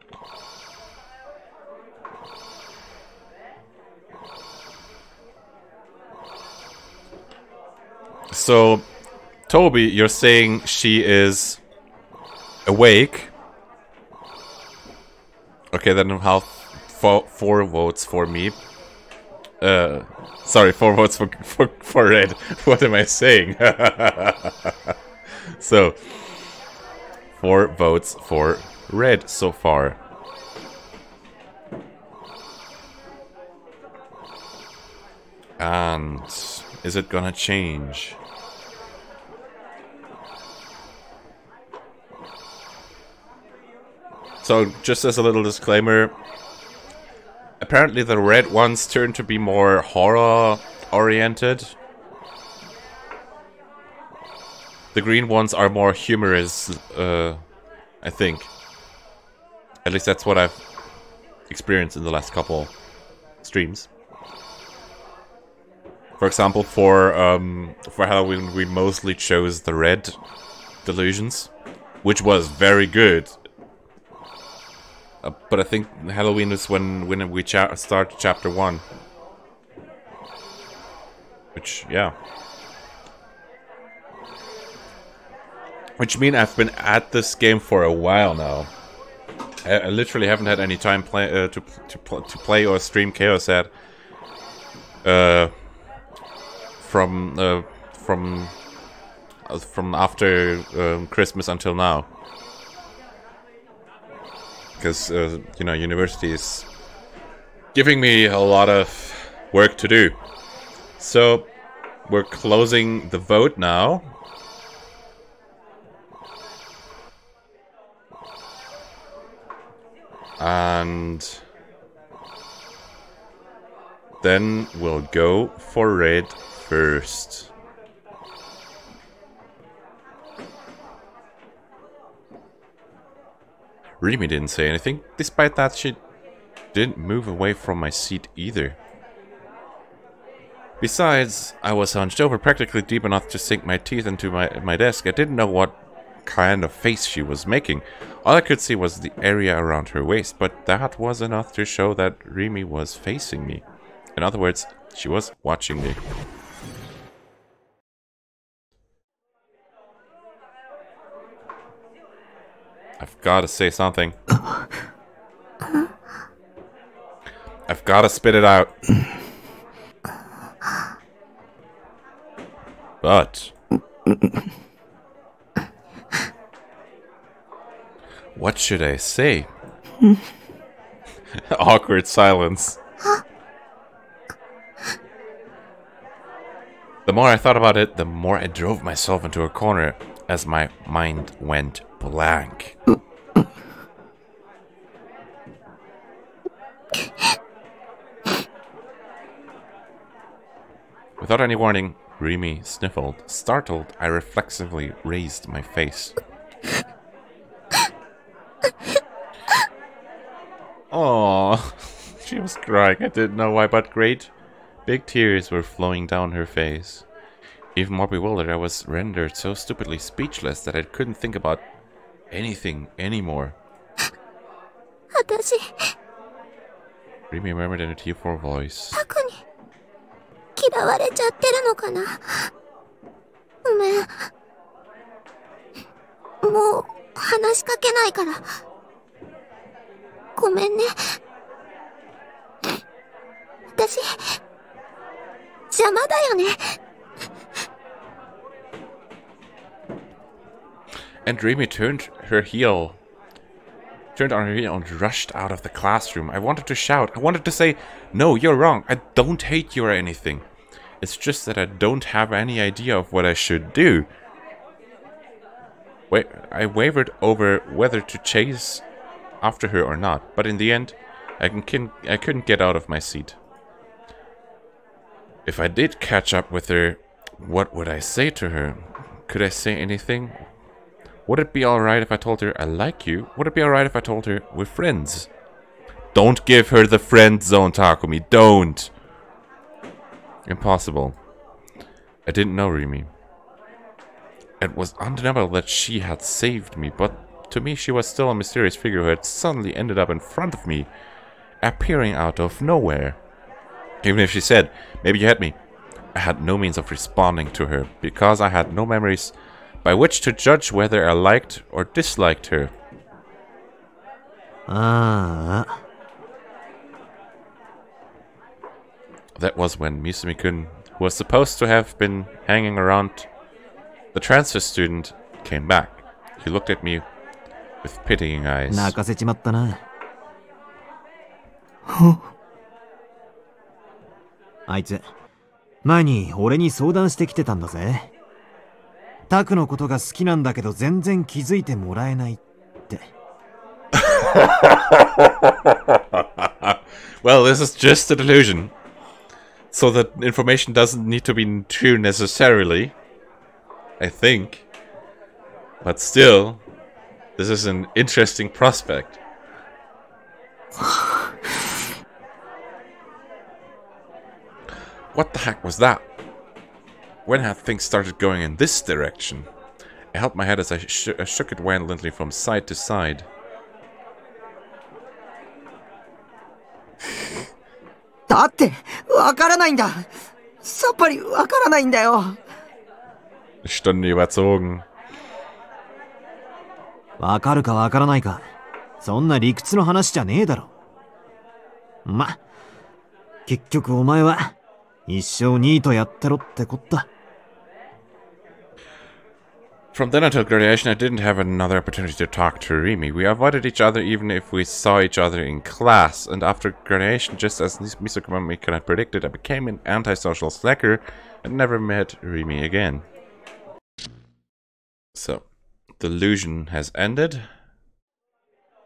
So, Toby, you're saying she is awake. Okay, then I'll have 4 votes for me. Sorry, 4 votes for red. What am I saying? So, 4 votes for red so far. And is it gonna change? So, just as a little disclaimer, apparently the red ones turn to be more horror-oriented. The green ones are more humorous, I think. At least that's what I've experienced in the last couple streams. For example, for Halloween, we mostly chose the red delusions, which was very good. But I think Halloween is when we start chapter 1. Which, yeah. Which means I've been at this game for a while now. I literally haven't had any time to play or stream ChäoS at from after Christmas until now. Because, you know, university is giving me a lot of work to do. So, we're closing the vote now. And then we'll go for red first. Remy didn't say anything. Despite that, she didn't move away from my seat either. Besides, I was hunched over practically deep enough to sink my teeth into my desk. I didn't know what kind of face she was making. All I could see was the area around her waist, but that was enough to show that Remy was facing me. In other words, she was watching me. I've got to say something. I've got to spit it out. But what should I say? Awkward silence. The more I thought about it, the more I drove myself into a corner as my mind went blank. Without any warning, Remy sniffled. Startled, I reflexively raised my face. Aww, she was crying. I didn't know why, but great big tears were flowing down her face. Even more bewildered, I was rendered so stupidly speechless that I couldn't think about anything anymore. Remy murmured in a tearful voice. 話しかけないから。ごめんね。私、邪魔だよね。And Remy turned on her heel and rushed out of the classroom. I wanted to shout. I wanted to say, "No, you're wrong. I don't hate you or anything. It's just that I don't have any idea of what I should do." I wavered over whether to chase after her or not, but in the end, I couldn't get out of my seat. If I did catch up with her, what would I say to her? Could I say anything? Would it be alright if I told her I like you? Would it be alright if I told her we're friends? Don't give her the friend zone, Takumi. Don't! Impossible. I didn't know Remy. It was undeniable that she had saved me, but to me she was still a mysterious figure who had suddenly ended up in front of me, appearing out of nowhere. Even if she said, "Maybe you had me," I had no means of responding to her, because I had no memories by which to judge whether I liked or disliked her. That was when Misumi-kun, who was supposed to have been hanging around the transfer student, came back. He looked at me with pitying eyes. 泣かせちまったな。あいつ、前に俺に相談してきてたんだぜ。タクのことが好きなんだけど全然気づいてもらえないって。Well, this is just a delusion. So that information doesn't need to be true necessarily. I think. But still, this is an interesting prospect. What the heck was that? When had things started going in this direction? I held my head as I shook it violently from side to side. だって、わからないんだ。さっぱりわからないんだよ。Stunde überzogen. わかるかわからないか。そんな理屈の話じゃねえだろ。ま、結局お前は一生ニートやってろってこった。From then until graduation, I didn't have another opportunity to talk to Remy. We avoided each other even if we saw each other in class, and after graduation, just as Misumi had predicted, I became an antisocial slacker and never met Remy again. So, the illusion has ended.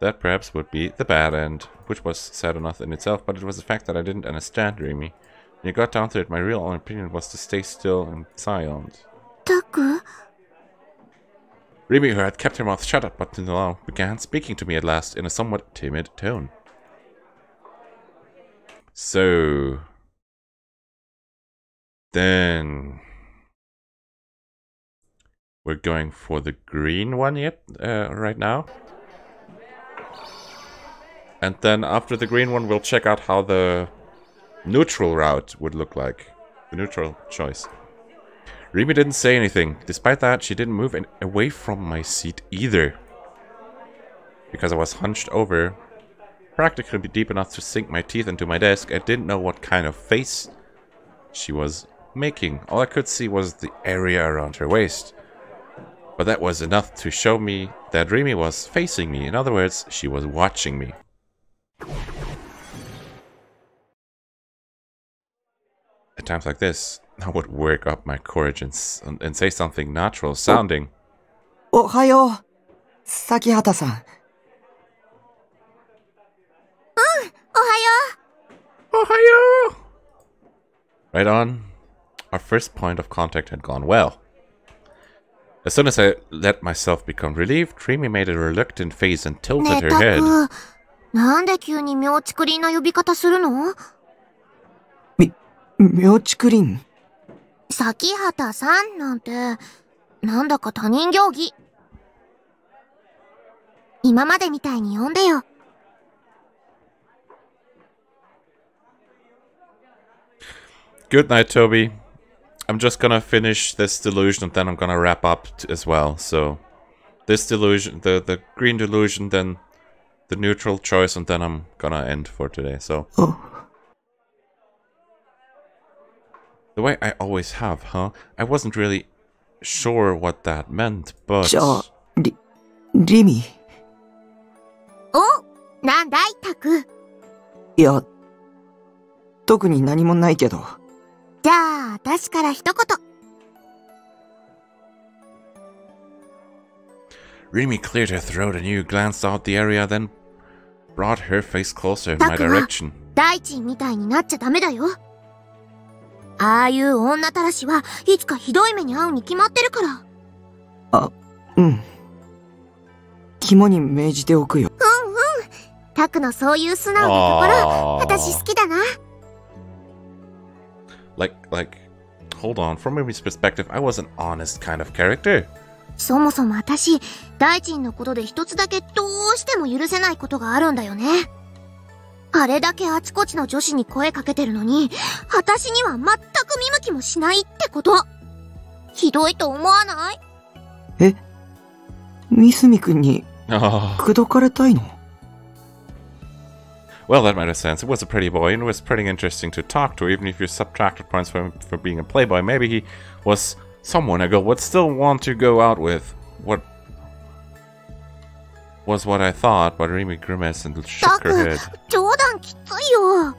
That perhaps would be the bad end, which was sad enough in itself, but it was the fact that I didn't understand Remy. When you got down to it, my real opinion was to stay still and silent. Taku? Remy, who had kept her mouth shut up but now, began speaking to me at last in a somewhat timid tone. So... then... we're going for the green one right now. And then after the green one, we'll check out how the neutral route would look like. The neutral choice. Remy didn't say anything. Despite that, she didn't move away from my seat either. Because I was hunched over, practically deep enough to sink my teeth into my desk, I didn't know what kind of face she was making. All I could see was the area around her waist. But that was enough to show me that Remy was facing me. In other words, she was watching me. At times like this, I would work up my courage and say something natural sounding. おはよう、崎畑さん。おはよう! Right on. Our first point of contact had gone well. As soon as I let myself become relieved, Remy made a reluctant face and tilted her head. なんで急に妙竹林の呼び方するの？妙竹林？崎畑さんなんて、なんだか他人行儀。今までみたいに呼んでよ。Good night, Toby. I'm just gonna finish this delusion and then I'm gonna wrap up as well, so this delusion, the green delusion, then the neutral choice, and then I'm gonna end for today. So the way I always have, huh? I wasn't really sure what that meant, but じゃあ、リミ。お、なんだいタク。いや、特に何もないけど。じゃあ、私から一言。Rimi cleared her throat and you glanced out the area, then brought her face closer in my direction. 大臣みたいになっちゃダメだよ。ああいう女たらしはいつかひどい目に遭うに決まってるから。あ、うん。肝に銘じておくよ。うんうん。タクのそういう素直なところ、私好きだな。Like, hold on. From Rimi's perspective, I was an honest kind of character. そもそも私、大臣のことで一つだけどうしても許せないことがあるんだよね。あれだけあちこちの女子に声かけてるのに、私には全く見向きもしないってこと。ひどいと思わない？え？ミスミ君に口説かれたいの？Well, that made sense. It was a pretty boy and it was pretty interesting to talk to, even if you subtracted points for being a playboy. Maybe he was someone a girl would still want to go out with. What was what I thought, but Rimi grimaced and shook her head. 冗談きついよ。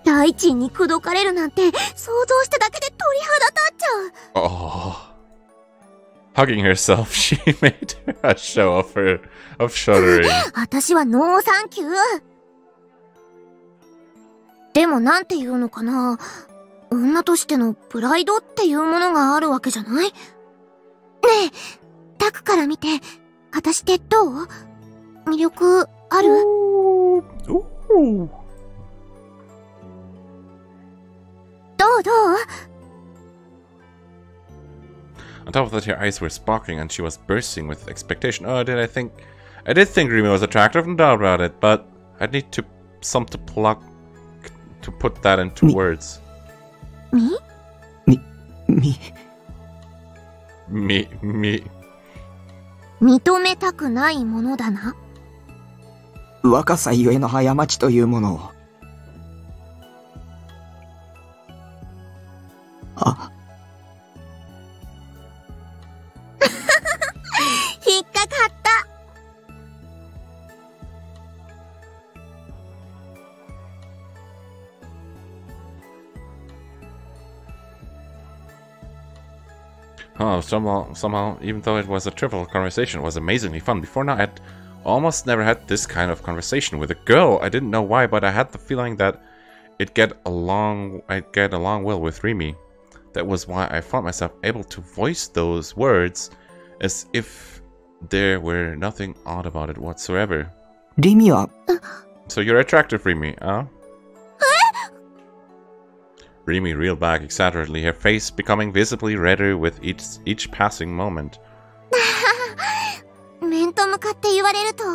大臣に口説かれるなんて想像しただけで鳥肌立っちゃう。Oh. Hugging herself, she made a show of shuddering. 私はノーサンキュー。でもなんていうのかな。女としてのプライドっていうものがあるわけじゃない？ねえ、タクから見て、私ってどう？魅力ある？どう？ On top of that, her eyes were sparkling and she was bursting with expectation. Oh, I did think Rimi was attractive, no doubt about it, but I need to put that into words. Me? Me. 認めたくないものだな。若さゆえの過ちというものを。あ。引っかかった。Oh, somehow, even though it was a trivial conversation, it was amazingly fun. Before now, I'd almost never had this kind of conversation with a girl. I didn't know why, but I had the feeling that I'd get along well with Rimi. That was why I found myself able to voice those words as if there were nothing odd about it whatsoever. Rimi wa... So you're attractive, Rimi, huh? Rimi reeled back exaggeratedly, her face becoming visibly redder with each passing moment. 面と向かって言われると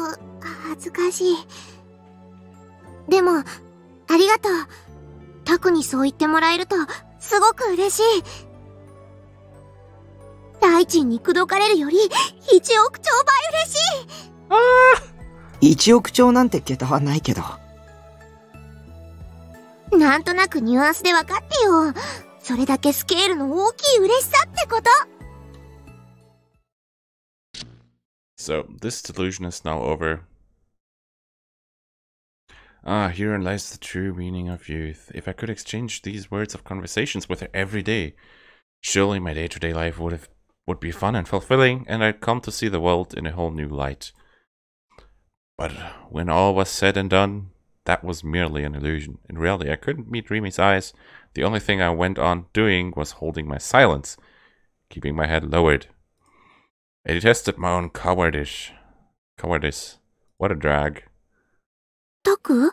恥ずかしい。でも、ありがとう。タクにそう言ってもらえるとすごく嬉しい。大臣に口説かれるより1億兆倍嬉しい。1億兆なんて桁はないけど。なんとなくニュアンスで分かってよ。それだけスケールの大きい嬉しさってこと。So, this delusion is now over. Ah, herein lies the true meaning of youth. If I could exchange these words of conversations with her every day, surely my day-to-day life would be fun and fulfilling, and I'd come to see the world in a whole new light. But when all was said and done, that was merely an illusion. In reality, I couldn't meet Rimi's eyes. The only thing I went on doing was holding my silence, keeping my head lowered. I detested my own cowardice. What a drag. Taku?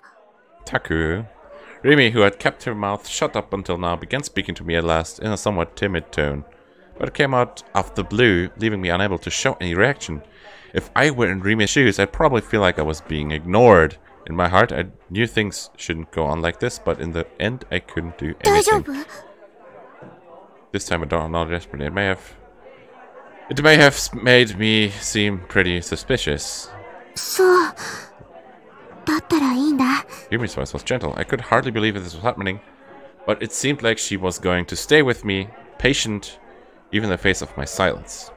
Rimi, who had kept her mouth shut up until now, began speaking to me at last in a somewhat timid tone. But it came out of the blue, leaving me unable to show any reaction. If I were in Rimi's shoes, I'd probably feel like I was being ignored. In my heart, I knew things shouldn't go on like this, but in the end, I couldn't do anything. This time I don't know desperately. I may have It may have made me seem pretty suspicious. そう。だったらいいんだ。 Yumi's voice was gentle. I could hardly believe this was happening, but it seemed like she was going to stay with me, patient, even in the face of my silence.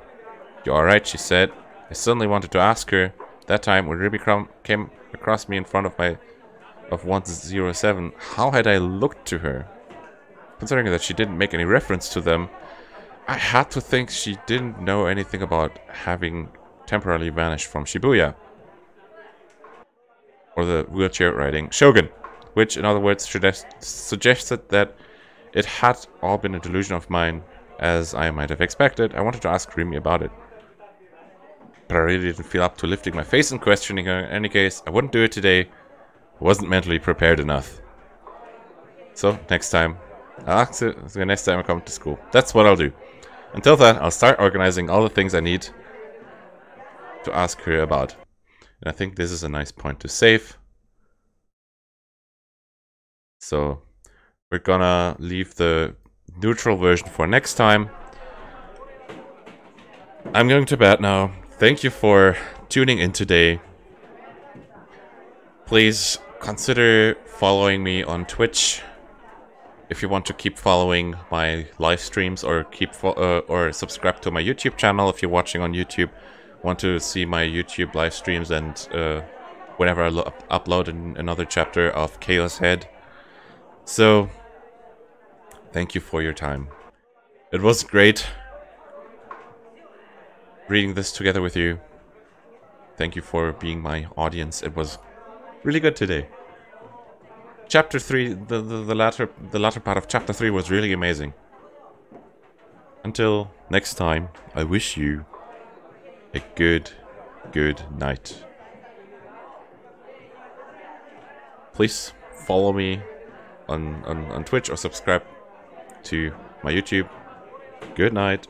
You're alright, she said. I suddenly wanted to ask her. That time, when Ruby came across me in front of 107, how had I looked to her? Considering that she didn't make any reference to them, I had to think she didn't know anything about having temporarily vanished from Shibuya. Or the wheelchair riding Shogun, which in other words suggested that it had all been a delusion of mine, as I might have expected. I wanted to ask Remy about it, but I really didn't feel up to lifting my face and questioning her. In any case, I wouldn't do it today. I wasn't mentally prepared enough. So next time, I'll ask her the next time I come to school. That's what I'll do. Until then, I'll start organizing all the things I need to ask her about. And I think this is a nice point to save. So we're gonna leave the neutral version for next time. I'm going to bed now. Thank you for tuning in today. Please consider following me on Twitch if you want to keep following my live streams, or or subscribe to my YouTube channel if you're watching on YouTube. Want to see my YouTube live streams and whenever I upload another chapter of ChäoS Head. So, thank you for your time. It was great reading this together with you. Thank you for being my audience. It was really good today. Chapter 3, the latter part of Chapter 3 was really amazing. Until next time, I wish you a good night. Please follow me on Twitch or subscribe to my YouTube. Good night.